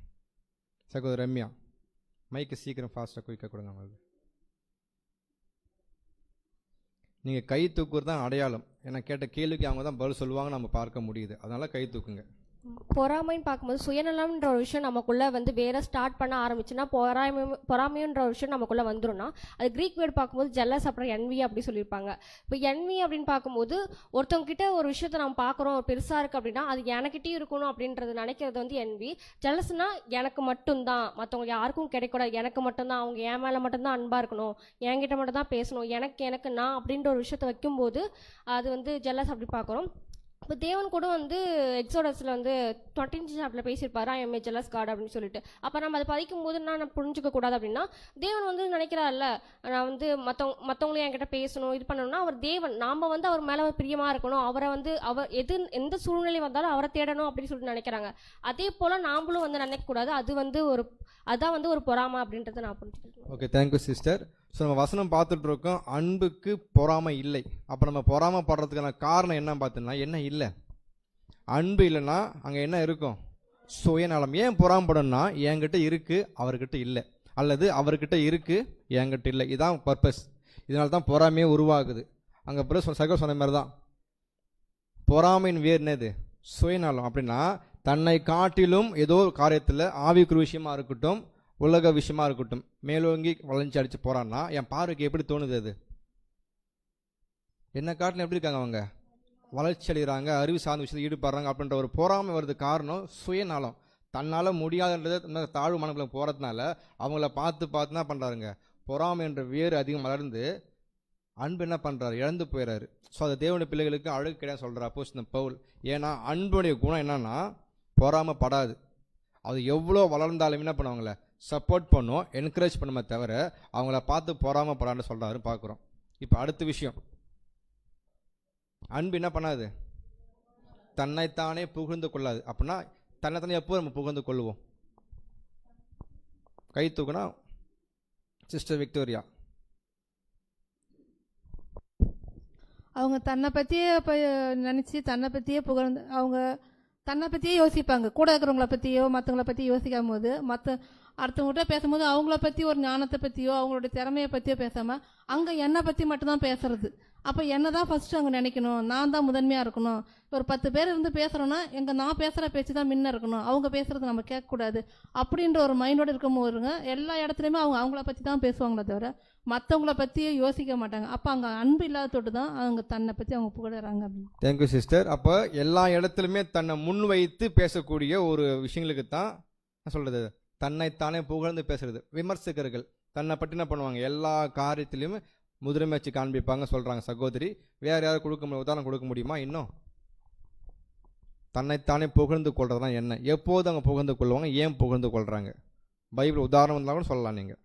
Speaker 12: சகோதர ரம்யா, மைக்கு சீக்கிரம் ஃபாஸ்ட்டாக குயிக்காக கொடுங்க. அவங்களுக்கு நீங்கள் கை தூக்குறது தான் அடையாளம். ஏன்னா கேட்ட கேள்விக்கு அவங்க தான் பதில் சொல்லுவாங்க, நம்ம பார்க்க முடியுது. அதனால் கை தூக்குங்க.
Speaker 5: பொறாமைன்னு பார்க்கும்போது சுயநலம்ன்ற ஒரு விஷயம் நமக்குள்ளே வந்து வேற ஸ்டார்ட் பண்ண ஆரம்பிச்சுன்னா பொறாமைன்ற ஒரு விஷயம் நமக்குள்ளே வந்துடும்னா அது கிரீக் வேர்டு பார்க்கும்போது ஜெல்லஸ், அப்புறம் என்வி அப்படி சொல்லியிருப்பாங்க. இப்போ என்வி அப்படின்னு பார்க்கும்போது ஒருத்தவங்க கிட்ட ஒரு விஷயத்தை நம்ம பார்க்குறோம் பெருசாக இருக்குது அப்படின்னா அது எனக்கிட்டையும் இருக்கணும் அப்படின்றது நினைக்கிறது வந்து என்வி. ஜெல்லஸ்னா எனக்கு மட்டும்தான், மற்றவங்க யாருக்கும் கிடைக்கூடாது, எனக்கு மட்டும்தான், அவங்க என் மேலே மட்டும்தான் அன்பாக இருக்கணும், என்கிட்ட மட்டும் தான் பேசணும், எனக்கு நான் அப்படின்ற ஒரு விஷயத்தை வைக்கும்போது அது வந்து ஜெல்லஸ் அப்படி பார்க்குறோம். இப்போ தேவன் கூட வந்து எக்ஸோடஸில் வந்து 20th சாப்டரில் பேசியிருப்பாரு, I am a jealous God அப்படின்னு சொல்லிட்டு. அப்போ நம்ம அதை படிக்கும் போது நான் புரிஞ்சுக்க கூடாது அப்படின்னா, தேவன் வந்து நினைக்கிறார்ல நான் வந்து மற்றவங்களையும் என்கிட்ட பேசணும், இது பண்ணணும்னா அவர் தேவன், நாம் வந்து அவர் மேலே பிரியமாக இருக்கணும், அவரை வந்து அவர் எந்த சூழ்நிலை வந்தாலும் அவரை தேடணும் அப்படின்னு சொல்லிட்டு நினைக்கிறாங்க. அதே போல் நாமளும் வந்து நினைக்கக்கூடாது, அதான் வந்து ஒரு பொறாமை அப்படின்றத நான் புரிஞ்சுக்கிறேன்.
Speaker 12: Okay, thank you sister. ஸோ நம்ம வசனம் பார்த்துட்டு இருக்கோம், அன்புக்கு பொறாமை இல்லை. அப்போ நம்ம பொறாமை படுறதுக்கான காரணம் என்ன பார்த்தோம்னா, என்ன இல்லை, அன்பு இல்லைன்னா அங்கே என்ன இருக்கும், சுயநலம். ஏன் பொறாமப்படணும்னா என்கிட்ட இருக்குது அவர்கிட்ட இல்லை, அல்லது அவர்கிட்ட இருக்குது என்கிட்ட இல்லை, இதுதான் பர்பஸ். இதனால தான் பொறாமையே உருவாகுது. அங்கே சகோ சொன்ன மாதிரி தான் பொறாமையின் வேர் என்னது, சுயநலம். அப்படின்னா தன்னை காட்டிலும் ஏதோ காரியத்தில் ஆவிக்குரிய விஷயமா இருக்கட்டும், உலக விஷயமா இருக்கட்டும், மேலோங்கி வளைஞ்சி அடித்து போகிறான்னா என் பார்வைக்கு எப்படி தோணுது, அது என்ன காட்டிலும் எப்படி இருக்காங்க, அவங்க வளர்ச்சி அடைகிறாங்க, அறிவு சார்ந்த விஷயத்தில் ஈடுபடுறாங்க அப்படின்ற ஒரு பொறாமை வருது. காரணம் சுயநலம். தன்னால் முடியாதுன்றதை தாழ்வு மனக்குள்ள போகிறதுனால அவங்கள பார்த்து என்ன பண்ணுறாருங்க, பொறாமை என்ற வேறு அதிகம் வளர்ந்து அன்பு என்ன பண்ணுறாரு, இழந்து போயிடுறாரு. ஸோ அது தேவனுடைய பிள்ளைகளுக்கு அழகு கிடையாது சொல்கிறார் அப்போஸ்தலன் பவுல். ஏன்னா அன்புடைய குணம் என்னன்னா பொறாமைப்படாது. அது எவ்வளோ வளர்ந்தாலும் என்ன பண்ணுவாங்களே, சப்போர்ட் பண்ணும், என்கரேஜ் பண்ணுமே தவிர அவங்கள பார்த்து பொறாமப்படான்னு சொல்கிறாரு பார்க்குறோம். இப்போ அடுத்த விஷயம், அன்பு என்ன பண்ணாது? தன்னைத்தானே புகழ்ந்து கொள்ளாது. அப்படின்னா தன்னைத்தானே எப்போ நம்ம புகழ்ந்து கொள்வோம்? கை தூக்குனா சிஸ்டர் விக்டோரியா.
Speaker 14: அவங்க தன்னை பற்றியே நினச்சி தன்னை பற்றியே புகழ்ந்து அவங்க தன்னை பற்றியே யோசிப்பாங்க. கூட இருக்கிறவங்கள பற்றியோ மற்றவங்கள பற்றி யோசிக்காம போது அடுத்தவங்ககிட்ட பேசும்போது அவங்கள பற்றி ஒரு ஞானத்தை பற்றியோ அவங்களோட திறமையை பற்றியோ பேசாமல் அங்கே என்னை பற்றி மட்டும்தான் பேசுறது. அப்போ என்ன தான் ஃபஸ்ட்டு அங்கே நினைக்கணும், நான் தான் முதன்மையாக இருக்கணும். ஒரு 10 பேர் இருந்து பேசுகிறோன்னா நான் பேசுகிற பேச்சு தான் முன்ன இருக்கணும், அவங்க பேசுகிறது நம்ம கேட்கக்கூடாது அப்படின்ற ஒரு மைண்டோடு இருக்கும்போதுங்க எல்லா இடத்துலையுமே அவங்கள பற்றி தான் பேசுவாங்களே தவிர மற்றவங்கள பற்றியே யோசிக்க மாட்டாங்க. அப்போ அங்கே அன்பு இல்லாத தொட்டு தான் அவங்க தன்னை பற்றி அவங்க புகழறாங்க அப்படின்னு.
Speaker 12: Thank you sister. அப்போ எல்லா இடத்துலையுமே தன்னை முன் வைத்து பேசக்கூடிய ஒரு விஷயங்களுக்கு தான் என்ன சொல்கிறது, தன்னைத்தானே புகழ்ந்து பேசுறது. விமர்சகர்கள் தன்னை பற்றி என்ன பண்ணுவாங்க, எல்லா காரியத்திலையுமே முதன்மை வச்சு காண்பிப்பாங்க சொல்கிறாங்க சகோதரி. வேறு யாரும் உதாரணம் கொடுக்க முடியுமா? இன்னும் தன்னைத்தானே புகழ்ந்து கொள்றதுனா என்ன, எப்போது அவங்க புகழ்ந்து கொள்வாங்க, ஏன் புகழ்ந்து கொள்கிறாங்க? பைபிள் உதாரணம் இருந்தால் கூட சொல்லலாம் நீங்கள்.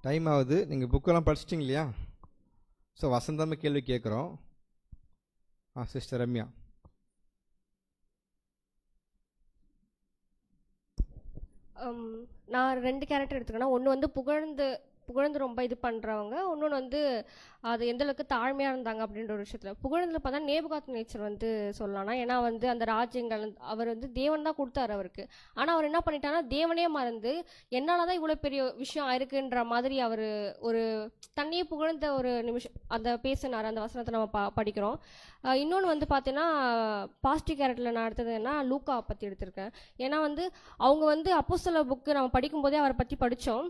Speaker 12: டைம் ஆகுது, நீங்கள் புக்கெல்லாம் படிச்சிட்டிங்க இல்லையா? ஸோ வசந்தமே கேள்வி கேட்குறோம். சிஸ்டர் ரம்யா.
Speaker 5: நான் 2 கேரக்டர் எடுத்துக்கேன்னா, ஒன்று வந்து புகழ்ந்து ரொம்ப இது பண்ணுறவங்க, இன்னொன்று வந்து அது எந்த அளவுக்கு தாழ்மையாக இருந்தாங்க அப்படின்ற ஒரு விஷயத்தில். புகழ்ந்தில் பார்த்தா நேபுகாத் நேச்சர் வந்து சொல்லலாம்னா, ஏன்னா வந்து அந்த ராஜ்யங்கள் அவர் வந்து தேவன் தான் கொடுத்தாரு அவருக்கு. ஆனால் அவர் என்ன பண்ணிட்டாருன்னா தேவனே மறந்து என்னால் தான் இவ்வளோ பெரிய விஷயம் ஆயிருக்குன்ற மாதிரி அவர் ஒரு தன்னையே புகழ்ந்த ஒரு நிமிஷம் அந்த பேசினார். அந்த வசனத்தை நம்ம படிக்கிறோம். இன்னொன்று வந்து பார்த்தீங்கன்னா பாசிட்டிவ் கேரக்டரில் நான் எடுத்ததுன்னா லூக்கா பற்றி எடுத்திருக்கேன். ஏன்னா வந்து அவங்க வந்து அப்போஸ்தலர் புக்கு நம்ம படிக்கும்போதே அவரை பற்றி படித்தோம்.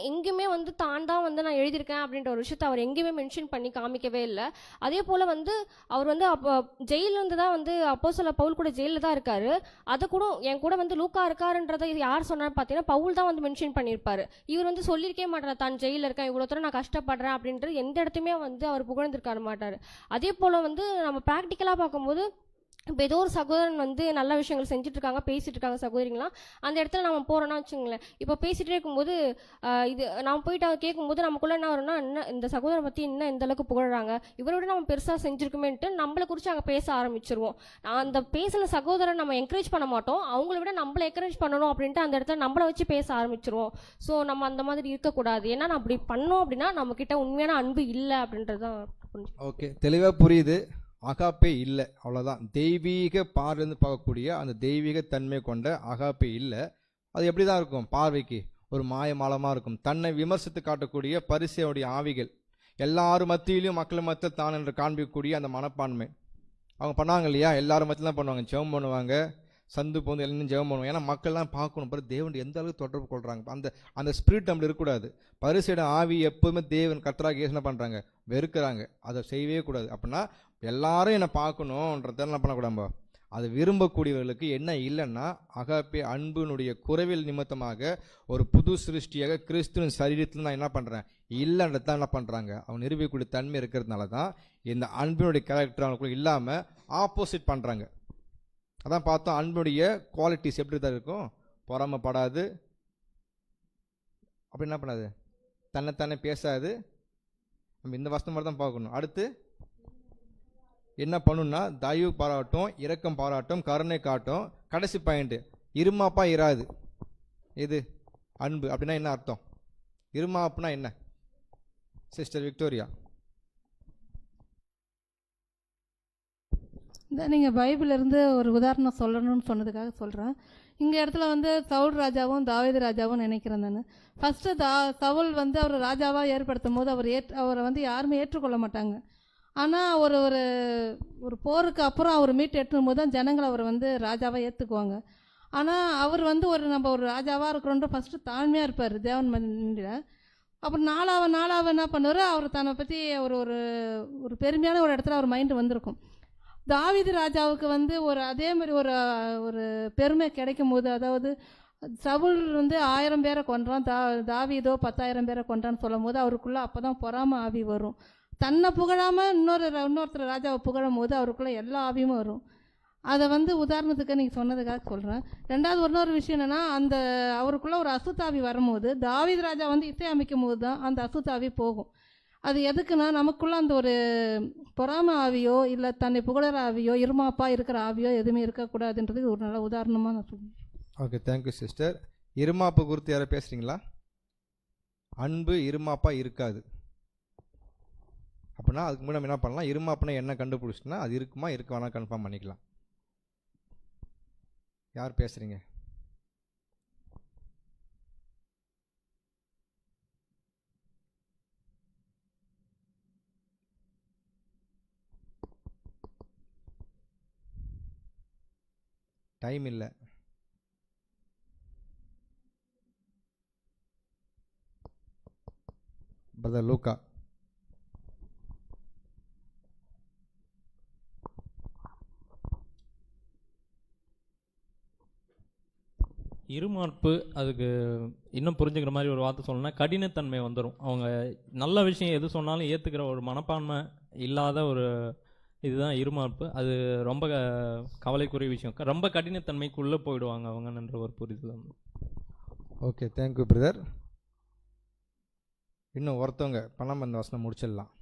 Speaker 5: எங்கேயுமே வந்து தான் வந்து நான் எழுதியிருக்கேன் அப்படின்ற ஒரு விஷயத்தை அவர் எங்கேயுமே மென்ஷன் பண்ணி காமிக்கவே இல்லை. அதே போல் வந்து அவர் வந்து அப்போ ஜெயிலேருந்து தான் வந்து அப்போஸ்தலர் பவுல் கூட ஜெயிலில் தான் இருக்காரு. அதை கூட என் கூட வந்து லூக்கா இருக்காருன்றதை யார் சொன்னான்னு பார்த்தீங்கன்னா பவுல் தான் வந்து மென்ஷன் பண்ணியிருப்பாரு. இவர் வந்து சொல்லியிருக்கே மாட்டார் தான் ஜெயிலில் இருக்கேன், இவ்வளோ தூரம் நான் கஷ்டப்படுறேன் அப்படின்றது எந்த இடத்துலையுமே வந்து அவர் புகழ்ந்திருக்காரு மாட்டார். அதே போல் வந்து நம்ம ப்ராக்டிக்கலாக பார்க்கும்போது இப்போ ஏதோ ஒரு சகோதரன் வந்து நல்ல விஷயங்கள் செஞ்சுட்டு இருக்காங்க, பேசிட்டு இருக்காங்க சகோதரிங்களாம், அந்த இடத்துல நம்ம போகிறோன்னா வச்சுங்களேன். இப்போ பேசிகிட்டே இருக்கும்போது இது நம்ம போயிட்டு அவர் கேட்கும்போது நமக்குள்ளே என்ன வரும்னா, என்ன இந்த சகோதரனை பற்றி இன்னும் எந்த அளவுக்கு புகழ்றாங்க, இவரை விட நம்ம பெருசாக செஞ்சுருக்குமேன்ட்டு நம்மளை குறித்து அங்கே பேச ஆரம்பிச்சிருவோம். அந்த பேசின சகோதரன் நம்ம என்கரேஜ் பண்ண மாட்டோம், அவங்கள விட நம்மளை என்கரேஜ் பண்ணணும் அப்படின்ட்டு அந்த இடத்துல நம்மளை வச்சு பேச ஆரம்பிச்சிருவோம். ஸோ நம்ம அந்த மாதிரி இருக்கக்கூடாது. ஏன்னா நான் அப்படி பண்ணோம் அப்படின்னா நம்மக்கிட்ட உண்மையான அன்பு இல்லை அப்படின்றது தான்.
Speaker 12: ஓகே, தெளிவாக புரியுது. அகாப்பே இல்லை, அவ்வளோதான். தெய்வீக பார்வையிலேருந்து பார்க்கக்கூடிய அந்த தெய்வீக தன்மை கொண்ட அகாப்பே இல்லை. அது எப்படி தான் இருக்கும், பார்வைக்கு ஒரு மாயமாலமாக இருக்கும். தன்னை விமர்சித்து காட்டக்கூடிய பரிசையுடைய ஆவிகள், எல்லாரும் மத்தியிலையும் மக்கள் மத்தியில் தான் என்று காண்பிக்கக்கூடிய அந்த மனப்பான்மை அவங்க பண்ணாங்க இல்லையா? எல்லாரும் மத்தியில் தான் பண்ணுவாங்க, ஜெபம் பண்ணுவாங்க, சந்து போந்து எல்லாம் ஜெபம் பண்ணுவாங்க. ஏன்னா மக்கள்லாம் பார்க்கணும் பிறகு தேவன் எந்த அளவுக்கு தொடர்பு கொள்கிறாங்க. அந்த ஸ்பிரிட் நம்மள இருக்கக்கூடாது. பரிசையோட ஆவி எப்போதுமே தேவன் கர்த்தராக என்ன பண்ணுறாங்க, வெறுக்கிறாங்க. அதை செய்யவே கூடாது. அப்படின்னா எல்லாரும் என்னை பார்க்கணுன்றதெல்லாம் என்ன பண்ணக்கூடாது. அது விரும்பக்கூடியவர்களுக்கு என்ன இல்லைன்னா அகாப்பே அன்பினுடைய குறைவில் நிமித்தமாக ஒரு புது சிருஷ்டியாக கிறிஸ்துவின் சரீரத்தில் நான் என்ன பண்ணுறேன் இல்லைன்றதான் என்ன பண்ணுறாங்க அவங்க நிரூபிக்கக்கூடிய தன்மை இருக்கிறதுனால தான் இந்த அன்பினுடைய கேரக்டர் அவங்களுக்குள்ள இல்லாமல் ஆப்போசிட் பண்ணுறாங்க. அதான் பார்த்தோம், அன்பினுடைய குவாலிட்டிஸ் எப்படி தான் இருக்கும், பொறாமைப்படாது, அப்படி என்ன பண்ணாது, தன்னைத்தானே பேசாது. நம்ம இந்த வசனம் மாதிரி தான் பார்க்கணும். அடுத்து என்ன பண்ணுன்னா தயவு பாராட்டும், இரக்கம் பாராட்டும், கருணை காட்டும். கடைசி பாயிண்ட் இருமாப்பா இராது. இது அன்பு அப்படின்னா என்ன அர்த்தம், இருமாப்புனா என்ன சிஸ்டர் விக்டோரியா?
Speaker 14: இந்த நீங்கள் பைபிளிலிருந்து ஒரு உதாரணம் சொல்லணும்னு சொன்னதுக்காக சொல்கிறேன். இங்கே இடத்துல வந்து சவுல் ராஜாவும் தாவீது ராஜாவும் நினைக்கிறேன் நான். ஃபஸ்ட்டு சவுல் வந்து அவர் ராஜாவாக ஏற்படுத்தும் போது அவரை வந்து யாருமே ஏற்றுக்கொள்ள மாட்டாங்க. ஆனால் ஒரு ஒரு ஒரு போருக்கு அப்புறம் அவர் மீட்டு எட்டும் போது தான் ஜனங்கள் அவரை வந்து ராஜாவாக ஏற்றுக்குவாங்க. ஆனால் அவர் வந்து நம்ம ஒரு ராஜாவாக இருக்கிறோன்ற ஃபஸ்ட்டு தாழ்மையாக இருப்பார் தேவன் மன்னியில். அப்புறம் நாளாக என்ன பண்ணுவார், அவர் தன்னை பற்றி ஒரு ஒரு ஒரு பெருமையான ஒரு இடத்துல அவர் மைண்டு வந்திருக்கும். தாவீது ராஜாவுக்கு வந்து அதே மாதிரி ஒரு ஒரு பெருமை கிடைக்கும் போது, அதாவது சவுல் வந்து 1000 பேரை கொன்றான், தாவீதோ 10,000 பேரை கொன்றான்னு சொல்லும் போது அவருக்குள்ளே அப்போ தான் பொறாமை ஆவி வரும். தன்னை புகழாமல் இன்னொருத்தர் ராஜாவை புகழும் போது அவருக்குள்ளே எல்லா ஆவியும் வரும். அதை வந்து உதாரணத்துக்கு நீங்கள் சொன்னதுக்காக சொல்கிறேன். ரெண்டாவது இன்னொரு விஷயம் என்னென்னா, அந்த அவருக்குள்ளே ஒரு அசுத்தாவி வரும்போது தாவீது ராஜா வந்து இசை அமைக்கும் போது தான் அந்த அசுத்தாவி போகும். அது எதுக்குன்னா, நமக்குள்ளே அந்த ஒரு பொறாமை ஆவியோ இல்லை தன்னை புகழற ஆவியோ இருமாப்பா இருக்கிற ஆவியோ எதுவுமே இருக்கக்கூடாதுன்றதுக்கு ஒரு நல்ல உதாரணமாக நான் சொல்லுவேன்.
Speaker 12: Okay, thank you sister. இருமாப்பு குறித்து யாரை பேசுகிறீங்களா? அன்பு இருமாப்பா இருக்காது அப்படின்னா அதுக்கு முன்னாடி நம்ம என்ன பண்ணலாம், இருமாப்புனா என்ன கண்டுபிடிச்சிட்டுனா அது இருக்குமா இருக்க வேணாம் கன்ஃபார்ம் பண்ணிக்கலாம். யார் பேசுகிறீங்க? டைம் இல்லை. பிரதர் லூக்கா.
Speaker 2: இருமாப்பு அதுக்கு இன்னும் புரிஞ்சுக்கிற மாதிரி ஒரு வார்த்தை சொல்லணும்னா கடினத்தன்மை வந்துடும். அவங்க நல்ல விஷயம் எது சொன்னாலும் ஏற்றுக்கிற ஒரு மனப்பான்மை இல்லாத ஒரு இதுதான் இருமாப்பு. அது ரொம்ப கவலைக்குரிய விஷயம். ரொம்ப கடினத்தன்மைக்குள்ளே போயிடுவாங்க அவங்கன்ற ஒரு புரிதல் வந்து.
Speaker 12: Okay, thank you brother. இன்னும் ஒருத்தவங்க பணம் அந்த வசனம் முடிச்சிடலாம்.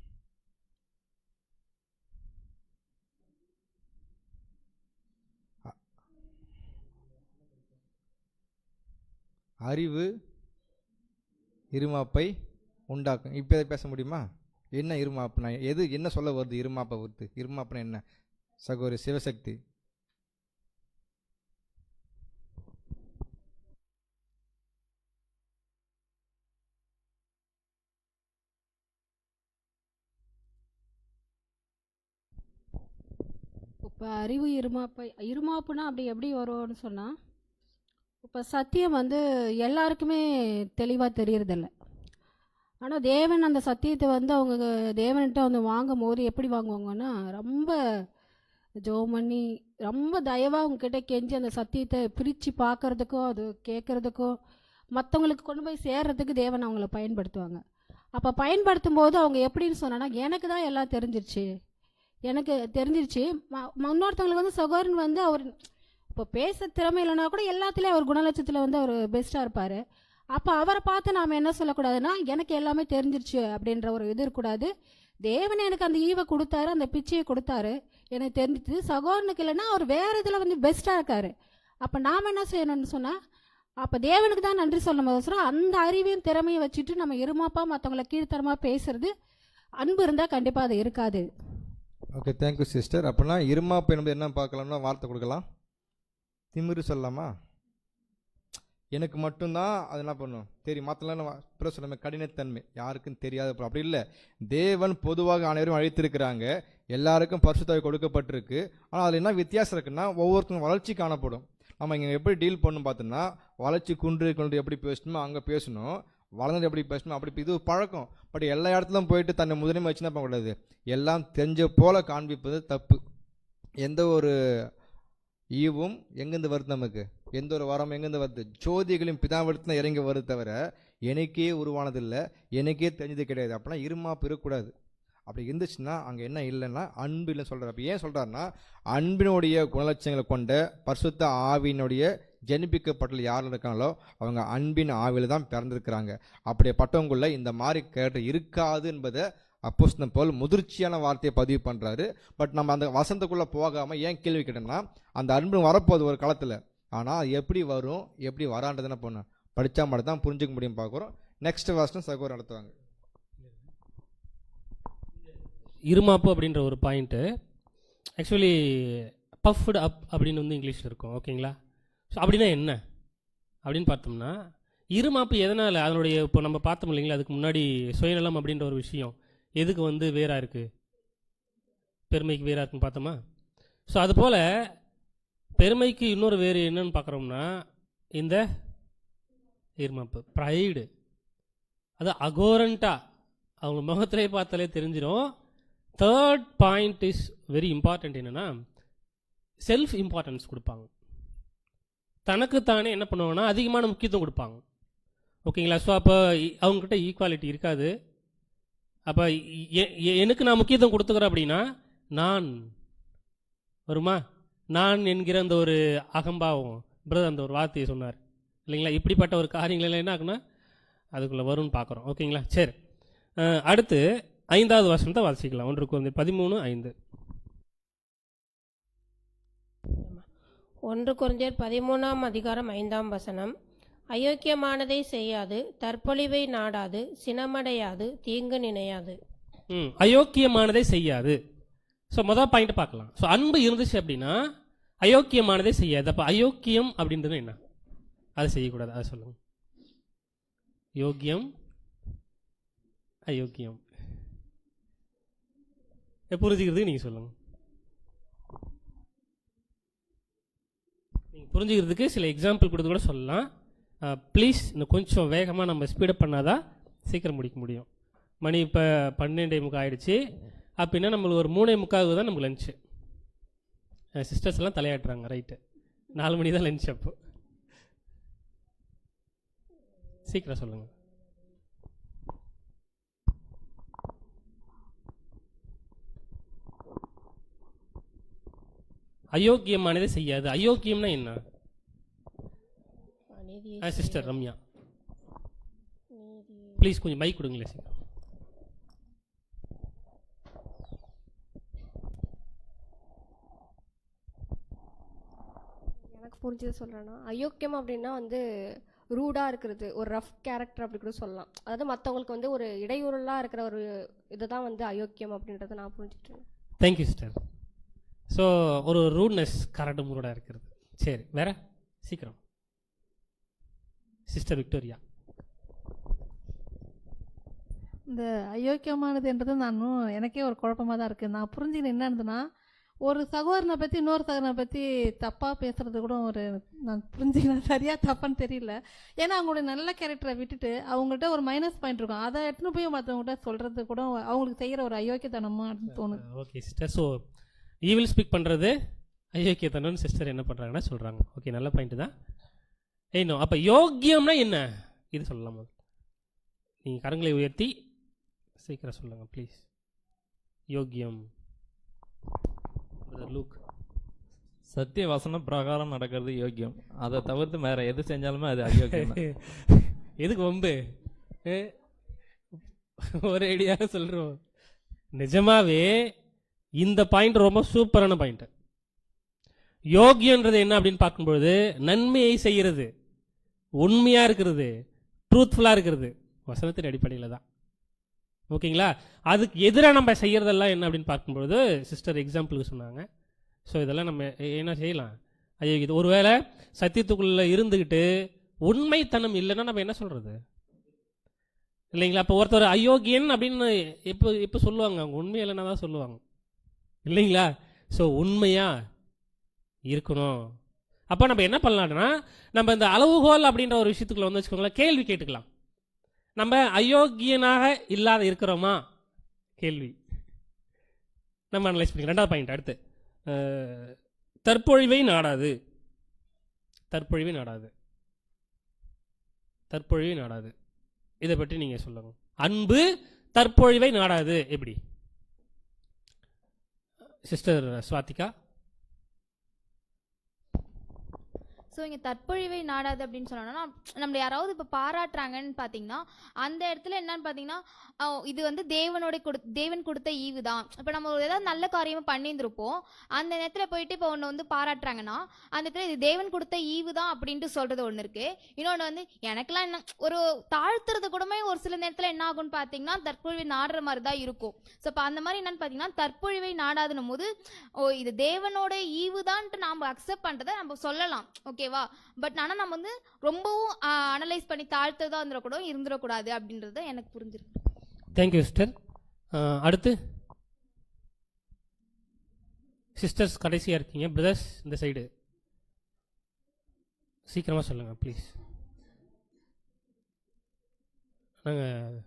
Speaker 12: அறிவு இருமாப்பை உண்டாக்கும். இப்போ இதை பேச முடியுமா? என்ன இருமாப்புனா எது, என்ன சொல்ல வருது இருமாப்பை வருது? இருமாப்புனா என்ன சகோதரி சிவசக்தி?
Speaker 4: இப்போ அறிவு இருமாப்புனா அப்படி எப்படி வரும்னு சொன்னால், இப்போ சத்தியம் வந்து எல்லாருக்குமே தெளிவாக தெரியறதில்ல. ஆனால் தேவன் அந்த சத்தியத்தை வந்து அவங்க தேவன்கிட்ட வந்து வாங்கும் போது எப்படி வாங்குவாங்கன்னா, ரொம்ப ஜெபம் பண்ணி ரொம்ப தயவாக அவங்கக்கிட்ட கெஞ்சி அந்த சத்தியத்தை பிரித்து பார்க்கறதுக்கோ அது கேட்குறதுக்கோ மற்றவங்களுக்கு கொண்டு போய் சேர்றதுக்கு தேவன் அவங்கள பயன்படுத்துவாங்க. அப்போ பயன்படுத்தும் போது அவங்க எப்படின்னு சொன்னான்னா, எனக்கு தான் எல்லாம் தெரிஞ்சிருச்சு, எனக்கு தெரிஞ்சிருச்சு. இன்னொருத்தவங்களுக்கு வந்து சகோதரன் வந்து அவர் இப்போ பேச திறமை இல்லைனா கூட எல்லாத்துலேயும் அவர் குணலட்சத்தில் வந்து அவர் பெஸ்ட்டாக இருப்பார். அப்போ அவரை பார்த்து நாம் என்ன சொல்லக்கூடாதுன்னா, எனக்கு எல்லாமே தெரிஞ்சிருச்சு அப்படின்ற ஒரு இது இருக்கக்கூடாது. தேவன் எனக்கு அந்த ஈவை கொடுத்தாரு, அந்த பிச்சையை கொடுத்தாரு, எனக்கு தெரிஞ்சிச்சு. சகோதரனுக்கு இல்லைன்னா அவர் வேறு இதில் வந்து பெஸ்ட்டாக இருக்கார். அப்போ நாம் என்ன செய்யணும்னு சொன்னால், அப்போ தேவனுக்கு தான் நன்றி சொல்லும் அவசரம். அந்த அறிவையும் திறமையை வச்சுட்டு நம்ம இருமாப்பா மற்றவங்களை கீழ்த்தரமாக பேசுறது அன்பு இருந்தால் கண்டிப்பாக அது இருக்காது.
Speaker 12: Okay, thank you sister. அப்படின்னா இருமாப்பு என்பது என்ன பார்க்கலாம்னா வார்த்தை கொடுக்கலாம். திமிரு சொல்லலாமா? எனக்கு மட்டும்தான் அது என்ன பண்ணும் தெரியும், மற்றலாம் பிறகு சொன்ன கடினத்தன்மை யாருக்கும் தெரியாத. அப்படி இல்லை, தேவன் பொதுவாக அனைவரும் அழைத்திருக்கிறாங்க, எல்லாருக்கும் பரிசுத்தாவி கொடுக்கப்பட்டிருக்கு. ஆனால் அதில் என்ன வித்தியாசம் இருக்குன்னா, ஒவ்வொருத்தரும் வளர்ச்சி காணப்படும். நம்ம இங்கே எப்படி டீல் பண்ணணும் பார்த்தோன்னா, வளர்ச்சி குன்று எப்படி பேசணுமோ அங்கே பேசணும், வளர்ந்து எப்படி பேசணும் அப்படி. இது பழக்கம். பட் எல்லா இடத்துலையும் போயிட்டு தன்னை முதன்மை வச்சு என்ன பண்ணக்கூடாது, எல்லாம் தெரிஞ்ச போல காண்பிப்பது தப்பு. எந்த ஒரு ஈவும் எங்கேருந்து வருது, நமக்கு எந்த ஒரு வரம் எங்கேருந்து வருது, ஜோதிகளின் பிதாவிடத்துல இறங்கி வருது தவிர எனக்கே உருவானதில்லை, எனக்கே தெரிஞ்சது கிடையாது. அப்படின்னா இருமாப்பு இருக்கக்கூடாது. அப்படி இருந்துச்சுன்னா அங்கே என்ன இல்லைன்னா அன்பு இல்லைன்னு சொல்கிறார். அப்போ ஏன் சொல்கிறாருன்னா, அன்பினுடைய குணலட்சங்களை கொண்ட பரிசுத்த ஆவியினுடைய ஜனிப்பிக்கப்பட்ட யார் இருக்காங்களோ அவங்க அன்பின் ஆவியில் தான் பிறந்திருக்கிறாங்க. அப்படியேப்பட்டவங்குள்ள இந்த மாதிரி கேரக்டர் இருக்காது என்பதை அப்போஸ்தலன் பவுல் முதிர்ச்சியான வார்த்தையை பதிவு பண்ணுறாரு. பட் நம்ம அந்த வசந்தக்குள்ளே போகாமல் ஏன் கேள்வி கேட்டோம்னா, அந்த அன்பு வரப்போகுது ஒரு காலத்தில். ஆனால் எப்படி வரும் எப்படி வரான்றதுன்னு பொண்ணு படித்தா மட்டும் தான் புரிஞ்சுக்க முடியும் பார்க்குறோம். நெக்ஸ்ட் வருஷம் சகோதரர் நடத்துவாங்க.
Speaker 1: இருமாப்பு அப்படின்ற ஒரு பாயிண்ட்டு ஆக்சுவலி பஃப்டு அப் அப்படின்னு வந்து இங்கிலீஷில் இருக்கும். ஓகேங்களா? ஸோ அப்படின்னா என்ன அப்படின்னு பார்த்தோம்னா, இருமாப்பு எதனால் அதனுடைய இப்போ நம்ம பார்த்தோம் இல்லைங்களா, அதுக்கு முன்னாடி சுயநலம் அப்படின்ற ஒரு விஷயம் எதுக்கு வந்து வேறாக இருக்குது, பெருமைக்கு வேறாக இருக்குன்னு பார்த்தோமா. ஸோ அதுபோல் பெருமைக்கு இன்னொரு வேறு என்னன்னு பார்க்குறோம்னா இந்த இருமாப்பு, ப்ரைடு. அது அகோரண்ட்டாக அவங்க முகத்திலே பார்த்தாலே தெரிஞ்சிடும். Third point is very important. என்னென்னா செல்ஃப் இம்பார்ட்டன்ஸ் கொடுப்பாங்க. தனக்குத்தானே என்ன பண்ணுவாங்கன்னா அதிகமான முக்கியத்துவம் கொடுப்பாங்க. ஓகேங்களா? ஸோ அப்போ அவங்கக்கிட்ட ஈக்குவாலிட்டி இருக்காது. அப்போ எனக்கு நான் முக்கியத்துவம் கொடுத்துக்கிறேன் அப்படின்னா நான் வருமா, நான் என்கிற அந்த ஒரு அகம்பாவம், பிரதர் அந்த ஒரு வார்த்தையை சொன்னார் இல்லைங்களா, இப்படிப்பட்ட ஒரு காரியங்கள் என்ன ஆகுனா அதுக்குள்ளே வரும்னு பார்க்குறோம். ஓகேங்களா, சரி. அடுத்து 5வது வசனத்தை வாசிக்கலாம். 1 கொரிந்தியர் 13:5.
Speaker 13: 1 கொரிந்தியர் 13:5 அயோக்கியமானதை செய்யாது, தற்பொழிவை நாடாது, சினமடையாது, தீங்கு நினையாது.
Speaker 1: அயோக்கியமானதை செய்யாது. ஸோ மொதல் பாயிண்ட் பார்க்கலாம். ஸோ அன்பு இருந்துச்சு அப்படின்னா அயோக்கியமானதை செய்யாது. அப்போ அயோக்கியம் அப்படின்றது என்ன? அதை செய்யக்கூடாது. அதை சொல்லுங்க. யோக்கியம், அயோக்கியம் புரிஞ்சுக்கிறதுக்கு நீங்கள் சொல்லுங்கள். நீங்கள் புரிஞ்சுக்கிறதுக்கு சில எக்ஸாம்பிள் கொடுத்து கூட சொல்லலாம். ப்ளீஸ் இன்னும் கொஞ்சம் வேகமாக நம்ம ஸ்பீடப் பண்ணாதான் சீக்கிரம் முடிக்க முடியும். மணி இப்போ 12:45 ஆகிடுச்சு. அப்படின்னா நம்மளுக்கு ஒரு 3:45 தான் நமக்கு லஞ்சு. சிஸ்டர்ஸ் எல்லாம் தலையாட்டுறாங்க. ரைட்டு, 4 மணி தான் லஞ்ச். அப்போ சீக்கிரம் சொல்லுங்கள். அயோக்கியமானதை செய்யாது. அயோக்கியம்னா என்ன? சிஸ்டர் ரம்யா ப்ளீஸ் கொஞ்சம் மைக் கொடுங்களேன். சீக்கிரம்.
Speaker 5: எனக்கு புரிஞ்சது சொல்கிறேன்னா, அயோக்கியம் அப்படின்னா வந்து ரூடாக இருக்கிறது, ஒரு ரஃப் கேரக்டர் அப்படி கூட சொல்லலாம். அதாவது மற்றவங்களுக்கு வந்து ஒரு இடையூறலாக இருக்கிற ஒரு இதை தான் வந்து அயோக்கியம் அப்படின்றத நான் புரிஞ்சுக்கிட்டேன்.
Speaker 1: Thank you sister. ஸோ ஒரு ரூட்னஸ் கரெக்டு மூரோட இருக்கிறது. சரி, வேற சீக்கிரம். Sister Victoria.
Speaker 14: இந்த அயோக்கியமானதுன்றது எனக்கே ஒரு குழப்பமாக தான் இருக்குது. நான் புரிஞ்சுக்கிட்டு என்ன இருந்ததுன்னா, ஒரு சகோதரனை பற்றி இன்னொரு சகோதரனை பற்றி தப்பாக பேசுகிறது கூட ஒரு நான் புரிஞ்சுக்கிறேன். சரியாக தப்பான்னு தெரியல. ஏன்னா அவங்களுடைய நல்ல கேரக்டரை விட்டுட்டு அவங்கள்ட்ட ஒரு மைனஸ் பாயிண்ட் இருக்கும், அதை எடுத்துன்னு போய் மற்றவங்கள்ட்ட சொல்கிறது கூட அவங்களுக்கு செய்கிற ஒரு அயோக்கியத்தனமா அப்படின்னு தோணுது.
Speaker 1: Okay sister. So evil speak பண்ணுறது அயோக்கியத்தனம்னு சிஸ்டர் என்ன பண்ணுறாங்கன்னா சொல்கிறாங்க. ஓகே, நல்ல பாயிண்ட் தான். ஏன்னோ அப்போ யோக்கியம்னா என்ன இது சொல்லலாம். நீங்கள் கரங்களை உயர்த்தி சீக்கிரம் சொல்லுங்கள் ப்ளீஸ். யோக்கியம் லூக்.
Speaker 2: சத்திய வசனம் பிரகாரம் நடக்கிறது யோக்கியம். அதை தவிர்த்து வேற எது செஞ்சாலுமே அது அயோக்கியம்.
Speaker 1: எதுக்கு வம்பு? ஒரு ஐடியாக சொல்கிறோம். நிஜமாவே இந்த பாயிண்ட் ரொம்ப சூப்பரான பாயிண்ட். யோகியன்றது என்ன அப்படின்னு பார்க்கும்பொழுது நன்மையை செய்கிறது, உண்மையாக இருக்கிறது, ட்ரூத்ஃபுல்லாக இருக்கிறது, வசனத்தின் அடிப்படையில் தான். ஓகேங்களா? அதுக்கு எதிராக நம்ம செய்கிறதெல்லாம் என்ன அப்படின்னு பார்க்கும்பொழுது சிஸ்டர் எக்ஸாம்பிளுக்கு சொன்னாங்க. ஸோ இதெல்லாம் நம்ம என்ன செய்யலாம்? ஐயோ, இது ஒருவேளை சத்தியத்துக்குள்ளே இருந்துக்கிட்டு உண்மைத்தனம் இல்லைன்னா நம்ம என்ன சொல்கிறது இல்லைங்களா? அப்போ ஒருத்தர் அயோக்கியன் அப்படின்னு இப்போ சொல்லுவாங்க, அவங்க உண்மை இல்லைன்னா தான் சொல்லுவாங்க இல்லைங்களா? ஸோ உண்மையாக இருக்கணும். அப்போ நம்ம என்ன பண்ணலாம்னா, நம்ம இந்த அளவுகோல் அப்படின்ற ஒரு விஷயத்துக்குள்ள வந்து வச்சுக்கோங்களேன், கேள்வி கேட்டுக்கலாம். நம்ம அயோக்கியனாக இல்லாத இருக்கிறோமா? கேள்வி நம்ம அனலைஸ் பண்ணிக்கலாம். 2வது பாயிண்ட். அடுத்து தற்பொழிவை நாடாது. தற்பொழிவை நாடாது. தற்பொழிவை நாடாது. இதை பற்றி நீங்கள் சொல்லுங்க. அன்பு தற்பொழிவை நாடாது. எப்படி சிஸ்டர் ஸ்வாதிகா?
Speaker 9: ஸோ இங்கே தற்பொழிவை நாடாது அப்படின்னு சொன்னோன்னா, நம்மளை யாராவது இப்போ பாராட்டுறாங்கன்னு பார்த்தீங்கன்னா அந்த இடத்துல என்னன்னு பார்த்தீங்கன்னா, இது வந்து தேவன் கொடுத்த ஈவு தான். இப்போ நம்ம ஏதாவது நல்ல காரியமாக பண்ணியிருந்திருப்போம், அந்த நேரத்தில் போயிட்டு இப்போ ஒன்று வந்து பாராட்டுறாங்கன்னா அந்த இடத்துல இது தேவன் கொடுத்த ஈவு தான் அப்படின்ட்டு சொல்கிறது ஒன்று இருக்குது. இன்னொன்று வந்து எனக்கெல்லாம் என்ன ஒரு தாழ்த்துறது கூடமே ஒரு சில நேரத்தில் என்ன ஆகும்னு பார்த்தீங்கன்னா தற்பொழிவை நாடுற மாதிரி தான் இருக்கும். ஸோ இப்போ அந்த மாதிரி என்னன்னு பார்த்தீங்கன்னா தற்பொழிவை நாடாதுன்னும் போது இது தேவனோட ஈவு தான்ட்டு நாம் அக்செப்ட் பண்ணுறதை நம்ம சொல்லலாம். ஓகேவா? பட் ஆனால் நம்ம வந்து ரொம்பவும் அனலைஸ் பண்ணி தாழ்த்ததாக இருந்துடக்கூடாது அப்படின்றது எனக்கு புரிஞ்சிருக்கு.
Speaker 1: Thank you sister. அடுத்து சிஸ்டர்ஸ் கடைசியாக இருக்கீங்க. பிரதர்ஸ் இந்த சைடு சீக்கிரமாக சொல்லுங்கள் ப்ளீஸ். நாங்கள்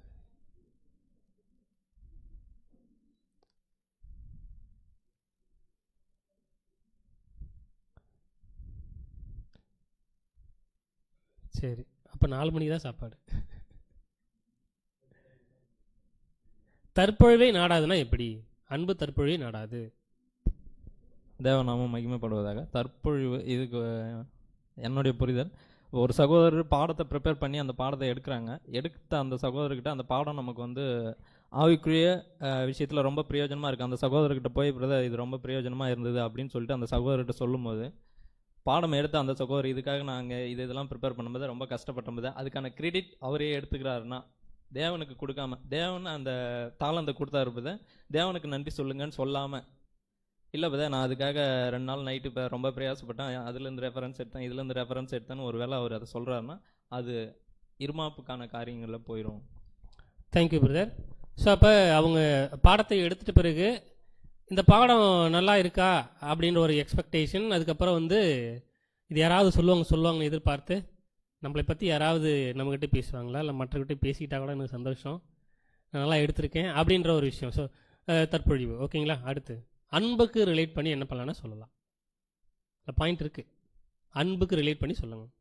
Speaker 1: சரி, அப்போ 4 மணிக்கு தான் சாப்பாடு. தற்பொழிவை நாடாதுன்னா எப்படி? அன்பு தற்பொழிவை நாடாது.
Speaker 2: தேவநாமம் மகிமைப்படுவதாக. தற்பொழிவு இதுக்கு என்னுடைய புரிதல், ஒரு சகோதரர் பாடத்தை ப்ரிப்பேர் பண்ணி அந்த பாடத்தை எடுக்கிறாங்க. எடுத்த அந்த சகோதரர்கிட்ட அந்த பாடம் நமக்கு வந்து ஆவிக்குரிய விஷயத்தில் ரொம்ப பிரயோஜனமாக இருக்குது. அந்த சகோதரர்கிட்ட போய் பிரதர் இது ரொம்ப பிரயோஜனமாக இருந்தது அப்படின்னு சொல்லிட்டு அந்த சகோதரர்கிட்ட சொல்லும்போது, பாடம் எடுத்த அந்த சகோதரர் இதுக்காக நாங்கள் இதெல்லாம் ப்ரிப்பேர் பண்ணும்போது ரொம்ப கஷ்டப்பட்டோம்போது அதுக்கான கிரெடிட் அவரே எடுத்துக்கிறாருன்னா, தேவனுக்கு கொடுக்காம, தேவன் அந்த தாளந்தை கொடுத்தாரு பத தேவனுக்கு நன்றி சொல்லுங்கன்னு சொல்லாமல், இல்லை பத நான் அதுக்காக 2 நாள் நைட்டு இப்போ ரொம்ப பிரயாசப்பட்டேன், அதுலேருந்து ரெஃபரன்ஸ் எடுத்தேன், இதுலேருந்து ரெஃபரன்ஸ் எடுத்தேன்னு ஒரு வேளை அவர் அதை சொல்கிறாருன்னா அது இருமாப்புக்கான காரியங்களில் போயிடும்.
Speaker 1: Thank you brother. ஸோ அப்போ அவங்க பாடத்தை எடுத்துட்ட பிறகு இந்த பாடம் நல்லா இருக்கா அப்படின்ற ஒரு எக்ஸ்பெக்டேஷன், அதுக்கப்புறம் வந்து இது யாராவது சொல்லுவாங்கன்னு எதிர்பார்த்து நம்மளை பற்றி யாராவது நம்மக்கிட்ட பேசுவாங்களா, இல்லை மற்றவர்கிட்ட பேசிக்கிட்டா கூட எனக்கு சந்தோஷம், நான் நல்லா எடுத்திருக்கேன் அப்படின்ற ஒரு விஷயம். ஸோ தற்பொழிவு ஓகேங்களா. அடுத்து அன்புக்கு ரிலேட் பண்ணி என்ன பண்ணலான்னா சொல்லலாம். இந்த பாயிண்ட் இருக்குது, அன்புக்கு ரிலேட் பண்ணி சொல்லுங்கள்.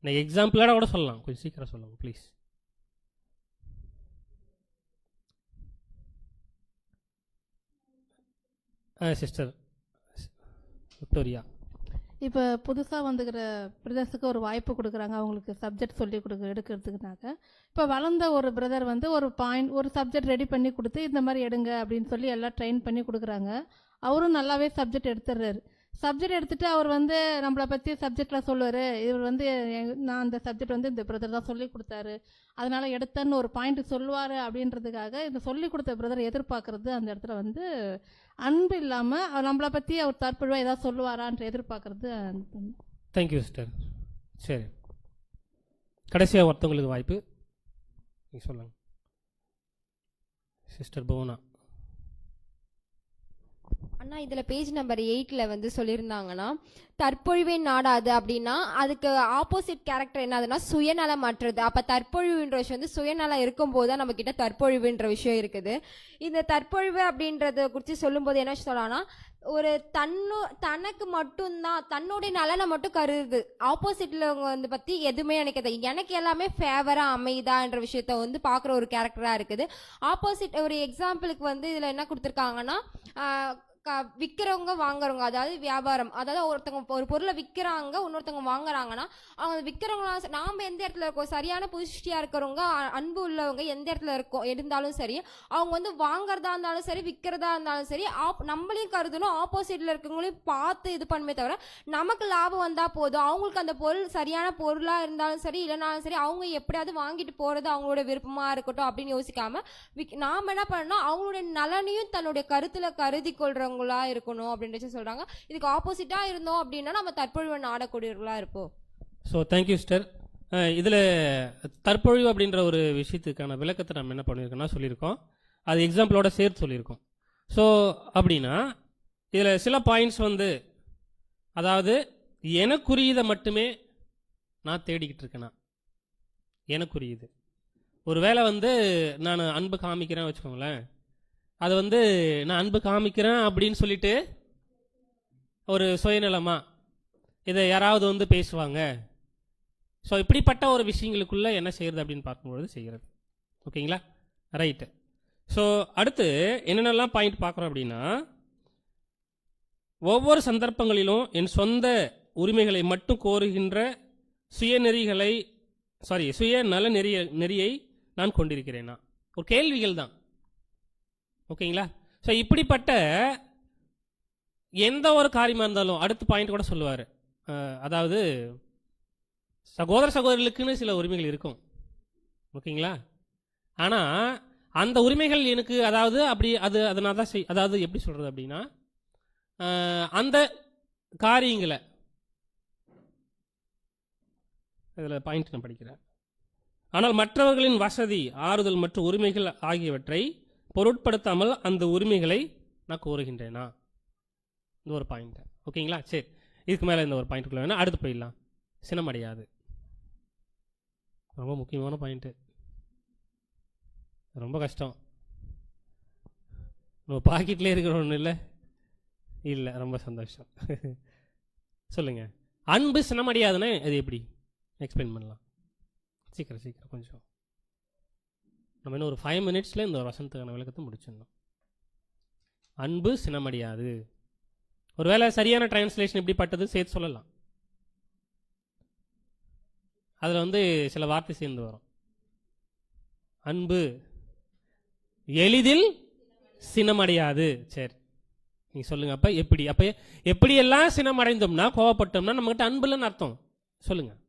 Speaker 1: நான் எக்ஸாம்பிளோட கூட சொல்லலாம், கொஞ்சம் சீக்கிரம் சொல்லுங்கள் ப்ளீஸ். Sister Victoria.
Speaker 14: இப்போ புதுசாக வந்துக்கிற பிரதர்ஸுக்கு ஒரு வாய்ப்பு கொடுக்குறாங்க, அவங்களுக்கு சப்ஜெக்ட் சொல்லி எடுக்கிறதுக்குனாக்க. இப்போ வளர்ந்த ஒரு பிரதர் வந்து ஒரு சப்ஜெக்ட் ரெடி பண்ணி கொடுத்து இந்த மாதிரி எடுங்க அப்படின்னு சொல்லி எல்லாம் ட்ரெயின் பண்ணி கொடுக்குறாங்க. அவரும் நல்லாவே சப்ஜெக்ட் எடுத்துடுறாரு. சப்ஜெக்ட் எடுத்துகிட்டு அவர் வந்து நம்மளை பற்றி சப்ஜெக்டில் சொல்லுவார், இவர் வந்து நான் அந்த சப்ஜெக்ட் வந்து இந்த பிரதர் தான் சொல்லி கொடுத்தாரு அதனால் எடுத்தேன்னு ஒரு பாயிண்ட் சொல்லுவார் அப்படின்றதுக்காக இந்த சொல்லி கொடுத்த பிரதர் எதிர்பார்க்குறது அந்த இடத்துல வந்து அன்பு இல்லாமல் அவர் நம்மளை பற்றி அவர் தற்பொழுவாக ஏதாவது சொல்லுவாரான்ற எதிர்பார்க்குறது.
Speaker 1: Thank you sister. சரி, கடைசியாக ஒருத்தவங்களுக்கு வாய்ப்பு, நீங்கள் சொல்லுங்கள். சிஸ்டர் புவனா.
Speaker 3: அண்ணா இதில் பேஜ் நம்பர் 8ல் வந்து சொல்லியிருந்தாங்கன்னா, தற்பொழிவை நாடாது அப்படின்னா அதுக்கு ஆப்போசிட் கேரக்டர் என்னதுன்னா சுயநலமற்றது. அப்போ தற்பொழிவுன்ற விஷயம் வந்து சுயநலம் இருக்கும்போது தான் நம்மக்கிட்ட தற்பொழிவுன்ற விஷயம் இருக்குது. இந்த தற்பொழிவு அப்படின்றத குறித்து சொல்லும்போது என்ன சொல்லலாம்னா, ஒரு தனக்கு மட்டும்தான் தன்னுடைய நலனை மட்டும் கருது, ஆப்போசிட்ல வந்து பற்றி எதுவுமே நினைக்காது. எனக்கு எல்லாமே ஃபேவராக அமைதான்ற விஷயத்த வந்து பார்க்குற ஒரு கேரக்டராக இருக்குது. ஆப்போசிட் ஒரு எக்ஸாம்பிளுக்கு வந்து இதில் என்ன கொடுத்துருக்காங்கன்னா, விற்கிறவங்க வாங்குறவங்க, அதாவது வியாபாரம், அதாவது ஒருத்தவங்க ஒரு பொருளை விற்கிறாங்க, இன்னொருத்தவங்க வாங்குறாங்கன்னா அவங்க விற்கிறவங்க நாம் எந்த இடத்துல இருக்கோம், சரியான புஷ்டியாக இருக்கிறவங்க அன்பு உள்ளவங்க எந்த இடத்துல இருந்தாலும் சரி, அவங்க வந்து வாங்குறதா இருந்தாலும் சரி விற்கிறதா இருந்தாலும் சரி நம்மளையும் கருதணும், ஆப்போசிட்ல இருக்கவங்களையும் பார்த்து இது பண்ணுமே தவிர நமக்கு லாபம் வந்தால் போதும், அவங்களுக்கு அந்த பொருள் சரியான பொருளாக இருந்தாலும் சரி இல்லைனாலும் சரி அவங்க எப்படியாவது வாங்கிட்டு போகிறது அவங்களோட விருப்பமாக இருக்கட்டும் அப்படின்னு யோசிக்காம நாம் என்ன பண்ணணும், அவங்களுடைய நலனையும் தன்னுடைய கருத்தில் கருதி கொள்றவங்க இருக்கணும் அப்படின்ற சொல்றாங்க. இதுக்கு ஆப்போசிட்டா இருந்தோம் அப்படின்னா நம்ம தற்பொழிவை நாடக்கூடியவர்களா இருப்போம்.
Speaker 1: So thank you sister. இதில் தற்பொழிவு அப்படின்ற ஒரு விஷயத்துக்கான விளக்கத்தை நம்ம என்ன பண்ணியிருக்கோம்னா சொல்லியிருக்கோம், அது எக்ஸாம்பிளோட சேர்த்து சொல்லியிருக்கோம். ஸோ அப்படின்னா இதில் சில பாயிண்ட்ஸ் வந்து, அதாவது எனக்குரியதை மட்டுமே நான் தேடிக்கிட்டு இருக்கேனா, எனக்குரியது ஒரு வேளை வந்து நான் அன்பு காமிக்கிறேன்னு வச்சுக்கோங்களேன், அது வந்து நான் அன்பு காமிக்கிறேன் அப்படின்னு சொல்லிட்டு ஒரு சுயநலமா இதை யாராவது வந்து பேசுவாங்க. ஸோ இப்படிப்பட்ட ஒரு விஷயங்களுக்குள்ள என்ன செய்யறது அப்படின்னு பார்க்கும்பொழுது செய்கிறது. ஓகேங்களா, ரைட்டு. ஸோ அடுத்து என்னென்னலாம் பாயிண்ட் பார்க்குறோம் அப்படின்னா, ஒவ்வொரு சந்தர்ப்பங்களிலும் என் சொந்த உரிமைகளை மட்டும் கோருகின்ற சுயநல நெறியை நான் கொண்டிருக்கிறேனா, ஒரு கேள்விகள் தான். ஓகேங்களா. ஸோ இப்படிப்பட்ட எந்த ஒரு காரியமாக இருந்தாலும் அடுத்த பாயிண்ட் கூட சொல்லுவார், அதாவது சகோதரர்களுக்குன்னு சில உரிமைகள் இருக்கும். ஓகேங்களா. ஆனால் அந்த உரிமைகள் எனக்கு அதாவது அப்படி அதை நான் தான் அதாவது எப்படி சொல்கிறது அப்படின்னா, அந்த காரியங்களை இதில் பாயிண்ட் நான் படிக்கிறேன். ஆனால் மற்றவர்களின் வசதி, ஆறுதல் மற்றும் உரிமைகள் ஆகியவற்றை பொருட்படுத்தாமல் அந்த உரிமைகளை நான் கோருகின்றேனா, இந்த ஒரு பாயிண்ட். ஓகேங்களா. சரி, இதுக்கு மேலே இந்த ஒரு பாயிண்ட்டுக்குள்ள வேணா அடுத்து போயிடலாம். சினமடையாது, ரொம்ப முக்கியமான பாயிண்ட்டு, ரொம்ப கஷ்டம். நம்ம பாக்கெட்லேயே இருக்கிற ஒன்று இல்லை, ரொம்ப சந்தோஷம். சொல்லுங்க, அன்பு சினமடையாதுன்னா அது எப்படி எக்ஸ்பிளைன் பண்ணலாம்? சீக்கிரம் கொஞ்சம் நம்ம இன்னும் ஒரு 5 மினிட்ஸில் இந்த ஒரு வசனத்துக்கான விளக்கத்தை முடிச்சிடணும். அன்பு சினமடையாது. ஒருவேளை சரியான டிரான்ஸ்லேஷன் இப்படிப்பட்டது சேர்த்து சொல்லலாம். அதில் வந்து சில வார்த்தை சேர்ந்து வரும். அன்பு எளிதில் சினமடையாது. சரி, நீங்கள் சொல்லுங்கள். அப்போ எப்படியெல்லாம் சினமடைந்தோம்னா, கோவப்பட்டோம்னா நம்மகிட்ட அன்பு இல்லைன்னு அர்த்தம். சொல்லுங்கள்.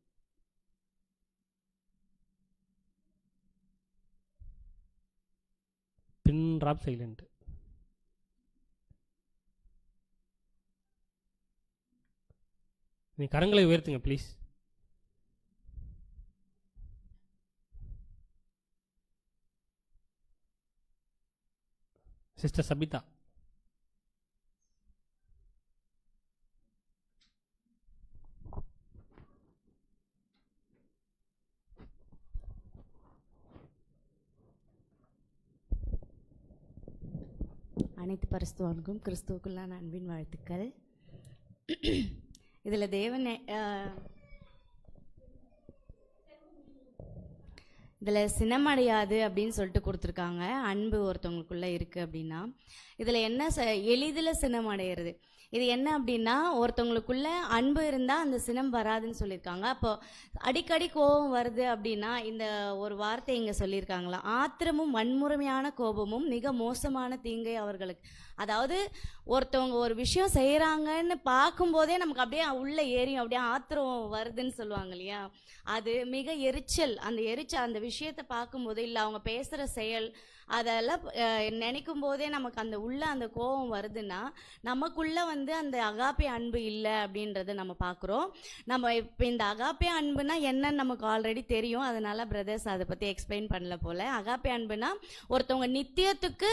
Speaker 1: பின் ட்ராப் சைலண்ட். நீ கரங்களை உயர்த்துங்க ப்ளீஸ். சிஸ்டர் சபிதா.
Speaker 16: அனைத்து பரிசுத்தவான்களுக்கும் கிறிஸ்துவுக்குள்ளான அன்பின் வாழ்த்துக்கள். இதில் இதில் சினமடையாது அப்படின்னு சொல்லிட்டு கொடுத்துருக்காங்க. அன்பு ஒருத்தவங்களுக்குள்ளே இருக்குது அப்படின்னா இதில் என்ன எளிதில் சினமடைகிறது. இது என்ன அப்படின்னா, ஒருத்தவங்களுக்குள்ள அன்பு இருந்தால் அந்த சினம் வராதுன்னு சொல்லியிருக்காங்க. அப்போ அடிக்கடி கோபம் வருது அப்படின்னா இந்த ஒரு வார்த்தை இங்கே சொல்லியிருக்காங்களா, ஆத்திரமும் வன்முறையான கோபமும் மிக மோசமான தீங்கை அவர்களுக்கு. அதாவது ஒருத்தவங்க ஒரு விஷயம் செய்கிறாங்கன்னு பார்க்கும்போதே நமக்கு அப்படியே உள்ளே ஏறியும் அப்படியே ஆத்திரம் வருதுன்னு சொல்லுவாங்க இல்லையா, அது மிக எரிச்சல். அந்த விஷயத்தை பார்க்கும்போது இல்லை அவங்க பேசுகிற செயல் அதெல்லாம் நினைக்கும் போதே நமக்கு அந்த கோபம் வருதுன்னா நமக்குள்ள அந்த அகாப்பே அன்பு இல்லை அப்படின்றத நம்ம பார்க்குறோம். நம்ம இப்போ இந்த அகாப்பே அன்புனா என்னன்னு நமக்கு ஆல்ரெடி தெரியும், அதனால பிரதர்ஸ் அதை பற்றி எக்ஸ்பிளைன் பண்ணல போல. அகாப்பே அன்புனா ஒருத்தவங்க நித்தியத்துக்கு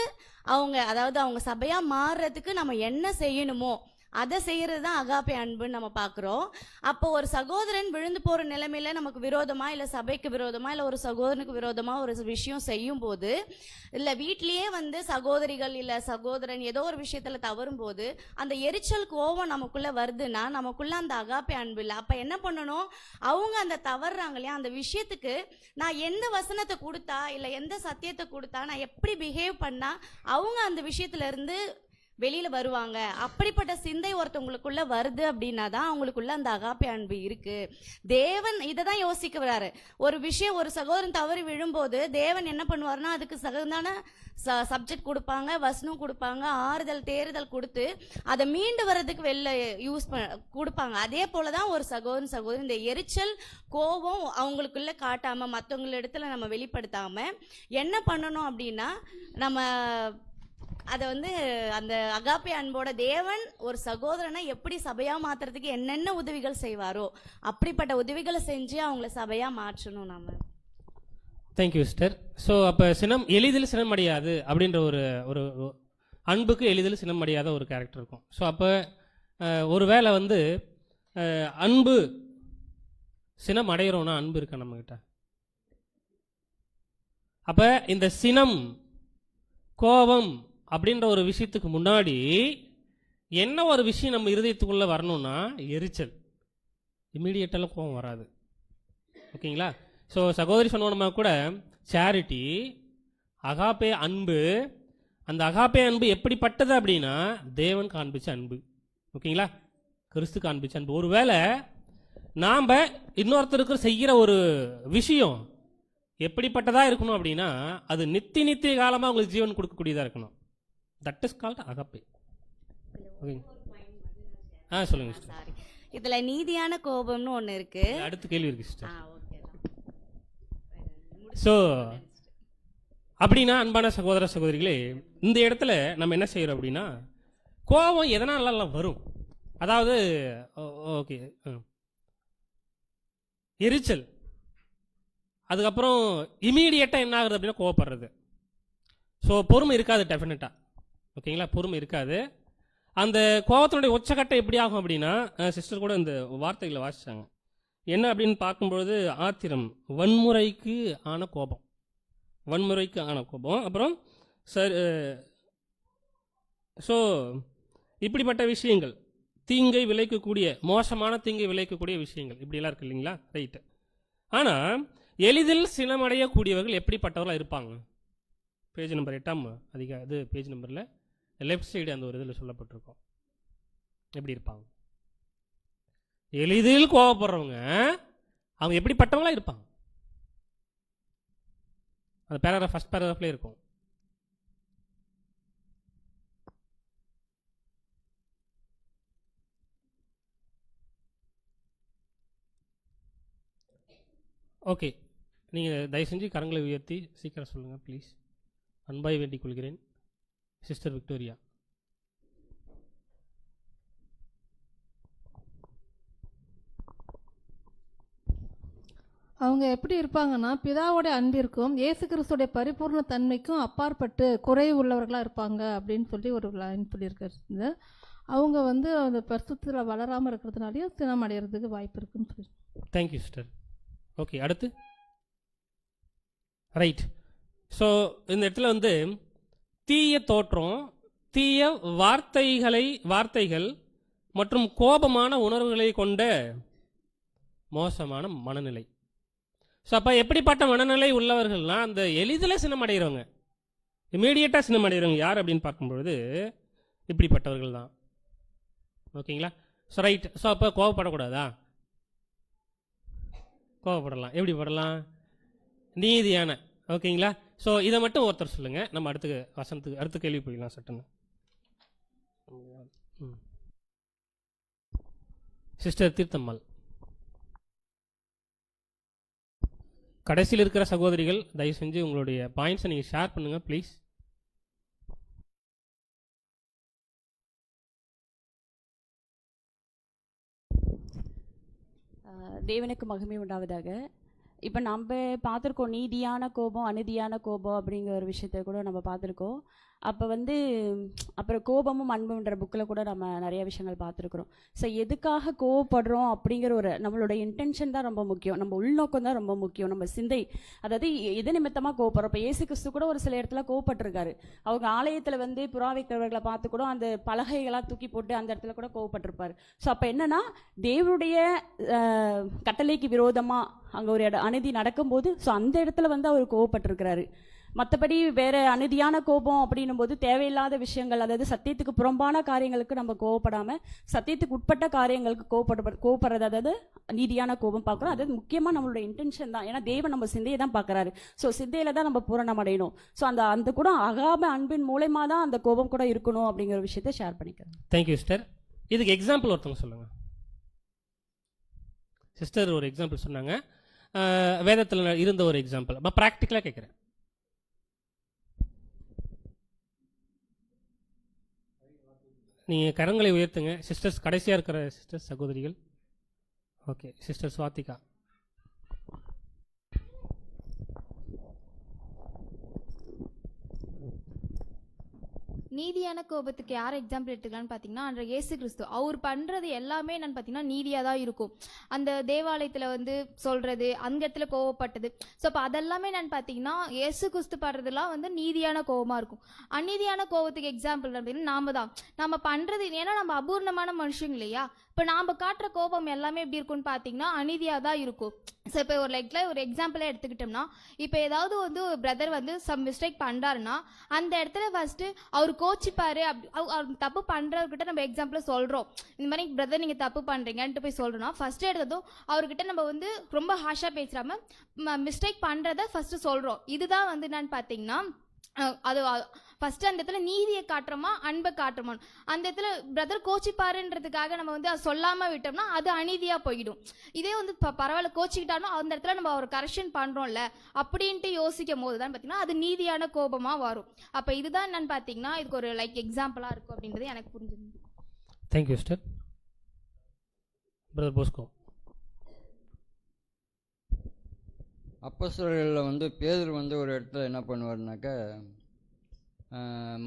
Speaker 16: அதாவது அவங்க சபையாக மாறுறதுக்கு நம்ம என்ன செய்யணுமோ அதை செய்கிறது தான் அகாப்பே அன்புன்னு நம்ம பார்க்குறோம். அப்போ ஒரு சகோதரன் விழுந்து போகிற நிலைமையில நமக்கு விரோதமாக இல்லை சபைக்கு விரோதமாக இல்லை ஒரு சகோதரனுக்கு விரோதமாக ஒரு விஷயம் செய்யும் போது, இல்லை வீட்லேயே சகோதரிகள் இல்லை சகோதரன் ஏதோ ஒரு விஷயத்தில் தவறும் போது அந்த எரிச்சல் கோபம் நமக்குள்ளே வருதுன்னா நமக்குள்ளே அந்த அகாப்பே அன்பு இல்லை. அப்போ என்ன பண்ணணும், அவங்க அந்த தவறுறாங்க இல்லையா அந்த விஷயத்துக்கு நான் எந்த வசனத்தை கொடுத்தா இல்லை எந்த சத்தியத்தை கொடுத்தா நான் எப்படி பிஹேவ் பண்ணால் அவங்க அந்த விஷயத்துலேருந்து வெளியில் வருவாங்க, அப்படிப்பட்ட சிந்தை ஒருத்தவங்களுக்குள்ள வருது அப்படின்னா தான் அவங்களுக்குள்ள அந்த அகாப்பே அன்பு இருக்கு. தேவன் இதை தான் யோசிக்க வராரு. ஒரு விஷயம் ஒரு சகோதரன் தவறி விழும்போது தேவன் என்ன பண்ணுவார்னா அதுக்கு தகுந்தான சப்ஜெக்ட் கொடுப்பாங்க, வசனம் கொடுப்பாங்க, ஆறுதல் தேறுதல் கொடுத்து அதை மீண்டு வர்றதுக்கு வெளில கொடுப்பாங்க. அதே போல தான் ஒரு சகோதரி இந்த எரிச்சல் கோபம் அவங்களுக்குள்ள காட்டாம மற்றவங்கள இடத்துல நம்ம வெளிப்படுத்தாம என்ன பண்ணணும் அப்படின்னா, நம்ம அதை அந்த அகாப்பே அன்போட தேவன் ஒரு சகோதரனை எப்படி சபையாக மாற்றுறதுக்கு என்னென்ன உதவிகள் செய்வாரோ அப்படிப்பட்ட உதவிகளை செஞ்சு அவங்கள சபையாக மாற்றணும் நம்ம.
Speaker 1: Thank you sister. ஸோ அப்போ எளிதில் சினம் அடையாது அப்படின்ற ஒரு அன்புக்கு எளிதில் சினம் அடையாத ஒரு கேரக்டர் இருக்கும். ஸோ அப்போ ஒரு வேளை அன்பு சினம் அடைகிறோன்னா அன்பு இருக்கா நம்மக்கிட்ட? அப்போ இந்த சினம் கோபம் அப்படின்ற ஒரு விஷயத்துக்கு முன்னாடி என்ன ஒரு விஷயம் நம்ம இருதயத்துக்குள்ளே வரணும்னா எரிச்சல். இம்மீடியட்டெல்லாம் கோபம் வராது. ஓகேங்களா? ஸோ சகோதரி சொன்னோம்னா கூட சேரிட்டி, அகாப்பே அன்பு. அந்த அகாப்பே அன்பு எப்படிப்பட்டது அப்படின்னா தேவன் காண்பிச்ச அன்பு. ஓகேங்களா? கிறிஸ்து காண்பிச்ச அன்பு. ஒருவேளை நாம் இன்னொருத்தருக்கு செய்கிற ஒரு விஷயம் எப்படிப்பட்டதாக இருக்கணும் அப்படின்னா அது நித்திய காலமாக உங்களுக்கு ஜீவன் கொடுக்கக்கூடியதாக இருக்கணும். That is called agape. சொல்லுங்க சிஸ்டர்.
Speaker 16: இதுல நீதியான கோபம்னு ஒன்று இருக்கு.
Speaker 1: அடுத்த கேள்வி இருக்கு சிஸ்டர். ஸோ அப்படின்னா அன்பான சகோதர சகோதரிகளே, இந்த இடத்துல நம்ம என்ன செய்யறோம் அப்படின்னா கோபம் எதனாலலாம் வரும், அதாவது ஓகே எரிச்சல், அதுக்கப்புறம் இமீடியட்டாக என்ன ஆகுது அப்படின்னா கோவப்படுறது. ஸோ பொறுமை இருக்காது டெஃபினட்டாக. ஓகேங்களா? பொறுமை இருக்காது. அந்த கோபத்தினுடைய உச்சக்கட்டை எப்படி ஆகும் அப்படின்னா சிஸ்டர் கூட இந்த வார்த்தைகளை வாசிச்சாங்க. என்ன அப்படின்னு பார்க்கும்பொழுது ஆத்திரம், வன்முறைக்கு ஆன கோபம், அப்புறம் ஸோ இப்படிப்பட்ட விஷயங்கள் தீங்கை விளைக்கக்கூடிய மோசமான தீங்கை விளைக்கக்கூடிய விஷயங்கள் இப்படியெல்லாம் இருக்கு இல்லைங்களா? ரைட்டு. ஆனால் எளிதில் சினமடையக்கூடியவர்கள் எப்படிப்பட்டவர்களாக இருப்பாங்க பேஜ் நம்பர் 8ஆம் இது பேஜ் நம்பரில் லெஃப்ட் சைடு அந்த ஒரு இதில் சொல்லப்பட்டிருக்கோம். எப்படி இருப்பாங்க? எளிதில் கோவப்படுறவங்க அவங்க எப்படிப்பட்டவங்களா இருப்பாங்க? அந்த பேராகிராஃப் ஃபர்ஸ்ட் பேராகிராஃப்லேயே இருக்கும். ஓகே, நீங்கள் தயவு செஞ்சு கரங்களை உயர்த்தி சீக்கிரம் சொல்லுங்கள் ப்ளீஸ். அன்பாய் வேண்டிக் கொள்கிறேன். Sister Victoria.
Speaker 14: அவங்க எப்படி இருப்பாங்கன்னா பிதாவோடைய அன்பிற்கும் இயேசு கிறிஸ்துடைய பரிபூர்ண தன்மைக்கும் அப்பாற்பட்டு குறை உள்ளவர்களாக இருப்பாங்க அப்படின்னு சொல்லி ஒரு லைன் சொல்லியிருக்கிறது. அவங்க வந்து அந்த பரிசுத்தத்தில் வளராமல் இருக்கிறதுனாலையும் சினம் அடைகிறதுக்கு வாய்ப்பு இருக்குன்னு சொல்லி.
Speaker 1: Thank you sister. ஓகே, அடுத்து ரைட். ஸோ இந்த இடத்துல வந்து தீய தோற்றம், தீய வார்த்தைகள் மற்றும் கோபமான உணர்வுகளை கொண்ட மோசமான மனநிலை. ஸோ அப்போ எப்படிப்பட்ட மனநிலை உள்ளவர்கள்லாம் அந்த எளிதில் சினமடைகிறவங்க, இமீடியட்டாக சினமடைகிறவங்க யார் அப்படின்னு பார்க்கும்பொழுது இப்படிப்பட்டவர்கள் தான். ஓகேங்களா? So right. ஸோ அப்போ கோவப்படக்கூடாதா? கோவப்படலாம். எப்படி படலாம்? நீதியான. ஓகேங்களா? ஸோ இதை மட்டும் ஒருத்தர் சொல்லுங்கள். நம்ம அடுத்த கேள்வி போயிடலாம் சட்டுன்னு. சிஸ்டர் தீர்த்தம்மாள். கடைசியில் இருக்கிற சகோதரிகள் தயவு செஞ்சு உங்களுடைய பாயிண்ட்ஸை நீங்கள் ஷேர் பண்ணுங்கள் ப்ளீஸ்.
Speaker 6: தேவனுக்கு மகிமை உண்டாவதாக. இப்போ நம்ம பார்த்துருக்கோம் நீதியான கோபம் அநீதியான கோபம் அப்படிங்கிற ஒரு விஷயத்த கூட நம்ம பார்த்துருக்கோம். அப்போ வந்து அப்புறம் கோபமும் அன்புன்ற புக்கில் கூட நம்ம நிறைய விஷயங்கள் பார்த்துருக்குறோம். ஸோ எதுக்காக கோவப்படுறோம் அப்படிங்கிற ஒரு நம்மளோட இன்டென்ஷன் தான் ரொம்ப முக்கியம், நம்ம உள்நோக்கம் தான் ரொம்ப முக்கியம், நம்ம சிந்தை. அதாவது எது நிமித்தமாக கோவப்படுறோம். இப்போ இயேசு கிறிஸ்து கூட ஒரு சில இடத்துல கோவப்பட்டிருக்காரு. அவங்க ஆலயத்தில் வந்து புறா வைக்கிறவர்களை பார்த்து கூட அந்த பலகைகளாக தூக்கி போட்டு அந்த இடத்துல கூட கோவப்பட்டிருப்பார். ஸோ அப்போ என்னன்னா தேவனுடைய கட்டளைக்கு விரோதமாக அங்கே ஒரு அநீதி நடக்கும்போது ஸோ அந்த இடத்துல வந்து அவர் கோவப்பட்டிருக்கிறாரு. மற்றபடி வேற அநீதியான கோபம் அப்படின்னும் போது தேவையில்லாத விஷயங்கள், அதாவது சத்தியத்துக்கு புறம்பான காரியங்களுக்கு நம்ம கோவப்படாம சத்தியத்துக்கு உட்பட்ட காரியங்களுக்கு கோவப்படுறது, அதாவது நீதியான கோபம் பார்க்குறோம். அதாவது முக்கியமாக நம்மளோட இன்டென்ஷன் தான். ஏன்னா தேவன் நம்ம சிந்தையை தான் பார்க்குறாரு. ஸோ சிந்தையில தான் நம்ம பூரணம் அடையணும். ஸோ அந்த கூட அகாம அன்பின் மூலமா தான் அந்த கோபம் கூட இருக்கணும் அப்படிங்கிற விஷயத்தை ஷேர் பண்ணிக்கிறேன்.
Speaker 1: Thank you sister. இதுக்கு எக்ஸாம்பிள் ஒருத்தவங்க சொல்லுங்க. சிஸ்டர் ஒரு எக்ஸாம்பிள் சொன்னாங்க, வேதத்தில் இருந்த ஒரு எக்ஸாம்பிள். நான் ப்ராக்டிக்கலாக கேட்குறேன். நீங்கள் கரங்களை உயர்த்துங்க சிஸ்டர்ஸ், கடைசியாக இருக்கிற சிஸ்டர்ஸ் சகோதரிகள். Okay, sister Swathika.
Speaker 9: நீதியான கோபத்துக்கு யார் எக்ஸாம்பிள் எடுத்துக்கலான்னு பார்த்தீங்கன்னா அந்த இயேசு கிறிஸ்து. அவர் பண்ணுறது எல்லாமே என்னன்னு பார்த்தீங்கன்னா நீதியாக தான் இருக்கும். அந்த தேவாலயத்தில் வந்து சொல்கிறது, அந்த இடத்துல கோவப்பட்டது. ஸோ அப்போ அதெல்லாமே என்னன்னு பார்த்தீங்கன்னா இயேசு கிறிஸ்து படுறதுலாம் வந்து நீதியான கோபமாக இருக்கும். அநீதியான கோபத்துக்கு எக்ஸாம்பிள் பார்த்தீங்கன்னா நம்ம பண்ணுறது, ஏன்னா நம்ம அபூர்ணமான மனுஷங்க இல்லையா. இப்போ நாம் காட்டுற கோபம் எல்லாமே எப்படி இருக்கும்னு பார்த்தீங்கன்னா அநீதியாக தான் இருக்கும். ஸோ இப்போ ஒரு எக்ஸாம்பிளாக எடுத்துக்கிட்டோம்னா, இப்போ ஏதாவது வந்து ஒரு பிரதர் வந்து சம் மிஸ்டேக் பண்ணுறாருன்னா அந்த இடத்துல ஃபஸ்ட்டு அவர் கோச்சிப்பாரு. அவர் தப்பு பண்ணுறவர்கிட்ட நம்ம எக்ஸாம்பிளாக சொல்கிறோம், இந்த மாதிரி பிரதர் நீங்கள் தப்பு பண்ணுறீங்கன்ட்டு போய் சொல்கிறோன்னா ஃபஸ்ட்டு எடுத்ததும் அவர்கிட்ட நம்ம வந்து ரொம்ப ஹாஷாக பேசுகிறாம மிஸ்டேக் பண்ணுறத ஃபஸ்ட்டு சொல்கிறோம். இதுதான் வந்து என்னன்னு பார்த்தீங்கன்னா அது ஃபஸ்ட்டு அந்த இடத்துல நீதியை காட்டுறோமா அன்பை காட்டுறோமா. அந்த இடத்துல பிரதர் கோச்சிப்பாருன்றதுக்காக நம்ம வந்து அதை சொல்லாமல் விட்டோம்னா அது அநீதியாக போயிடும். இதே வந்து பரவாயில்ல கோச்சிக்கிட்டாலும் அந்த இடத்துல நம்ம ஒரு கரெக்ஷன் பண்ணுறோம்ல அப்படின்ட்டு யோசிக்கும் போது தான் பார்த்தீங்கன்னா அது நீதியான கோபமாக வரும். அப்போ இதுதான் என்னன்னு பார்த்தீங்கன்னா இதுக்கு ஒரு எக்ஸாம்பிளாக இருக்கும் அப்படின்றது எனக்கு புரிஞ்சுது.
Speaker 1: Thank you sister. Brother Bosco.
Speaker 8: அப்போஸ்தலர்களில் வந்து பேதுரு வந்து ஒரு இடத்துல என்ன பண்ணுவார்னாக்கா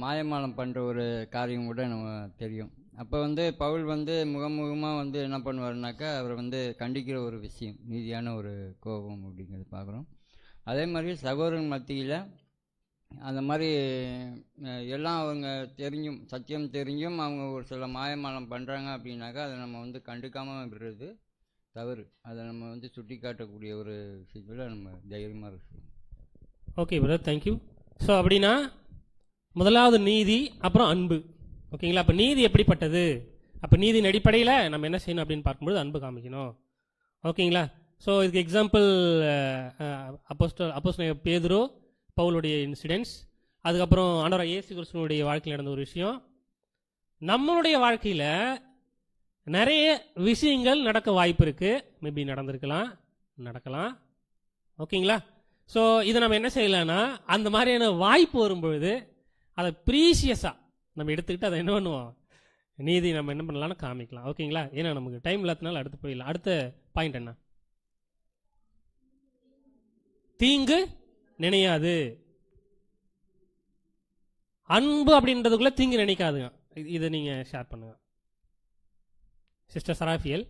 Speaker 8: மாயமாலம் பண்ணுற ஒரு காரியம் கூட நம்ம தெரியும். அப்போ வந்து பவுல் வந்து முகமுகமாக வந்து என்ன பண்ணுவார்னாக்கா அவரை வந்து கண்டிக்கிற ஒரு விஷயம் நீதியான ஒரு கோபம் அப்படிங்கிறது பார்க்குறோம். அதே மாதிரி சகோதரன் மத்தியில் அந்த மாதிரி எல்லாம் அவங்க தெரிஞ்சும் சத்தியம் தெரிஞ்சும் அவங்க ஒரு சில மாயமாலம் பண்ணுறாங்க அப்படின்னாக்கா அதை நம்ம வந்து கண்டுக்காமல் விடுறது தவறு. அதை நம்ம வந்து சுட்டி காட்டக்கூடிய ஒரு விஷயத்தில் நம்ம தைரியமாக இருக்கணும்.
Speaker 1: Okay brother, thank you. ஸோ அப்படின்னா முதலாவது நீதி, அப்புறம் அன்பு. ஓகேங்களா? அப்போ நீதி எப்படிப்பட்டது? அப்போ நீதியின் அடிப்படையில் நம்ம என்ன செய்யணும் அப்படின்னு பார்க்கும்போது அன்பு காமிக்கணும். ஓகேங்களா? ஸோ இதுக்கு எக்ஸாம்பிள் அப்போஸ்தலர் பேதுரு பவுலுடைய இன்சிடென்ட்ஸ், அதுக்கப்புறம் ஆண்டவர் இயேசு கிறிஸ்துவனுடைய வாழ்க்கையில் நடந்த ஒரு விஷயம். நம்மளுடைய வாழ்க்கையில் நிறைய விஷயங்கள் நடக்க வாய்ப்பு இருக்குது. மேபி நடக்கலாம். ஓகேங்களா? ஸோ இதை நம்ம என்ன செய்யலாம்னா, அந்த மாதிரியான வாய்ப்பு வரும்பொழுது அதை ப்ரீஷியஸாக நம்ம எடுத்துக்கிட்டு அதை என்ன பண்ணுவோம், நீதி நம்ம என்ன பண்ணலாம்னு காமிக்கலாம். ஓகேங்களா? ஏன்னா நமக்கு டைம் இல்லாதனால அடுத்து போயிடலாம். அடுத்த பாயிண்ட் என்ன? தீங்கு நினையாது. அன்பு அப்படின்றதுக்குள்ள தீங்கு நினைக்காதுங்க. இதை நீங்கள் ஷேர் பண்ணுங்க சிஸ்டர் சராஃபியல்.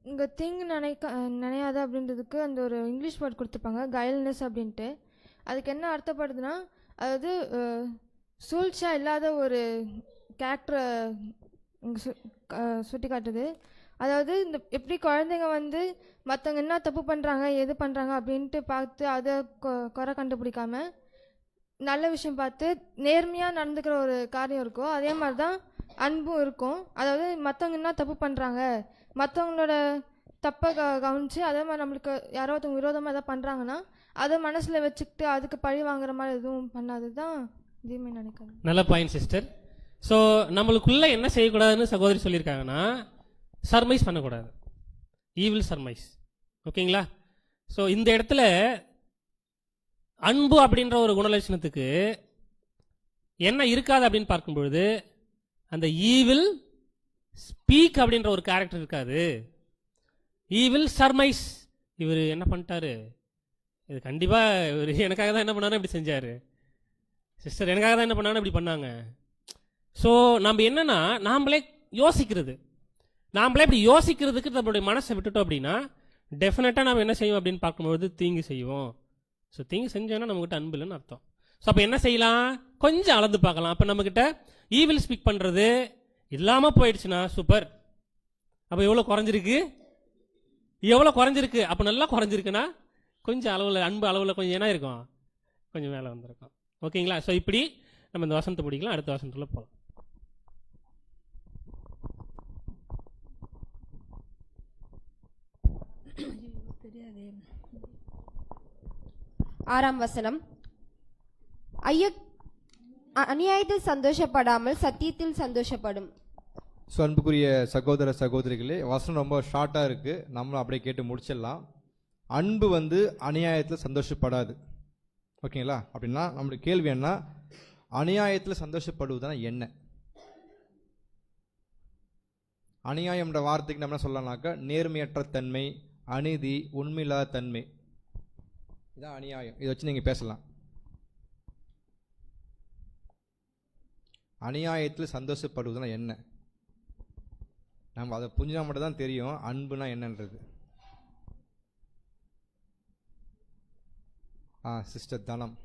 Speaker 17: இங்கே தீங்கு நினையாது அப்படின்றதுக்கு அந்த ஒரு இங்கிலீஷ் வேர்ட் கொடுத்துருப்பாங்க, கைல்னஸ் அப்படின்ட்டு. அதுக்கு என்ன அர்த்தப்படுதுன்னா, அதாவது சூழ்ச்சியாக இல்லாத ஒரு கேரக்டரை சுட்டி காட்டுது. அதாவது இந்த எப்படி குழந்தைங்க வந்து மற்றவங்க என்ன தப்பு பண்ணுறாங்க எது பண்ணுறாங்க அப்படின்ட்டு பார்த்து அதை குறை கண்டுபிடிக்காம நல்ல விஷயம் பார்த்து நேர்மையாக நடந்துக்கிற ஒரு காரியம் இருக்கும். அதே மாதிரி தான் அன்பும் இருக்கும். அதாவது மற்றவங்க என்ன தப்பு பண்ணுறாங்க, மற்றவங்களோட தப்பை கவனித்து அதே மாதிரி நம்மளுக்கு யாரோ ஒருத்தவங்க விரோதமாக எதாவது பண்ணுறாங்கன்னா அதை மனசில் வச்சுக்கிட்டு அதுக்கு பழி வாங்குற மாதிரி எதுவும் பண்ணாது தான் இதுவுமே நினைக்கிறேன்.
Speaker 1: நல்ல பாயிண்ட் சிஸ்டர். ஸோ நம்மளுக்குள்ளே என்ன செய்யக்கூடாதுன்னு சகோதரி சொல்லியிருக்காங்கன்னா, சர்மைஸ் பண்ணக்கூடாது, ஈவில் சர்மைஸ். ஓகேங்களா? ஸோ இந்த இடத்துல அன்பு அப்படின்ற ஒரு குணலட்சணத்துக்கு என்ன இருக்காது அப்படின்னு பார்க்கும்பொழுது, அந்த ஈவில் ஸ்பீக் அப்படின்ற ஒரு கேரக்டர் இருக்காது. ஈவில் சர்மைஸ். இவர் என்ன பண்ணிட்டாரு, இது கண்டிப்பாக இவர் எனக்காக தான் என்ன பண்ணாரு இப்படி செஞ்சார், சிஸ்டர் எனக்காக தான் என்ன பண்ணாரு இப்படி பண்ணாங்க. ஸோ நம்ம என்னன்னா நாமளே யோசிக்கிறது, நாமளே இப்படி யோசிக்கிறதுக்கு நம்மளுடைய மனசை விட்டுட்டோம் அப்படின்னா டெஃபினட்டாக நம்ம என்ன செய்வோம் அப்படின்னு பார்க்கும்பொழுது தீங்கு செய்வோம். ஸோ தீங்கு செஞ்சோன்னா நம்மகிட்ட அன்பு இல்லைன்னு அர்த்தம். ஸோ அப்போ என்ன செய்யலாம், கொஞ்சம் அளந்து பார்க்கலாம். அப்போ நம்மக்கிட்ட ஈவில் ஸ்பீக் பண்ணுறது இல்லாமல் போயிடுச்சுன்னா சூப்பர். அப்போ எவ்வளோ குறைஞ்சிருக்கு, அப்போ நல்லா குறைஞ்சிருக்குன்னா கொஞ்சம் அளவில் அன்பு அளவில் கொஞ்சம் என்ன இருக்கும், கொஞ்சம் மேலே வந்திருக்கும். ஓகேங்களா? ஸோ இப்படி நம்ம இந்த வசனத்தை பிடிக்கலாம். அடுத்த வசனத்தில் போகலாம்.
Speaker 3: ஆறாம் வசனம். அநியாயத்தில் சந்தோஷப்படாமல் சத்தியத்தில் சந்தோஷப்படும்.
Speaker 12: ஸோ அன்புக்குரிய சகோதர சகோதரிகளே, வசனம் ரொம்ப ஷார்ட்டாக இருக்குது, நம்மளும் அப்படியே கேட்டு முடிச்சிடலாம். அன்பு வந்து அநியாயத்தில் சந்தோஷப்படாது. ஓகேங்களா? அப்படின்னா நம்மளுடைய கேள்வி என்ன, அநியாயத்தில் சந்தோஷப்படுவதுனா என்ன? அநியாயம்ன்ற வார்த்தைக்கு நம்ம என்ன சொல்லலாம்னாக்கா, நேர்மையற்ற தன்மை, அநீதி, உண்மையில்லாத தன்மை, இதான் அநியாயம். இதை வச்சு நீங்கள் பேசலாம். அநியாயத்தில் சந்தோஷப்படுவதுனா என்ன? நம்ம அதை புரிஞ்சா மட்டும் தான் தெரியும் அன்புனா என்னன்றது. சிஸ்டர் தனம்.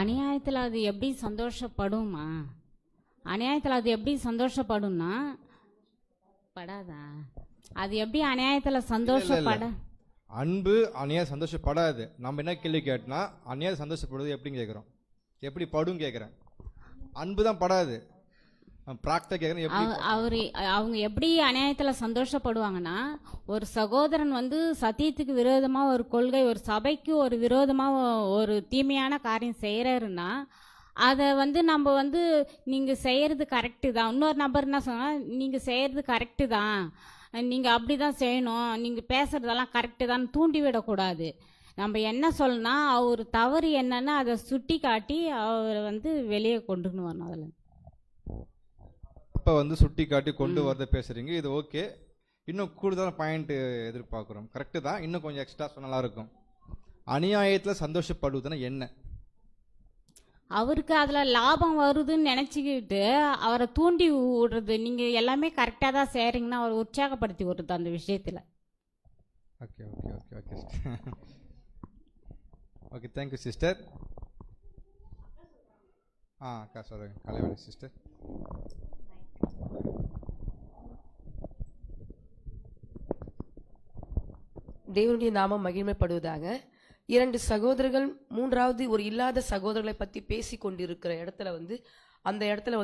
Speaker 18: அநியாயத்தில் அது எப்படி சந்தோஷப்படுமா? அநியாயத்தில் அது எப்படி சந்தோஷப்படும்னா படாதா? அது எப்படி அநியாயத்தில் சந்தோஷப்பட?
Speaker 12: அன்பு அநியாயம் சந்தோஷப்படாது. நம்ம என்ன கேள்வி கேட்டோம்னா, அநியாயம் சந்தோஷப்படுவது எப்படின்னு கேட்குறோம், எப்படி படும் கேட்குறேன். அன்பு தான் படாது.
Speaker 18: அவங்க எப்படி அநியாயத்தில் சந்தோஷப்படுவாங்கன்னா, ஒரு சகோதரன் வந்து சத்தியத்துக்கு விரோதமாக ஒரு கொள்கை, ஒரு சபைக்கு ஒரு விரோதமாக ஒரு தீமையான காரியம் செய்கிறாருன்னா அதை வந்து நம்ம வந்து நீங்கள் செய்கிறது கரெக்டு தான், இன்னொரு நபர் என்ன சொன்னால் நீங்கள் செய்கிறது கரெக்டு தான், நீங்கள் அப்படி தான் செய்யணும், நீங்கள் பேசுகிறதெல்லாம் கரெக்டு தான் தூண்டி விடக்கூடாது. நம்ம என்ன சொல்லணும்னா, அவர் தவறு என்னன்னு அதை சுட்டி காட்டி அவரை வந்து வெளியே கொண்டுன்னு வரணும். அதில்
Speaker 12: இப்போ வந்து சுட்டி காட்டி கொண்டு வரத பேசுகிறீங்க, இது ஓகே. இன்னும் கூடுதலான பாயிண்ட் எதிர்பார்க்குறோம். கரெக்டு தான், இன்னும் கொஞ்சம் எக்ஸ்ட்ரா சொன்னாலும் இருக்கும். அநியாயத்தில் சந்தோஷப்படுவதுன்னா என்ன?
Speaker 18: அவருக்கு அதில் லாபம் வருதுன்னு நினச்சிக்கிட்டு அவரை தூண்டி விடுறது. நீங்கள் எல்லாமே கரெக்டாக தான் செய்கிறீங்கன்னா அவரை உற்சாகப்படுத்தி விடுறது அந்த விஷயத்தில்.
Speaker 12: Okay okay okay okay okay, thank you sister. அக்கா சொல்லுங்கள், கலைவாணி சிஸ்டர்.
Speaker 19: தேவனுடைய நாமம் மகிமைப்படுவதாக. 2 சகோதரர்கள் மூன்றாவது ஒரு இல்லாத சகோதரர்களை பற்றி பேசி கொண்டிருக்கிற இடத்துல அந்த இடத்துல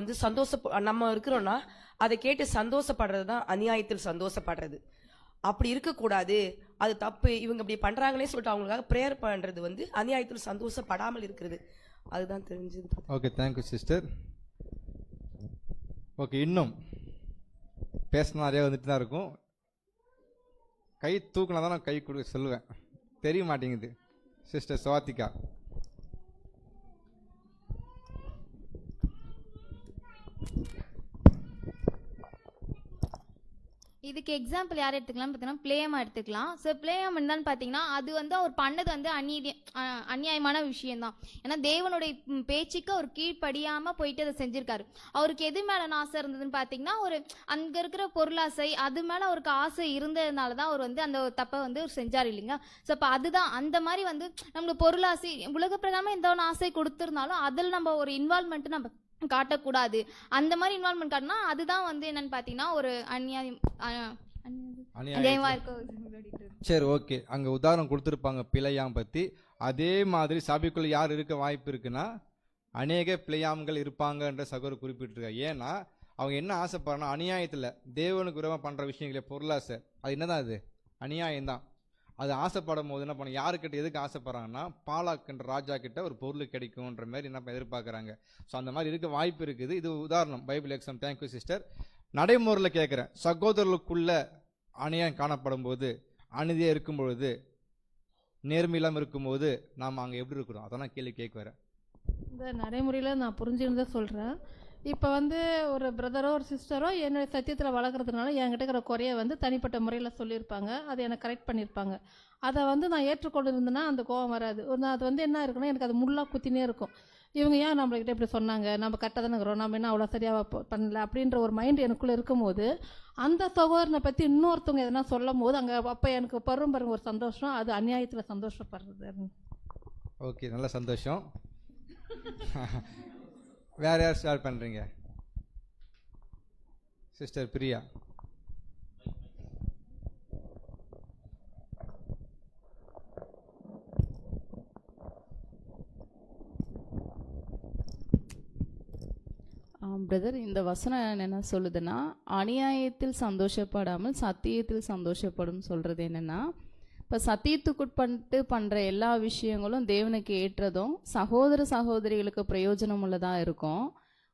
Speaker 19: நம்ம இருக்கிறோன்னா அதை கேட்டு சந்தோஷப்படுறது தான் அநியாயத்தில் சந்தோஷப்படுறது. அப்படி இருக்கக்கூடாது, அது தப்பு, இவங்க இப்படி பண்ணுறாங்களே சொல்லிட்டு அவங்களுக்காக ப்ரேயர் பண்ணுறது அநியாயத்தில் சந்தோஷப்படாமல் இருக்கிறது. அதுதான் தெரிஞ்சது.
Speaker 12: Okay, thank you sister. ஓகே, இன்னும் பேசினா நிறையா வந்துட்டு தான் இருக்கும். கை தூக்கினா தான் நான் கை கொடுக்க சொல்லுவேன், தெரிய மாட்டேங்குது. சிஸ்டர் சுவாதிகா.
Speaker 9: இதுக்கு எக்ஸாம்பிள் யார் எடுத்துக்கலாம் பார்த்தீங்கன்னா பிளேயமா எடுத்துக்கலாம். ஸோ பிளேயம் என்னன்னு பார்த்தீங்கன்னா அது வந்து அவர் பண்ணது வந்து அநியாயமான விஷயம்தான். ஏன்னா தேவனுடைய பேச்சுக்கு அவர் கீழ்ப்படியாமல் போயிட்டு அதை செஞ்சிருக்காரு. அவருக்கு எது மேலே ஆசை இருந்ததுன்னு பார்த்தீங்கன்னா ஒரு அங்கே இருக்கிற பொருளாசை, அது மேலே அவருக்கு ஆசை இருந்ததுனால தான் அவர் வந்து அந்த தப்பை வந்து அவர் செஞ்சார் இல்லைங்க. ஸோ அப்போ அதுதான் அந்த மாதிரி வந்து நம்மளுக்கு பொருளாசை உலக பிரகாரமாக எந்த ஒன்று ஆசை கொடுத்துருந்தாலும் அதில் நம்ம ஒரு இன்வால்மெண்ட் நம்ம காட்டக்கூடாது. அந்த மாதிரி இன்வால்மெண்ட் காட்டினா அதுதான் வந்து என்னன்னு பார்த்தீங்கன்னா ஒரு அநியாயமா இருக்கும்.
Speaker 12: சரி, ஓகே. அங்கே உதாரணம் கொடுத்துருப்பாங்க பிழையாம் பற்றி. அதே மாதிரி சபைக்குள்ள யார் இருக்க வாய்ப்பு இருக்குன்னா அநேக பிழையாம்கள் இருப்பாங்கன்ற சகோதரர் குறிப்பிட்டிருக்காங்க. ஏன்னா அவங்க என்ன ஆசைப்படுறா, அநியாயத்தில் தேவனுக்கு விரோதமாக பண்ணுற விஷயங்களே பொருளாசை, அது என்னதான், அது அநியாயம்தான். அது ஆசைப்படும் போது என்ன பண்ண, யாருக்கிட்ட எதுக்கு ஆசைப்படுறாங்கன்னா பாலாக்கின்ற ராஜா கிட்ட ஒரு பொருள் கிடைக்கும்ன்ற மாதிரி என்ன எதிர்பார்க்குறாங்க. ஸோ அந்த மாதிரி இருக்க வாய்ப்பு இருக்குது. இது உதாரணம், பைபிள் எக்ஸாம். Thank you sister. நடைமுறையில் கேட்குறேன், சகோதரர்களுக்குள்ள அநியாயம் காணப்படும் போது, அநீதியாக இருக்கும் பொழுது, நேர்மையில்லாமல் இருக்கும்போது நாம் அங்கே எப்படி இருக்கிறோம், அதான் கேள்வி கேட்க வரேன்.
Speaker 14: இந்த நடைமுறையில் நான் புரிஞ்சுன்னு சொல்கிறேன். இப்போ வந்து ஒரு பிரதரோ ஒரு சிஸ்டரோ என்னுடைய சத்தியத்தில் வளர்க்குறதுனால என்கிட்ட இருக்கிற குறைய வந்து தனிப்பட்ட முறையில் சொல்லியிருப்பாங்க, அதை என்னை கரெக்ட் பண்ணியிருப்பாங்க. அதை வந்து நான் ஏற்றுக்கொண்டு இருந்தேன்னா அந்த கோவம் வராது. அது வந்து என்ன இருக்குன்னா எனக்கு அது முள்ளாக குத்தினே இருக்கும். இவங்க ஏன் நம்மள்கிட்ட இப்படி சொன்னாங்க, நம்ம கரெக்டாக தானே இருக்கிறோம், நம்ம என்ன அவ்வளோ சரியாக பண்ணல அப்படின்ற ஒரு மைண்ட் எனக்குள்ளே இருக்கும்போது அந்த சகோதரனை பற்றி இன்னொருத்தவங்க எதனா சொல்லும் போது அங்கே அப்போ எனக்கு பாருங்க ஒரு சந்தோஷம், அது அநியாயத்தில் சந்தோஷப்படுறது.
Speaker 12: ஓகே, நல்ல சந்தோஷம். வேற யார் ஸ்டார்ட் பண்ணுறீங்க? சிஸ்டர் பிரியா.
Speaker 20: பிரதர், இந்த வசனம் என்ன சொல்லுதுன்னா, அநியாயத்தில் சந்தோஷப்படாமல் சத்தியத்தில் சந்தோஷப்படும் சொல்கிறது என்னென்னா, இப்போ சத்தியத்துக்குட்பட்டு பண்ணுற எல்லா விஷயங்களும் தேவனுக்கு ஏற்றதும் சகோதர சகோதரிகளுக்கு பிரயோஜனம் உள்ளதாக இருக்கும்.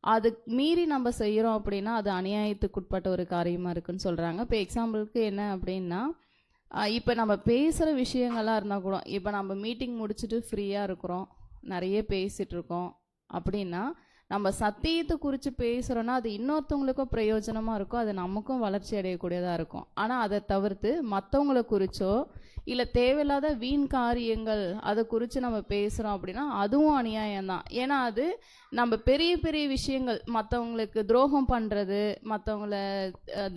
Speaker 20: அது மீறி நம்ம செய்கிறோம் அப்படின்னா அது அநியாயத்துக்குட்பட்ட ஒரு காரியமாக இருக்குன்னு சொல்கிறாங்க. இப்போ எக்ஸாம்பிளுக்கு என்ன அப்படின்னா, இப்போ நம்ம பேசுகிற விஷயங்கள்லாம் இருந்தால் கூட, இப்போ நம்ம மீட்டிங் முடிச்சுட்டு ஃப்ரீயாக இருக்கிறோம், நிறைய பேசிகிட்டு இருக்கோம் அப்படின்னா நம்ம சத்தியத்தை குறித்து பேசுகிறோன்னா அது இன்னொருத்தவங்களுக்கும் பிரயோஜனமாக இருக்கும், அது நமக்கும் வளர்ச்சி அடையக்கூடியதாக இருக்கும். ஆனால் அதை தவிர்த்து மற்றவங்களை குறித்தோ இல்லை தேவையில்லாத வீண் காரியங்கள் அதை குறித்து நம்ம பேசுகிறோம் அப்படின்னா அதுவும் அநியாயம்தான். ஏன்னா அது நம்ம பெரிய பெரிய விஷயங்கள், மற்றவங்களுக்கு துரோகம் பண்ணுறது, மற்றவங்கள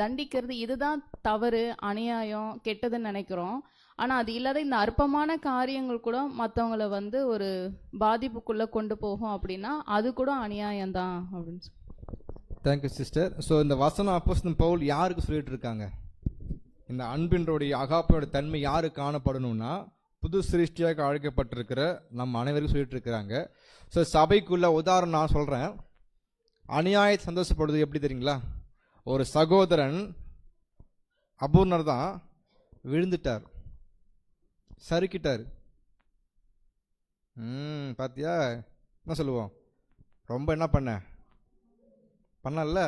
Speaker 20: தண்டிக்கிறது, இதுதான் தவறு, அநியாயம், கெட்டதுன்னு நினைக்கிறோம். ஆனால் அது இல்லாத இந்த அற்பமான காரியங்கள் கூட மற்றவங்கள வந்து ஒரு பாதிப்புக்குள்ளே கொண்டு போகும் அப்படின்னா அது கூட அநியாயம்தான் அப்படின்னு சொல்லி.
Speaker 12: Thank you sister. ஸோ இந்த வசனம் அப்போஸ்தலன் பவுல் யாருக்கு சொல்லிட்டு இருக்காங்க? இந்த அன்பினுடைய அகாப்பையோட தன்மை யாரு காணப்படணும்னா புது சிருஷ்டியாக அழைக்கப்பட்டிருக்கிற நம்ம அனைவருக்கும் சொல்லிட்டு இருக்கிறாங்க. ஸோ சபைக்குள்ள உதாரணம் நான் சொல்கிறேன். அநியாயத்தை சந்தோஷப்படுறது எப்படி தெரியுங்களா? ஒரு சகோதரன் அபூர்ணர் தான் விழுந்துட்டார், சறுக்கிட்டார். பார்த்தியா, என்ன சொல்லுவோம், ரொம்ப என்ன பண்ணல,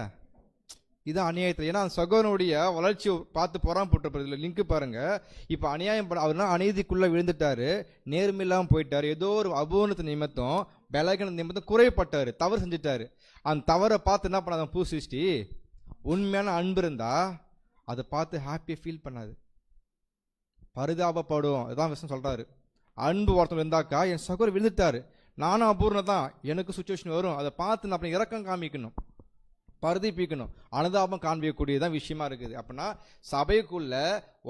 Speaker 12: இதுதான் அநியாயத்தில். ஏன்னா அந்த சகோதரனுடைய வளர்ச்சி பார்த்து பொறாமப்பட்டிருப்பதில்லை. லிங்க் பாருங்க. இப்போ அநியாயம் அவர்னா அநீதிக்குள்ளே விழுந்துட்டாரு, நேர்மையில்லாமல் போயிட்டார், ஏதோ ஒரு அபூர்ணத்து நிமித்தம் பலகீன நிமித்தம் குறைப்பட்டார், தவறு செஞ்சுட்டாரு. அந்த தவறை பார்த்து என்ன பண்ணாத புது சிருஷ்டி, உண்மையான அன்பு இருந்தா அதை பார்த்து ஹாப்பியாக ஃபீல் பண்ணாது, பரிதாபப்படும். இதான் விஷயம் சொல்றாரு. அன்பு ஒருத்தர் இருந்தாக்கா, என் சகோதரர் விழுந்துட்டாரு, நானும் அபூர்ணம் தான், எனக்கு சுச்சுவேஷன் வரும், அதை பார்த்து நான் அப்படி இறக்கம் காமிக்கணும், பரிதீபிக்கணும், அனுதாபம் காண்பிக்கக்கூடியதான் விஷயமா இருக்குது. அப்படின்னா சபைக்குள்ள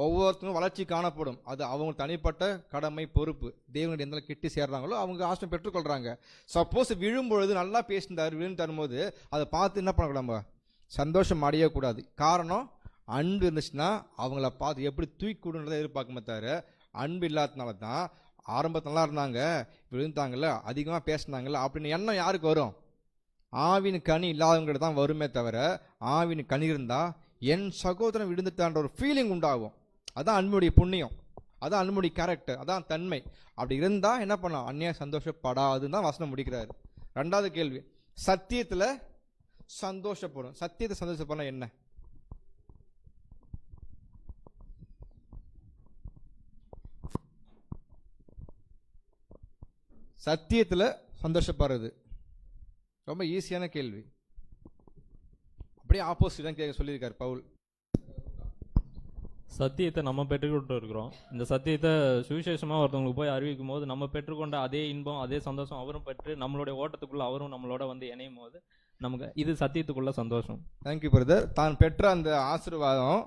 Speaker 12: ஒவ்வொருத்தரும் வளர்ச்சி காணப்படும், அது அவங்க தனிப்பட்ட கடமை பொறுப்பு. தேவனுடைய எந்த கிட்டி சேர்றாங்களோ அவங்க ஆசிரியம் பெற்றுக்கொள்றாங்க. சப்போஸ் விழும்பொழுது நல்லா பேசினார், விழுந்து தரும்போது அதை பார்த்து என்ன பண்ணக்கூடாது, நம்ம சந்தோஷம் அடையக்கூடாது. காரணம், அன்பு இருந்துச்சுன்னா அவங்கள பார்த்து எப்படி தூக்கி விடுன்றதை எதிர்பார்க்க மாட்டாரு. அன்பு இல்லாததுனால தான் ஆரம்பத்தில் நல்லா இருந்தாங்க, விழுந்தாங்கல்ல, அதிகமாக பேசினாங்கல்ல அப்படின்னு எண்ணம் யாருக்கு வரும்? ஆவின் கனி இல்லாதவங்கிட்ட தான் வருமே தவிர, ஆவின் கனி இருந்தால் என் சகோதரன் விழுந்துட்டான்ற ஒரு ஃபீலிங் உண்டாகும். அதான் அன்புடைய புண்ணியம், அதான் அன்புடைய கேரக்டர், அதான் தன்மை. அப்படி இருந்தால் என்ன பண்ணலாம்? அந்நிய சந்தோஷப்படாதுன்னு தான் வசனம் முடிக்கிறாரு. ரெண்டாவது கேள்வி, சத்தியத்தில் சந்தோஷப்படும். சத்தியத்தை சந்தோஷப்படணும் என்ன? சத்தியத்தில் சந்தோஷப்படுறது ரொம்ப ஈஸியான கேள்வி. அப்படியே ஆப்போசிட் தான் கேட்க சொல்லியிருக்காரு பவுல்.
Speaker 2: சத்தியத்தை நம்ம பெற்றுக்கொண்டு இருக்கிறோம். இந்த சத்தியத்தை சுவிசேஷமாக ஒருத்தவங்களுக்கு போய் அறிவிக்கும் போது நம்ம பெற்றுக்கொண்ட அதே இன்பம், அதே சந்தோஷம் அவரும் பெற்று நம்மளுடைய ஓட்டத்துக்குள்ள அவரும் நம்மளோட வந்து இணையும் போது நமக்கு இது சத்தியத்துக்குள்ள சந்தோஷம்.
Speaker 12: Thank you brother. தான் பெற்ற அந்த ஆசீர்வாதம்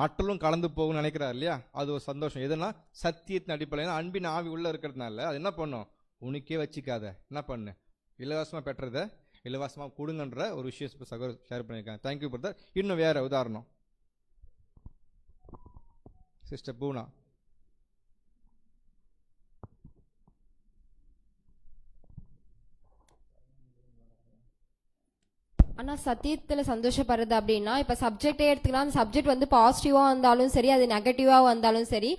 Speaker 12: மற்றலும் கலந்து போகும்னு நினைக்கிறார் இல்லையா, அது ஒரு சந்தோஷம். எதுனா சத்தியத்தின் அடிப்படையில் அன்பின் ஆவி உள்ள இருக்கிறதுனால அது என்ன பண்ணும்? உனக்கே வச்சுக்காத, என்ன பண்ணு, இலவசமாக பெற்றதை இலவசமாக கொடுங்கன்ற ஒரு விஷயம் சகோதரர் ஷேர் பண்ணியிருக்காங்க. Thank you brother. இன்னும் வேற உதாரணம், சிஸ்டர் பூனா.
Speaker 3: ஆனால் சத்தியத்தில் சந்தோஷப்படுறது அப்படின்னா, இப்போ சப்ஜெக்டே எடுத்துக்கலாம், அந்த சப்ஜெக்ட் வந்து பாசிட்டிவாக வந்தாலும் சரி, அது நெகட்டிவாக வந்தாலும் சரி,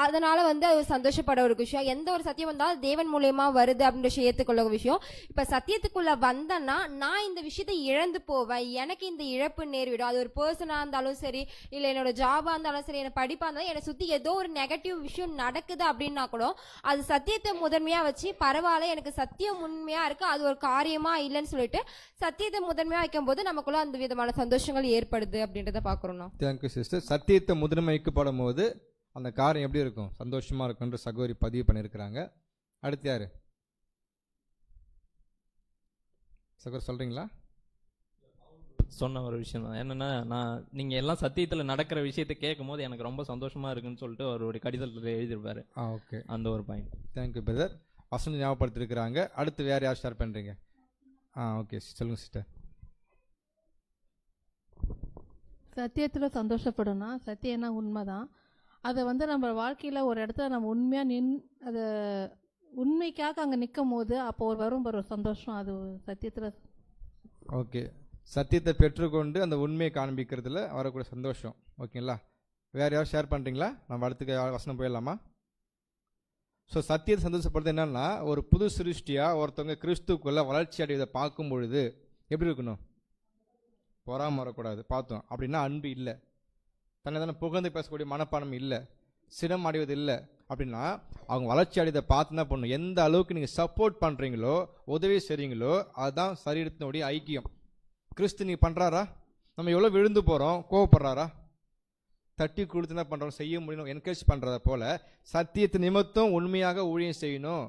Speaker 3: அதனால வந்து அது சந்தோஷப்பட ஒரு விஷயம். எந்த ஒரு சத்தியம் வந்தாலும் தேவன் மூலயமா வருது அப்படின்ற விஷயம் ஏற்றுக்கொள்ள ஒரு விஷயம். இப்போ சத்தியத்துக்குள்ள வந்தேன்னா நான் இந்த விஷயத்தை இழந்து போவேன், எனக்கு இந்த இழப்பு நேர்விடும். அது ஒரு பர்சனாக இருந்தாலும் சரி, இல்லை என்னோட ஜாபாக இருந்தாலும் சரி, என்னை படிப்பாக இருந்தாலும், என்னை சுற்றி ஏதோ ஒரு நெகட்டிவ் விஷயம் நடக்குது அப்படின்னா கூட அது சத்தியத்தை முதன்மையாக வச்சு பரவாயில்ல, எனக்கு சத்தியம் உண்மையாக இருக்குது, அது ஒரு காரியமாக இல்லைன்னு சொல்லிட்டு சத்தியத்தை முதன்மையாக வைக்கும்போது நமக்குள்ள அந்த விதமான சந்தோஷங்கள் ஏற்படுது அப்படின்றத பார்க்குறோம்.
Speaker 12: Thank you sister. சத்தியத்தை முதன்மைக்கப்படும் போது அந்த காரியம் எப்படி இருக்கும்? சந்தோஷமா இருக்குன்ற சகோதரி பதிவு பண்ணியிருக்கிறாங்க. அடுத்து யாரு சகோதரி சொல்றீங்களா?
Speaker 2: சொன்ன ஒரு விஷயம் தான் என்னன்னா, நீங்கள் எல்லாம் சத்தியத்தில் நடக்கிற விஷயத்தை கேட்கும் போது எனக்கு ரொம்ப சந்தோஷமாக இருக்குன்னு சொல்லிட்டு அவருடைய கடிதத்தில் எழுதியிருப்பாரு.
Speaker 12: ஓகே,
Speaker 2: அந்த ஒரு பாயிண்ட்.
Speaker 12: Thank you brother. வசனம் ஞாபகப்படுத்திருக்கிறாங்க. அடுத்து வேறு யார் ஷேர் பண்ணுறீங்க? ஓகே, சொல்லுங்கள் சிஸ்டர்.
Speaker 14: சத்தியத்தில் சந்தோஷப்படணும்னா சத்தியம்னா உண்மை தான். அதை வந்து நம்ம வாழ்க்கையில் ஒரு இடத்துல நம்ம உண்மையாக அதை உண்மைக்காக அங்கே நிற்கும் போது அப்போ வரும் ஒரு சந்தோஷம், அது சத்தியத்தில்.
Speaker 12: ஓகே, சத்தியத்தை பெற்றுக்கொண்டு அந்த உண்மையை காண்பிக்கிறதுல வரக்கூடிய சந்தோஷம். ஓகேங்களா? வேறு யாரும் ஷேர் பண்ணுறீங்களா? நம்ம அடுத்த வசனம் போயிடலாமா? ஸோ சத்தியத்தை சந்தோஷப்படுறது என்னன்னா, ஒரு புது சிருஷ்டியாக ஒருத்தவங்க கிறிஸ்துக்குள்ளே வளர்ச்சி அடைவதை பார்க்கும் பொழுது எப்படி இருக்கணும்? பொறாம வரக்கூடாது. பார்த்தோம் அப்படின்னா அன்பு இல்லை, தன்னை தானே புகழ்ந்து பேசக்கூடிய மனப்பானம் இல்லை, சினம் அடைவது இல்லை. அப்படின்னா அவங்க வளர்ச்சி அடைவதை பார்த்து என்ன பண்ணணும்? எந்த அளவுக்கு நீங்கள் சப்போர்ட் பண்ணுறீங்களோ, உதவி செய்கிறீங்களோ, அதுதான் சரீரத்தினுடைய ஐக்கியம். கிறிஸ்து நீங்கள் பண்ணுறாரா? நம்ம எவ்வளோ விழுந்து போகிறோம், கோவப்படுறாரா? தட்டி கொடுத்து என்ன பண்ணுறோம்? செய்ய முடியணும், என்கரேஜ் பண்ணுறத போல் சத்தியத்து நிமித்தம் உண்மையாக ஊழியம் செய்யணும்,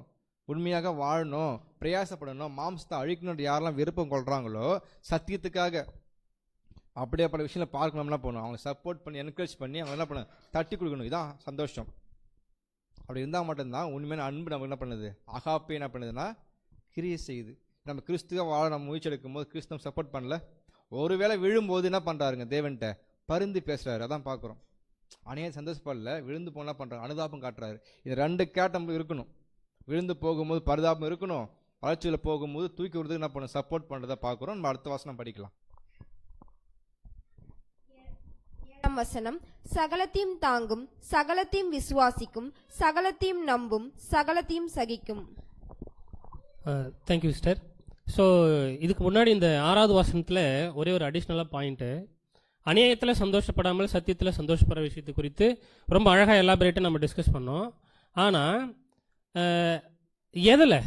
Speaker 12: உண்மையாக வாழணும், பிரயாசப்படணும், மாம்சத்தை அழிக்கணுன்ற யாரெல்லாம் விருப்பம் கொள்கிறாங்களோ சத்தியத்துக்காக அப்படியே பல விஷயங்களை பார்க்கணும்லாம் போகணும். அவங்க சப்போர்ட் பண்ணி என்கரேஜ் பண்ணி அவங்க என்ன பண்ண தட்டி கொடுக்கணும். இதுதான் சந்தோஷம். அப்படி இருந்தால் மட்டும்தான் உண்மையான அன்பு நமக்கு என்ன பண்ணுது? அகாப்பே என்ன பண்ணுதுன்னா கிரியை செய்யுது. நம்ம கிறிஸ்துவ வாழ நம்ம முயற்சி எடுக்கும் போது கிறிஸ்தவம் சப்போர்ட் பண்ணல, ஒருவேளை விழும்போது என்ன பண்ணுறாருங்க? தேவன்கிட்ட பருந்து பேசுகிறாரு. அதான் பார்க்குறோம். அநேக சந்தோஷப்படல, விழுந்து போனால் பண்ணுறாரு, அனுதாபம் காட்டுறாரு. இது ரெண்டு கேட்டம் இருக்கணும். விழுந்து போகும்போது பரிதாபம் இருக்கணும், வளர்ச்சியில் போகும்போது தூக்கி விடுறதுக்கு என்ன பண்ணணும்? சப்போர்ட் பண்ணுறதை பார்க்குறோம். நம்ம அடுத்த வசனம் படிக்கலாம்.
Speaker 3: வசனம், சகலத்தையும் தாங்கும், சகலத்தையும் விசுவாசிக்கும், சகலத்தையும் நம்பும், சகலத்தையும் சகிக்கும்.
Speaker 1: Thank you sister. ஸோ இதுக்கு முன்னாடி இந்த 6வது வசனத்தில் ஒரே ஒரு அடிஷ்னலாக பாயிண்ட்டு, அநியாயத்தில் சந்தோஷப்படாமல் சத்தியத்தில் சந்தோஷப்படுற விஷயத்தை குறித்து ரொம்ப அழகாக எலாபரேட்டாக நம்ம டிஸ்கஸ் பண்ணோம். ஆனால் எதில்?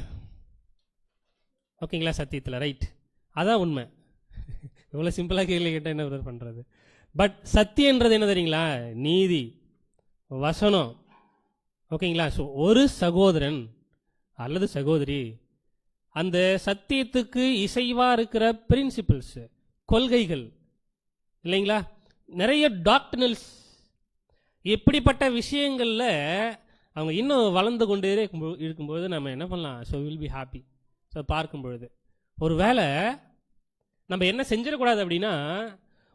Speaker 1: ஓகேங்களா? சத்தியத்தில், ரைட், அதான் உண்மை. இவ்வளோ சிம்பிளாக கேள்வி கேட்டால் என்ன பண்ணுறது? பட் சத்தியன்றது என்ன தெரியுங்களா? நீதி, வசனம். ஓகேங்களா? ஸோ ஒரு சகோதரன் அல்லது சகோதரி அந்த சத்தியத்துக்கு இசைவாக இருக்கிற பிரின்சிபிள்ஸு, கொள்கைகள் இல்லைங்களா, நிறைய டாக்டனல்ஸ், இப்படிப்பட்ட விஷயங்களில் அவங்க இன்னும் வளர்ந்து கொண்டே இருக்கும்போது நம்ம என்ன பண்ணலாம்? So will be happy. So பார்க்கும் பொழுது ஒரு வேளை நம்ம என்ன செஞ்சிடக்கூடாது அப்படின்னா,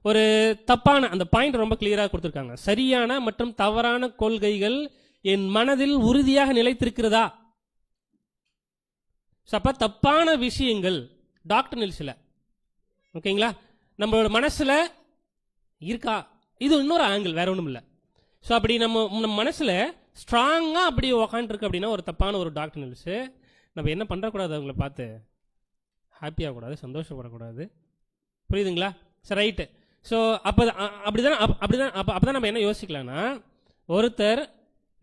Speaker 1: ஒரு தப்பான அந்த பாயிண்ட் ரொம்ப கிளியராக கொடுத்துருக்காங்க. சரியான மற்றும் தவறான கொள்கைகள் என் மனதில் உறுதியாக நிலைத்திருக்கிறதா? ஸோ அப்போ தப்பான விஷயங்கள் டாக்டர்னல்ஸில் ஓகேங்களா நம்மளோட மனசில் இருக்கா? இது இன்னொரு ஆங்கிள், வேற ஒன்றும் இல்லை. ஸோ அப்படி நம்ம மனசில் ஸ்ட்ராங்காக அப்படி உக்காண்டிருக்கு அப்படின்னா ஒரு தப்பான ஒரு டாக்டர்னல்ஸு, நம்ம என்ன பண்ணக்கூடாது? அவங்கள பார்த்து ஹாப்பியாகக்கூடாது, சந்தோஷப்படக்கூடாது. புரியுதுங்களா? சரி, ரைட்டு. ஸோ அப்போ நம்ம என்ன யோசிக்கலாம்னா, ஒருத்தர்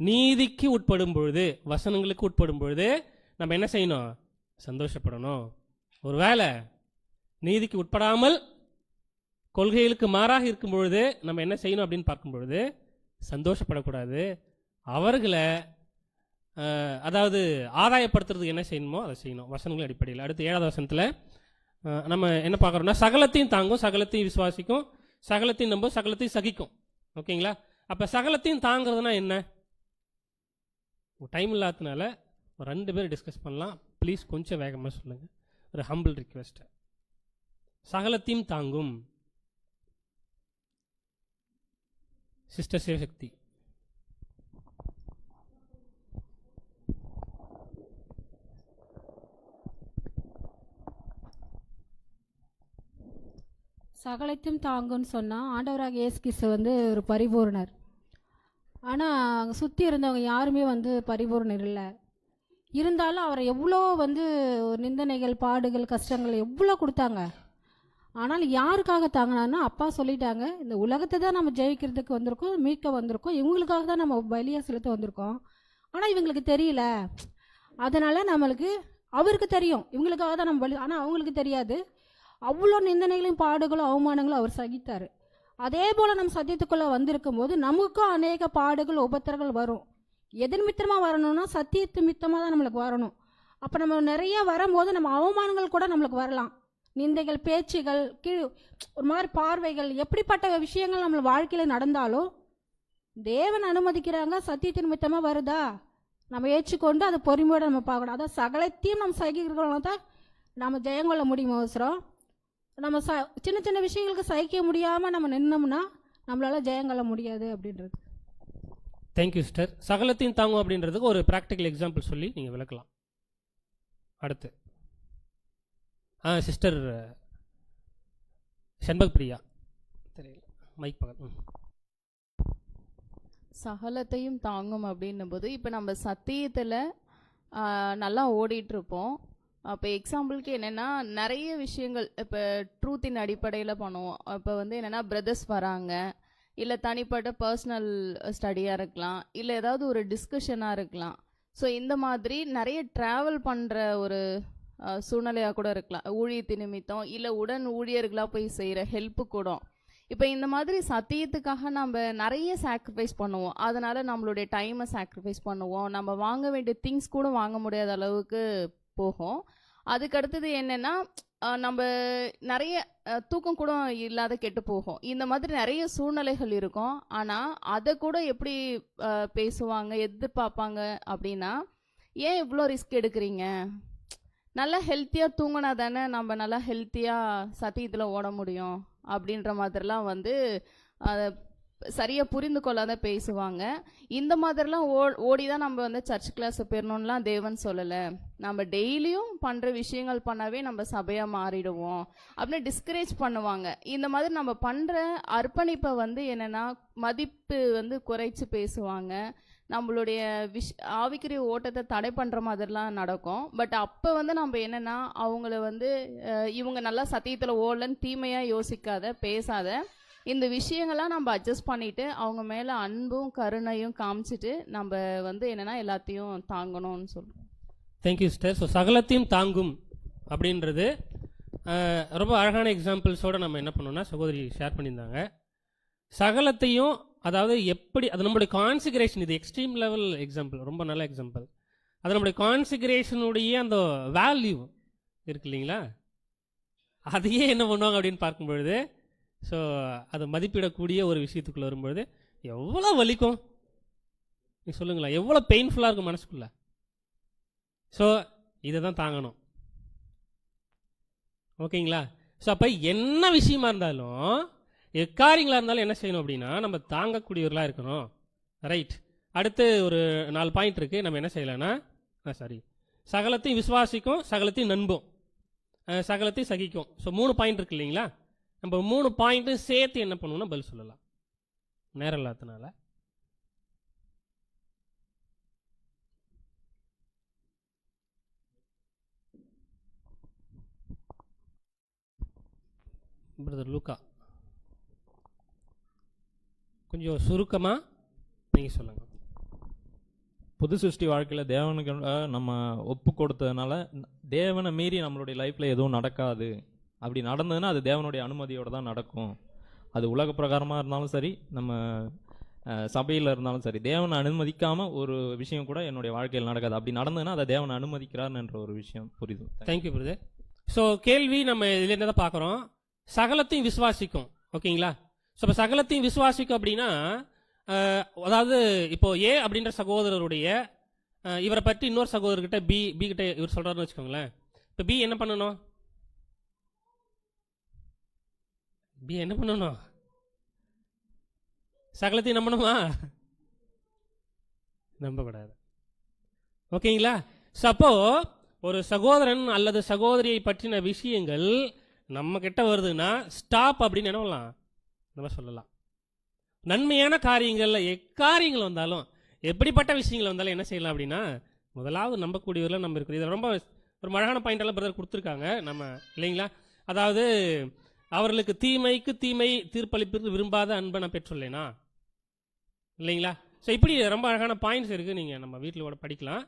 Speaker 1: நீதிக்கு உட்படும் பொழுது, வசனங்களுக்கு உட்படும் பொழுது நம்ம என்ன செய்யணும்? சந்தோஷப்படணும். ஒரு வேளை நீதிக்கு உட்படாமல் கொள்கைகளுக்கு மாறாக இருக்கும் பொழுது நம்ம என்ன செய்யணும் அப்படின்னு பார்க்கும் பொழுது சந்தோஷப்படக்கூடாது. அவர்களை அதாவது ஆதாயப்படுத்துறதுக்கு என்ன செய்யணுமோ அதை செய்யணும் வசனங்கள் அடிப்படையில். அடுத்து 7வது வசனத்தில் நம்ம என்ன பார்க்குறோம்னா, சகலத்தையும் தாங்கும், சகலத்தையும் விசுவாசிக்கும், சகலத்தையும் நம்பும், சகலத்தையும் சகிக்கும். ஓகேங்களா? அப்போ சகலத்தையும் தாங்கிறதுனா என்ன? டைம் இல்லாததுனால ஒரு 2 பேர் டிஸ்கஸ் பண்ணலாம். ப்ளீஸ் கொஞ்சம் வேகமாக சொல்லுங்கள், ஒரு ஹம்பிள் ரிக்வெஸ்ட். சகலத்தையும் தாங்கும் சிஸ்டர் சிவசக்தி.
Speaker 4: சகலத்தையும் தாங்குன்னு சொன்னால் ஆண்டவராக இயேசு கிறிஸ்து வந்து ஒரு பரிபூர்ணர். ஆனால் அங்கே சுற்றி இருந்தவங்க யாருமே வந்து பரிபூர்ணர் இல்லை. இருந்தாலும் அவரை எவ்வளோ வந்து நிந்தனைகள், பாடுகள், கஷ்டங்கள் எவ்வளோ கொடுத்தாங்க. ஆனால் யாருக்காக தாங்கினான்னா, அப்பா சொல்லிட்டாங்க, இந்த உலகத்தை தான் நம்ம ஜெயிக்கிறதுக்கு வந்திருக்கோம், மீட்க வந்திருக்கோம், இவங்களுக்காக தான் நம்ம பலியாக செலுத்த வந்திருக்கோம். ஆனால் இவங்களுக்கு தெரியல. அதனால் நம்மளுக்கு அவருக்கு தெரியும் இவங்களுக்காக தான் நம்ம பலி, ஆனால் அவங்களுக்கு தெரியாது. அவ்வளோ நிந்தனைகளையும் பாடுகளும் அவமானங்களும் அவர் சகித்தார். அதே போல் நம்ம சத்தியத்துக்குள்ளே வந்திருக்கும் போது நமக்கும் அநேக பாடுகள், உபத்திரங்கள் வரும். எது நிமித்தமாக வரணும்னா சத்தியத்து மித்தமாக தான் நம்மளுக்கு வரணும். அப்போ நம்ம நிறைய வரும்போது நம்ம அவமானங்கள் கூட நம்மளுக்கு வரலாம். நிந்தைகள், பேச்சுகள், ஒரு மாதிரி பார்வைகள், எப்படிப்பட்ட விஷயங்கள் நம்ம வாழ்க்கையில் நடந்தாலும் தேவன் அனுமதிக்கிறாங்க. சத்தியத்தின் மித்தமாக வருதா நம்ம ஏற்றுக்கொண்டு அதை பொறுமையோடு நம்ம பார்க்கணும். அதான் சகலத்தையும் நம்ம சகிக்கிறவங்க தான் நம்ம ஜெயங்கொள்ள முடியும். அவசரம் நம்ம சின்ன சின்ன விஷயங்களுக்கு சகிக்க முடியாமல் நம்ம நின்னோம்னா நம்மளால ஜெயங்கொள்ள முடியாது அப்படின்றது.
Speaker 1: Thank you sister. சகலத்தையும் தாங்கும் அப்படின்றதுக்கு ஒரு ப்ராக்டிக்கல் எக்ஸாம்பிள் சொல்லி நீங்கள் விளக்கலாம். அடுத்து சிஸ்டர் செண்பக் பிரியா, தெரியல மைக் பக்கம்.
Speaker 20: சகலத்தையும் தாங்கும் அப்படின்னும் போது இப்போ நம்ம சத்தியத்தில் நல்லா ஓடிட்டுருப்போம். அப்போ எக்ஸாம்பிளுக்கு என்னென்னா, நிறைய விஷயங்கள் இப்போ ட்ரூத்தின் அடிப்படையில் பண்ணுவோம். இப்போ வந்து என்னென்னா, பிரதர்ஸ் வராங்க, இல்லை தனிப்பட்ட பர்சனல் ஸ்டடியாக இருக்கலாம், இல்லை ஏதாவது ஒரு டிஸ்கஷனாக இருக்கலாம். ஸோ இந்த மாதிரி நிறைய ட்ராவல் பண்ணுற ஒரு சூழ்நிலையாக கூட இருக்கலாம். ஊழியத்தின் நிமித்தம், இல்லை உடன் ஊழியர்களாக போய் செய்கிற ஹெல்ப்பு கூட. இப்போ இந்த மாதிரி சத்தியத்துக்காக நம்ம நிறைய சாக்ரிஃபைஸ் பண்ணுவோம். அதனால் நம்மளுடைய டைமை சாக்ரிஃபைஸ் பண்ணுவோம். நம்ம வாங்க வேண்டிய திங்ஸ் கூட வாங்க முடியாத அளவுக்கு போகும். அதுக்கடுத்தது என்னென்னா, நம்ம நிறைய தூக்கம் கூட இல்லாத கெட்டு போகும். இந்த மாதிரி நிறைய சூழ்நிலைகள் இருக்கும். ஆனால் அதை கூட எப்படி பேசுவாங்க, எதிர்பார்ப்பாங்க அப்படின்னா, ஏன் இவ்வளோ ரிஸ்க் எடுக்கிறீங்க? நல்லா ஹெல்த்தியாக தூங்கினா தானே நம்ம நல்லா ஹெல்த்தியாக சத்தியத்தில் ஓட முடியும் அப்படின்ற மாதிரிலாம் வந்து அதை சரியாக புரிந்து கொள்ளாத பேசுவாங்க. இந்த மாதிரிலாம் ஓடி தான் நம்ம வந்து சர்ச் கிளாஸை பெறணும்லாம் தேவன் சொல்லலை. நம்ம டெய்லியும் பண்ணுற விஷயங்கள் பண்ணாவே நம்ம சபையாக மாறிடுவோம் அப்படின்னு டிஸ்கரேஜ் பண்ணுவாங்க. இந்த மாதிரி நம்ம பண்ணுற அர்ப்பணிப்பை வந்து என்னென்னா மதிப்பு வந்து குறைச்சி பேசுவாங்க. நம்மளுடைய ஆவிக்குரிய ஓட்டத்தை தடை பண்ணுற மாதிரிலாம் நடக்கும். பட் அப்போ வந்து நம்ம என்னென்னா, அவங்கள வந்து இவங்க நல்லா சத்தியத்தில் ஓடலன்னு தீமையாக யோசிக்காத, பேசாத, இந்த விஷயங்கள்லாம் நம்ம அட்ஜஸ்ட் பண்ணிவிட்டு அவங்க மேலே அன்பும் கருணையும் காமிச்சிட்டு நம்ம வந்து என்னென்னா எல்லாத்தையும் தாங்கணும்னு சொல்லுவோம்.
Speaker 1: Thank you sister. ஸோ சகலத்தையும் தாங்கும் அப்படின்றது ரொம்ப அழகான எக்ஸாம்பிள்ஸோடு நம்ம என்ன பண்ணோம்னா சகோதரி ஷேர் பண்ணியிருந்தாங்க. சகலத்தையும், அதாவது எப்படி அது நம்மளுடைய கான்சிகரேஷன், இது எக்ஸ்ட்ரீம் லெவல் எக்ஸாம்பிள், ரொம்ப நல்ல எக்ஸாம்பிள். அது நம்மளுடைய கான்சிகரேஷனுடைய அந்த வேல்யூ இருக்கு இல்லைங்களா? அதையே என்ன பண்ணுவாங்க அப்படின்னு பார்க்கும் பொழுது, ஸோ அதை மதிப்பிடக்கூடிய ஒரு விஷயத்துக்குள்ளே வரும்பொழுது எவ்வளோ வலிக்கும் நீ சொல்லுங்களேன், எவ்வளோ பெயின்ஃபுல்லாக இருக்கும் மனசுக்குள்ள. ஸோ இதை தான் தாங்கணும். ஓகேங்களா? ஸோ அப்போ என்ன விஷயமா இருந்தாலும், எக்காரியங்களாக இருந்தாலும் என்ன செய்யணும் அப்படின்னா, நம்ம தாங்கக்கூடியவர்களாக இருக்கணும். ரைட். அடுத்து ஒரு 4 பாயிண்ட் இருக்குது. நம்ம என்ன செய்யலாம்னா, சகலத்தையும் விசுவாசிக்கும், சகலத்தையும் நண்போம், சகலத்தையும் சகிக்கும். ஸோ 3 பாயிண்ட் இருக்கு இல்லைங்களா? நம்ம 3 பாயிண்ட்டும் சேர்த்து என்ன பண்ணுவோம்னா பதில் சொல்லலாம், நேரம் இல்லாதனால. பிரதர் லூக்கா, கொஞ்சம் சுருக்கமாக நீங்கள் சொல்லுங்கள்.
Speaker 2: புது சிருஷ்டி வாழ்க்கையில் தேவனுக்கு நம்ம ஒப்பு கொடுத்ததுனால தேவனை மீறி நம்மளுடைய லைஃப்பில் எதுவும் நடக்காது. அப்படி நடந்ததுன்னா அது தேவனுடைய அனுமதியோடு தான் நடக்கும். அது உலக பிரகாரமாக இருந்தாலும் சரி, நம்ம சபையில் இருந்தாலும் சரி, தேவனை அனுமதிக்காமல் ஒரு விஷயம் கூட என்னுடைய வாழ்க்கையில் நடக்காது. அப்படி நடந்ததுன்னா அதை தேவனை அனுமதிக்கிறார்ன்ற ஒரு விஷயம் புரியுது.
Speaker 1: Thank you brother. ஸோ கேள்வி நம்ம இதில் என்ன தான் பார்க்குறோம், சகலத்தையும் விசுவாசிக்கும். ஓகேங்களா? ஸோ இப்போ சகலத்தையும் விசுவாசிக்கும் அப்படின்னா, அதாவது இப்போ ஏ அப்படின்ற சகோதரருடைய இவரை பற்றி இன்னொரு சகோதரர்கிட்ட பி கிட்ட இவர் சொல்கிறாருன்னு வச்சுக்கோங்களேன். இப்போ பி என்ன பண்ணணும்? பி என்ன பண்ணணும்? சகலத்தையும் நம்பணுமா? நம்பக்கூடாது. ஓகேங்களா? ஸோ அப்போ ஒரு சகோதரன் அல்லது சகோதரியை பற்றின விஷயங்கள் நம்ம கிட்ட வருதுன்னா ஸ்டாப் அப்படின்னு என்ன பண்ணலாம், நம்ம சொல்லலாம். நன்மையான காரியங்கள்ல எக்காரியங்கள் வந்தாலும், எப்படிப்பட்ட விஷயங்கள் வந்தாலும் என்ன செய்யலாம் அப்படின்னா, முதலாவது நம்பக்கூடியவர்கள் நம்ம இருக்கிறது. இது ரொம்ப ஒரு அழகான பாயிண்டெல்லாம் பிரதர் கொடுத்துருக்காங்க நம்ம, இல்லைங்களா? அதாவது அவர்களுக்கு தீமைக்கு தீமை தீர்ப்பளிப்பிற்கு விரும்பாத அன்பை நான் பெற்றுள்ளேனா, இல்லைங்களா? ஸோ இப்படி ரொம்ப அழகான பாயிண்ட்ஸ் இருக்குது, நீங்கள் நம்ம வீட்டில் கூட படிக்கலாம்.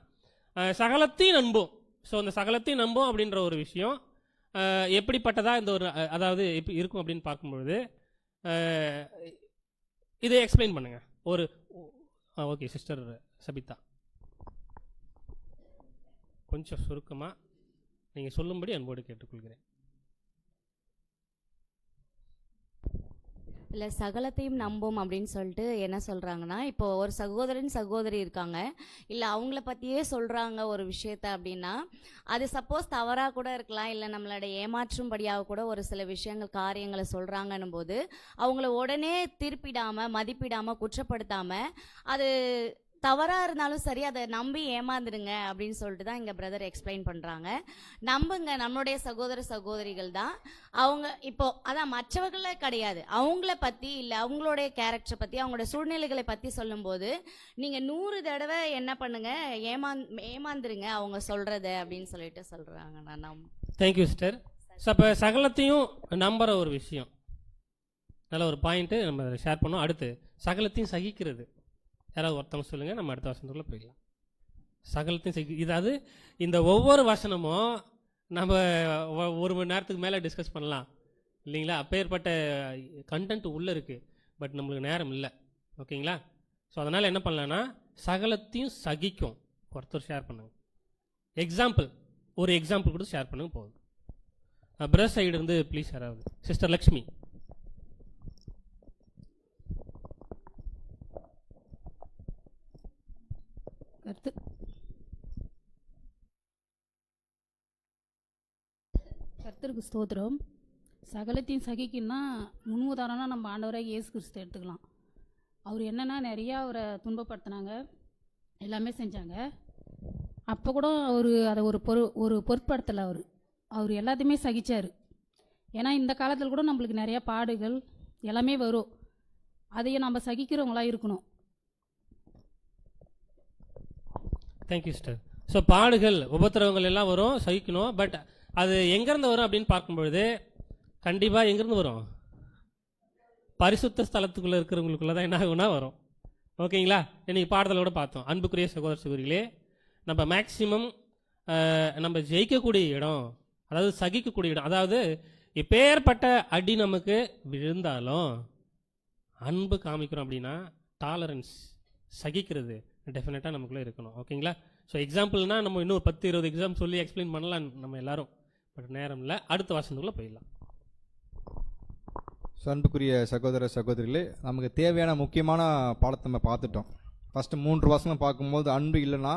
Speaker 1: சகலத்தையும் நம்பும். ஸோ அந்த சகலத்தையும் நம்பும் அப்படின்ற ஒரு விஷயம் எப்படிப்பட்டதா இந்த ஒரு அதாவது எப்படி இருக்கும் அப்படின்னு பார்க்கும்பொழுது, இதை எக்ஸ்பிளைன் பண்ணுங்க. ஒரு ஓகே சிஸ்டர் சபிதா, கொஞ்சம் சுருக்கமாக நீங்கள் சொல்லும்படி அன்போடு கேட்டுக்கொள்கிறேன்.
Speaker 16: இல்லை, சகலத்தையும் நம்பும் அப்படின்னு சொல்லிட்டு என்ன சொல்கிறாங்கன்னா, இப்போ ஒரு சகோதரன் சகோதரி இருக்காங்க, இல்லை அவங்கள பற்றியே சொல்கிறாங்க ஒரு விஷயத்த அப்படின்னா, அது சப்போஸ் தவறாக கூட இருக்கலாம், இல்லை நம்மளோட ஏமாற்றும்படியாக கூட ஒரு சில விஷயங்கள் காரியங்களை சொல்கிறாங்கன்னும் போது அவங்கள உடனே திருப்பிடாமல் மதிப்பிடாமல் குற்றப்படுத்தாமல், அது தவறாக இருந்தாலும் சரி அதை நம்பி ஏமாந்துடுங்க அப்படின்னு சொல்லிட்டு தான் இங்கே பிரதர் எக்ஸ்பிளைன் பண்ணுறாங்க. நம்புங்க, நம்மளுடைய சகோதர சகோதரிகள் தான் அவங்க. இப்போ அதான் மற்றவர்கள கிடையாது, அவங்கள பற்றி இல்லை அவங்களுடைய கேரக்டரை பற்றி அவங்களோட சூழ்நிலைகளை பற்றி சொல்லும்போது நீங்கள் 100 தடவை என்ன பண்ணுங்க, ஏமாந்துருங்க அவங்க சொல்கிறத அப்படின்னு சொல்லிட்டு சொல்கிறாங்க. நான்
Speaker 1: தேங்க்யூ சிஸ்டர். ஸோ அப்போ சகலத்தையும் நம்புகிற ஒரு விஷயம், நல்ல ஒரு பாயிண்ட்டு நம்ம ஷேர் பண்ணோம். அடுத்து சகலத்தையும் சகிக்கிறது. யாராவது ஒருத்தவங்க சொல்லுங்கள், நம்ம அடுத்த வசனத்துக்குள்ளே போயிடலாம். சகலத்தையும் இதாவது இந்த ஒவ்வொரு வசனமும் நம்ம 1 மணி நேரத்துக்கு மேலே டிஸ்கஸ் பண்ணலாம், இல்லைங்களா? அப்பேற்பட்ட கண்டென்ட் உள்ளே இருக்குது, பட் நம்மளுக்கு நேரம் இல்லை. ஓகேங்களா? ஸோ அதனால் என்ன பண்ணலான்னா, சகலத்தையும் சகிக்கும். ஒருத்தர் ஷேர் பண்ணுங்க, ஒரு எக்ஸாம்பிள் கூட ஷேர் பண்ணுங்க போதும். பிரதர் சைடு இருந்து ப்ளீஸ் யாராவது. சிஸ்டர் லக்ஷ்மி.
Speaker 4: கர்த்தருக்கு ஸ்தோத்திரம். சகலத்தையும் சகிக்குன்னா முன்னுதாரணம் நம்ம ஆண்டவராக இயேசு கிறிஸ்து எடுத்துக்கலாம். அவர் என்னென்னா நிறையா அவரை துன்பப்படுத்தினாங்க, எல்லாமே செஞ்சாங்க. அப்போ கூட அவர் அதை ஒரு பொருட்படுத்தலை. அவர் எல்லாத்தையுமே சகிச்சார். ஏன்னா இந்த காலத்தில் கூட நம்மளுக்கு நிறையா பாடுகள் எல்லாமே வரும், அதையும் நம்ம சகிக்கிறவங்களா இருக்கணும்.
Speaker 1: Thank you sister. ஸோ பாடுகள் உபத்திரவங்கள் எல்லாம் வரும், சகிக்கணும். பட் அது எங்கேருந்து வரும் அப்படின்னு பார்க்கும்பொழுது கண்டிப்பாக எங்கேருந்து வரும், பரிசுத்த ஸ்தலத்துக்குள்ளே இருக்கிறவங்களுக்குள்ள தான் என்ன ஆகுனா வரும். ஓகேங்களா? இன்னைக்கு பாடத்தோட பார்த்தோம். அன்புக்குரிய சகோதர சகோதரிகளே, நம்ம மேக்சிமம் நம்ம ஜெயிக்கக்கூடிய இடம், அதாவது சகிக்கக்கூடிய இடம், அதாவது இப்பேற்பட்ட அடி நமக்கு விழுந்தாலும் அன்பு காமிக்கிறோம் அப்படின்னா டாலரன்ஸ், சகிக்கிறது டெஃபினட்டாக நமக்குள்ளே இருக்கணும். ஓகேங்களா? ஸோ எக்ஸாம்பிள்னால் நம்ம இன்னும் 10-20 எக்ஸாம் சொல்லி எக்ஸ்பிளைன் பண்ணலாம் நம்ம எல்லாரும். பட் நேரம் இல்லை, அடுத்த வசனத்துக்குள்ளே போயிடலாம்.
Speaker 12: ஸோ அன்புக்குரிய சகோதர சகோதரிகளே, நமக்கு தேவையான முக்கியமான பாடத்தை நம்ம பார்த்துட்டோம். ஃபஸ்ட்டு 3 வசனம் பார்க்கும்போது அன்பு இல்லைன்னா,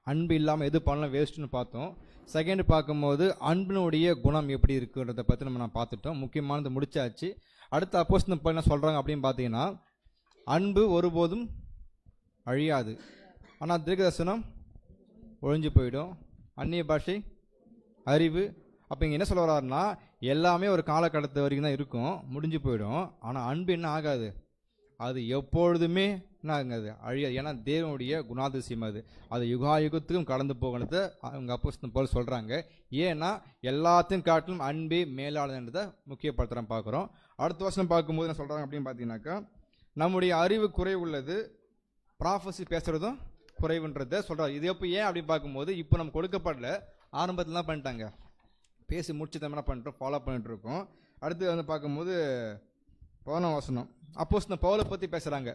Speaker 12: அன்பு இல்லாமல் எது பண்ணலாம் வேஸ்ட்டுன்னு பார்த்தோம். செகண்ட் பார்க்கும்போது அன்பினுடைய குணம் எப்படி இருக்குன்றதை பற்றி நம்ம பார்த்துட்டோம். முக்கியமானது முடிச்சாச்சு. அடுத்த அப்போஸ்தலன் பவுல் என்ன சொல்கிறாங்க அப்படின்னு பார்த்தீங்கன்னா, அன்பு ஒருபோதும் அழியாது, ஆனால் தீர்க்கதரிசனம் ஒழிஞ்சு போயிடும், அந்நிய பாஷை, அறிவு. அப்போ இங்கே என்ன சொல்ல வர்றாருன்னா, எல்லாமே ஒரு காலகட்டத்து வரைக்கும் தான் இருக்கும், முடிஞ்சு போயிடும். ஆனால் அன்பு என்ன ஆகாது, அது எப்பொழுதுமே என்ன ஆகாது, அழியாது. ஏன்னா தேவனுடைய குணாதிசயம் அது யுகாயுகத்துக்கும் கடந்து போகணுத்தை அவங்க அப்போஸ்தலன் பவுல் சொல்கிறாங்க. ஏன்னா எல்லாத்தையும் காட்டிலும் அன்பே மேலானதுன்றதை முக்கியப்படுத்துகிறோம் பார்க்குறோம். அடுத்த வருஷம் பார்க்கும்போது என்ன சொல்கிறாங்க அப்படின்னு பார்த்தீங்கன்னாக்கா, நம்முடைய அறிவு குறைவு உள்ளது, ப்ராஃபஸி பேசுகிறதும் குறைவுன்றதை சொல்கிறார். இது எப்போ ஏன் அப்படின்னு பார்க்கும்போது, இப்போ நம்ம கொடுக்கப்படல, ஆரம்பத்தில் தான் பண்ணிட்டாங்க, பேசி முடிச்சு தான் என்ன பண்ணிட்டோம், ஃபாலோ பண்ணிட்டு இருக்கோம். அடுத்து வந்து பார்க்கும்போது 11 வசனம் அப்போஸ்தலன் பவுலை பற்றி பேசுகிறாங்க.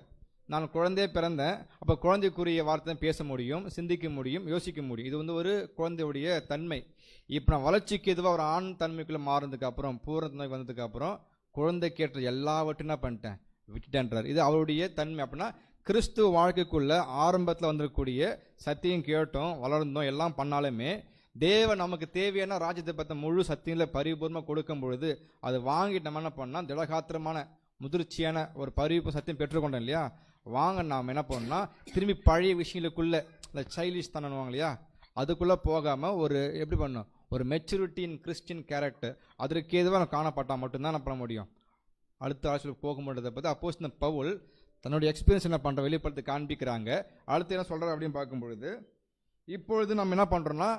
Speaker 12: நான் குழந்தையே பிறந்தேன், அப்போ குழந்தைக்குரிய வார்த்தை பேச முடியும், சிந்திக்க முடியும், யோசிக்க முடியும். இது வந்து ஒரு குழந்தையுடைய தன்மை. இப்போ நான் வளர்ச்சிக்கு எதுவாக ஒரு ஆண் தன்மைக்குள்ளே மாறினதுக்கு அப்புறம், பூர்ண தன்மைக்கு வந்ததுக்கு அப்புறம் குழந்தைக்கேற்ற எல்லாவற்றையும் என்ன பண்ணிட்டேன், விட்டுட்டேன்றார். இது அவருடைய தன்மை. அப்படின்னா கிறிஸ்துவ வாழ்க்கைக்குள்ள ஆரம்பத்தில் வந்திருக்கக்கூடிய சத்தியம் கேட்டோம், வளர்ந்தோம், எல்லாம் பண்ணாலுமே தேவன் நமக்கு தேவையான ராஜ்யத்தை பற்றி முழு சத்தியத்தில் பரிபூர்ணமாக கொடுக்கும் பொழுது அதை வாங்கிட்டு நம்ம என்ன பண்ணால் திடகாத்திரமான முதிர்ச்சியான ஒரு பரிவு சத்தியம் பெற்றுக்கொண்டோம் இல்லையா, வாங்க நாம் என்ன பண்ணோம்னா திரும்பி பழைய விஷயங்களுக்குள்ளே இந்த சைல்டிஷ் தானேவாங்க இல்லையா, அதுக்குள்ளே போகாமல் ஒரு எப்படி பண்ணணும், ஒரு மெச்சூரிட்டி இன் கிறிஸ்டின் கேரக்டர் அதற்கு எதுவாக காணப்பட்டால் மட்டும்தான் என்ன பண்ண முடியும், அடுத்த ஆட்சியில் போக முடியாத பற்றி அப்போஸ்தலன் பவுல் தன்னுடைய எக்ஸ்பீரியன்ஸ் என்ன பண்ணுற வெளிப்படுத்தி காண்பிக்கிறாங்க. அடுத்து என்ன சொல்கிறார் அப்படின்னு பார்க்கும்பொழுது, இப்பொழுது நம்ம என்ன பண்ணுறோன்னா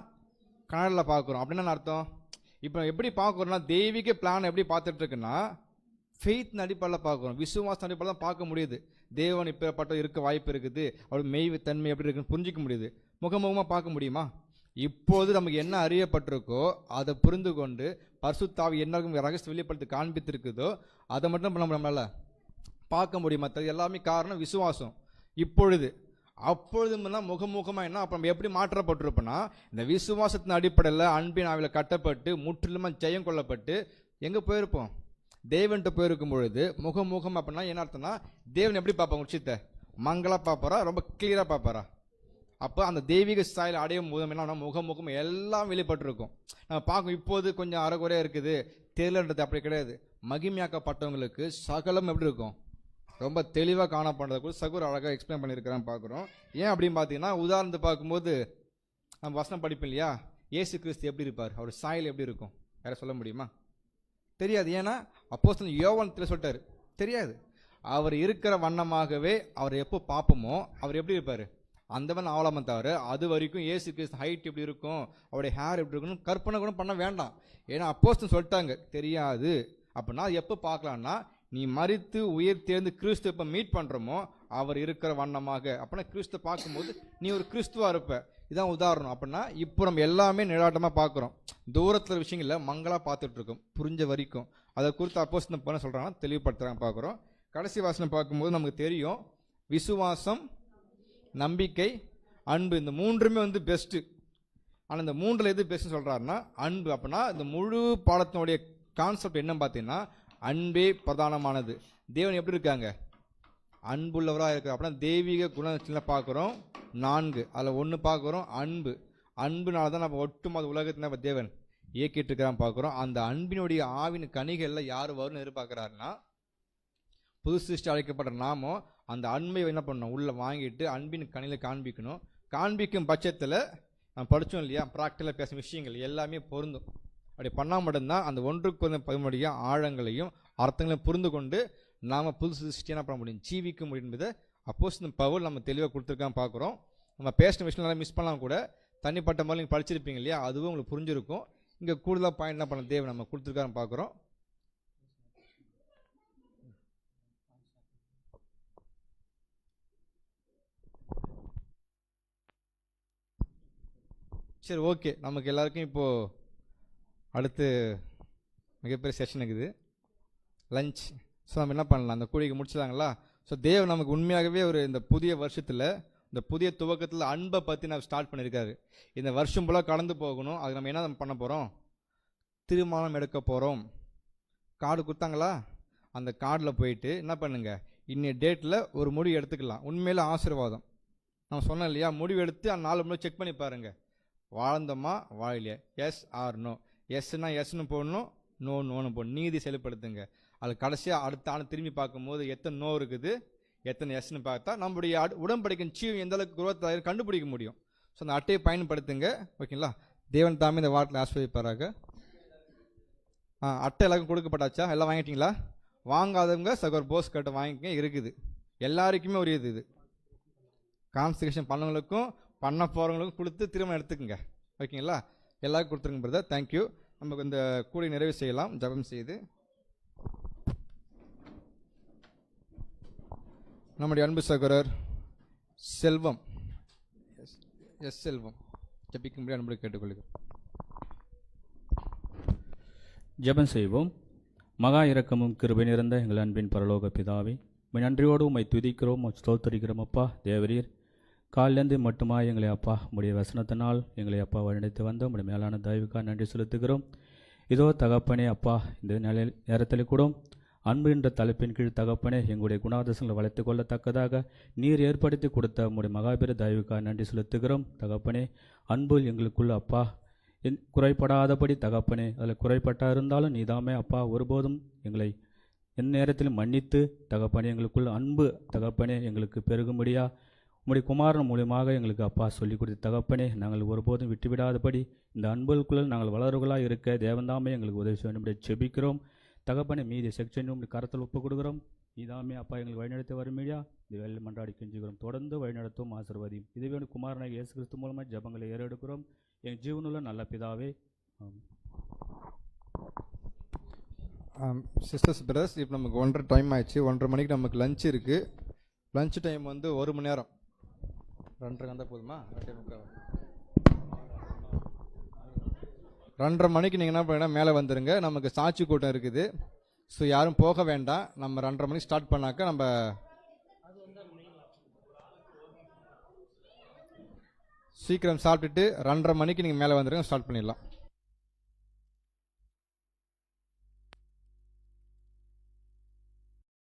Speaker 12: கனடாவில் பார்க்குறோம். அப்படின்னு அர்த்தம், இப்போ எப்படி பார்க்குறோன்னா தெய்வீக பிளான் எப்படி பார்த்துட்டு இருக்குன்னா ஃபெய்த் அடிப்படையில் பார்க்குறோம், விசுவாச அடிப்படையில் தான் பார்க்க முடியுது. தேவன் இப்பேற்பட்ட இருக்க வாய்ப்பு இருக்குது, அவருடைய மெய் தன்மை எப்படி இருக்குன்னு புரிஞ்சிக்க முடியுது. முகமுகமாக பார்க்க முடியுமா? இப்போது நமக்கு என்ன அறியப்பட்டிருக்கோ அதை புரிந்து கொண்டு பரிசுத்தாவி என்ன ரகசிய வெளிப்படுத்தி காண்பித்திருக்குதோ அதை மட்டும் நம்மளால பார்க்க முடியுமா? எல்லாமே காரணம் விசுவாசம். இப்பொழுது அப்பொழுதுனா முகமுகமாக என்ன அப்போ நம்ம எப்படி மாற்றப்பட்டிருப்போம்னா, இந்த விசுவாசத்தின் அடிப்படையில் அன்பின் ஆவியில் கட்டப்பட்டு முற்றிலுமாக ஜெயம் கொள்ளப்பட்டு எங்கே போயிருப்போம், தேவன்கிட்ட போயிருக்கும் பொழுது முகமுகம். அப்படின்னா என்ன அர்த்தம்னா, தேவன் எப்படி பார்ப்பாங்க, விஷயத்தை மங்களா பார்ப்பாரா, ரொம்ப கிளியராக பார்ப்பாரா? அப்போ அந்த தெய்வீக ஸ்டைல் அடையும் போது என்ன முகமுகம் எல்லாம் வெளிப்பட்டிருக்கும். நம்ம பார்க்கும் இப்போது கொஞ்சம் அறகுறையாக இருக்குது, தெரியலன்றது அப்படி கிடையாது. மகிமையாக்கப்பட்டவங்களுக்கு சகலம் எப்படி இருக்கும், ரொம்ப தெளிவாக காணப்படுறதுக்கு சகுர் அழகாக எக்ஸ்பிளைன் பண்ணியிருக்கிறான்னு பார்க்குறோம். ஏன் அப்படின்னு பார்த்தீங்கன்னா, உதாரணத்தை பார்க்கும்போது நம்ம வசனம் படிப்போம் இல்லையா, இயேசு கிறிஸ்து எப்படி இருப்பார், அவர் சாயல் எப்படி இருக்கும், யாரை சொல்ல முடியுமா? தெரியாது. ஏன்னா அப்போஸ்தலன் யோவான்ல சொல்லிட்டாரு, தெரியாது. அவர் இருக்கிற வண்ணமாகவே அவர் எப்போ பார்ப்போமோ அவர் எப்படி இருப்பார், அந்தவன் ஆவலாம தவிர அது வரைக்கும் இயேசு கிறிஸ்து ஹைட் எப்படி இருக்கும், அவருடைய ஹேர் எப்படி இருக்குன்னு கற்பனை கூட பண்ண வேண்டாம். ஏன்னா அப்போஸ்தலன் சொல்லிட்டாங்க தெரியாது. அப்படின்னா எப்போ பார்க்கலான்னா, நீ மரித்து உயிர் தேர்ந்து கிறிஸ்து எப்போ மீட் பண்ணுறோமோ அவர் இருக்கிற வண்ணமாக, அப்படின்னா கிறிஸ்து பார்க்கும்போது நீ ஒரு கிறிஸ்துவா இருப்ப. இதான் உதாரணம். அப்படின்னா இப்போ நம்ம எல்லாமே நிழலாட்டமாக பார்க்குறோம், தூரத்தில் விஷயங்கள மங்களா பார்த்துட்டு இருக்கோம், புரிஞ்ச வரைக்கும். அதை குறித்து அப்போஸ்தலன் பண்ண சொல்கிறாங்கன்னா தெளிவுபடுத்துகிறாங்க பார்க்குறோம். கடைசி வாசனம் பார்க்கும்போது நமக்கு தெரியும், விசுவாசம், நம்பிக்கை, அன்பு, இந்த மூன்றுமே வந்து பெஸ்ட்டு. ஆனால் இந்த மூன்றில் எது பெஸ்ட்னு சொல்கிறாருன்னா அன்பு. அப்படின்னா இந்த முழு பாடத்தினுடைய கான்செப்ட் என்னன்னு பார்த்தீங்கன்னா, அன்பே பிரதானமானது. தேவன் எப்படி இருக்காங்க, அன்புள்ளவராக இருக்கார். அப்படின்னா தெய்வீக குணத்தில் பார்க்குறோம் 4, அதில் 1 பார்க்குறோம் அன்பு. அன்புனால தான் நம்ம ஒட்டுமொத்த உலகத்தில் தேவன் இயக்கிட்டு இருக்கிறான் பார்க்குறோம். அந்த அன்பினுடைய ஆவின் கனிகளில் யார் வரும்னு எதிர்பார்க்குறாருன்னா, புது சிருஷ்டி அழைக்கப்பட்ட நாமோ அந்த அன்பை என்ன பண்ணணும், உள்ளே வாங்கிட்டு அன்பின் கனியில் காண்பிக்கணும். காண்பிக்கும் பட்சத்தில் நம்ம படித்தோம் இல்லையா, ப்ராக்டிக்கலாக பேசும் விஷயங்கள் எல்லாமே பொருந்தும். அப்படி பண்ணால் மட்டும்தான் அந்த ஒன்றுக்கு பதினுடைய ஆழங்களையும் அர்த்தங்களையும் புரிந்து கொண்டு நாம் புது சிருஷ்டி என்ன பண்ண முடியும், ஜீவிக்க முடியும் என்பதை அப்போஸ்தலன் பவுல் நம்ம தெளிவாக கொடுத்துருக்கான்னு பார்க்குறோம். நம்ம பேசின விஷயம் நல்லா மிஸ் பண்ணலாம் கூட, தனிப்பட்ட மாதிரி நீங்கள் படிச்சிருப்பீங்க இல்லையா, அதுவும் உங்களுக்கு புரிஞ்சிருக்கும். இங்கே கூடுதலாக பாயிண்ட் என்ன பண்ண தேவை நம்ம கொடுத்துருக்காருன்னு பார்க்குறோம். சரி, ஓகே. நமக்கு எல்லாருக்கும் இப்போது அடுத்து மிகப்பெரிய செஷன் இருக்குது, லஞ்ச். ஸோ நம்ம என்ன பண்ணலாம், அந்த கூடிகை முடிச்சிட்டாங்களா? ஸோ தேவன் நமக்கு உண்மையாகவே ஒரு இந்த புதிய வருஷத்தில், இந்த புதிய துவக்கத்தில் அன்பை பற்றி நம்ம ஸ்டார்ட் பண்ணியிருக்காரு. இந்த வருஷம் ஃபுல்லாக கடந்து போகணும், அதுக்கு நம்ம என்ன பண்ண போகிறோம், தீர்மானம் எடுக்க போகிறோம். கார்டு கொடுத்தாங்களா? அந்த கார்டில் போயிட்டு என்ன பண்ணுங்க, இன்னைய டேட்டில் ஒரு முடிவு எடுத்துக்கலாம். உண்மையில ஆசீர்வாதம். நான் சொன்னேன் இல்லையா, முடிவு எடுத்து அந்த 4 முறை செக் பண்ணி பாருங்க, வாழ்ந்தோமா வாழலையா, எஸ் ஆர் நோ. எஸ்னா எஸ்ன்னு போடணும், நோ நோன்னு போடணும். நீதி செயல்படுத்துங்க. அது கடைசியாக அடுத்த ஆண்டு திரும்பி பார்க்கும்போது எத்தனை நோ இருக்குது, எத்தனை எஸ்ன்னு பார்த்தா நம்முடைய உடன்படிக்கையின் சீவ் எந்த அளவுக்கு குரோத் ஆகிருக்கு கண்டுபிடிக்க முடியும். ஸோ அந்த அட்டையை பயன்படுத்துங்க. ஓகேங்களா? தேவன் தாமே இந்த வார்த்தையில் ஆஸ்வதிப்பாராக. அட்டை எல்லாருக்கும் கொடுக்கப்பட்டாச்சா? எல்லாம் வாங்கிட்டீங்களா? வாங்காதவங்க சகோதர் போஸ் கட்ட வாங்கிக்கங்க. இருக்குது எல்லாருக்குமே ஒரு இது கான்சன்ட்ரேஷன் பண்ணவங்களுக்கும் பண்ண போகிறவங்களுக்கும் கொடுத்து திரும்ப எடுத்துக்கோங்க. ஓகேங்களா? எல்லாருக்கும் கொடுத்துருங்க பிரதர். தேங்க்யூ. நமக்கு இந்த கூடி நிறைவு செய்யலாம் ஜபம் செய்து. நம்முடைய அன்பு சகோதரர் செல்வம் செல்வம் ஜபிக்கும்படி அன்பு கேட்டுக்கொள்கிறோம்.
Speaker 21: ஜெபம் செய்வோம். மகா இரக்கமும் கிருபை நிறைந்த எங்கள் அன்பின் பரலோக பிதாவே, நன்றியோடு உம்மை துதிக்கிறோம், ஸ்தோத்தரிக்கிறோம். அப்பா தேவரீர் காலிலேருந்து மட்டுமா எங்களை அப்பா உடைய வசனத்தினால் எங்களை அப்பா வழிநடத்தி வந்த உடைய மேலான தயவுக்காக நன்றி செலுத்துகிறோம். இதோ தகப்பனே அப்பா, இந்த நேரத்தில் கூட அன்பு என்ற தலைப்பின் கீழ் தகப்பனே எங்களுடைய குணாதிசங்களை வளர்த்து கொள்ளத்தக்கதாக நீர் ஏற்படுத்தி கொடுத்த உங்களுடைய மகாபெரு தயவுக்காக நன்றி செலுத்துகிறோம். தகப்பனே அன்பு எங்களுக்குள்ள அப்பா குறைபடாதபடி தகப்பனே, அதில் குறைபட்டா இருந்தாலும் நீதாமே அப்பா ஒருபோதும் எங்களை எந்த நேரத்திலும் மன்னித்து தகப்பனே எங்களுக்குள்ள அன்பு தகப்பனே எங்களுக்கு பெருகும்படியா உம்முடைய குமாரன் மூலியமாக எங்களுக்கு அப்பா சொல்லிக் கொடுத்த தகப்பனே, நாங்கள் ஒருபோதும் விட்டுவிடாதபடி இந்த அன்புக்குள்ள நாங்கள் வளர்களாக இருக்க தேவன்தாமே எங்களுக்கு உதவி செய்ய செபிக்கிறோம். தகப்பனே மீதி செக்ஷன் கரத்தில் ஒப்பு கொடுக்குறோம். நீதாமே அப்பா எங்களுக்கு வழிநடத்த வரும்படியா இது வேலை மன்றாடி கெஞ்சுகிறோம். தொடர்ந்து வழிநடத்தும் ஆசீர்வதியும். இதுவே குமாரனாக இயேசு கிறிஸ்து மூலமாக ஜபங்களை ஏறெடுக்கிறோம் என் ஜீவனுள்ள நல்ல பிதாவே.
Speaker 12: சிஸ்டர்ஸ் பிரதர்ஸ், இப்போ நமக்கு 1:30 டைம் ஆயிடுச்சு. 1:30 மணிக்கு நமக்கு லஞ்ச் இருக்குது. லஞ்ச் டைம் வந்து 1 மணி நேரம். 2:30 வந்தால் போதுமா? 2:30 மணிக்கு நீங்கள் என்ன பண்ணீங்கன்னா மேலே வந்துடுங்க. நமக்கு சாட்சி கூட்டம் இருக்குது. ஸோ யாரும் போக வேண்டாம். நம்ம 2:30 மணிக்கு ஸ்டார்ட் பண்ணாக்க நம்ம சீக்கிரம் சாப்பிட்டுட்டு 2:30 மணிக்கு நீங்கள் மேலே வந்துடுங்க, ஸ்டார்ட் பண்ணிடலாம்.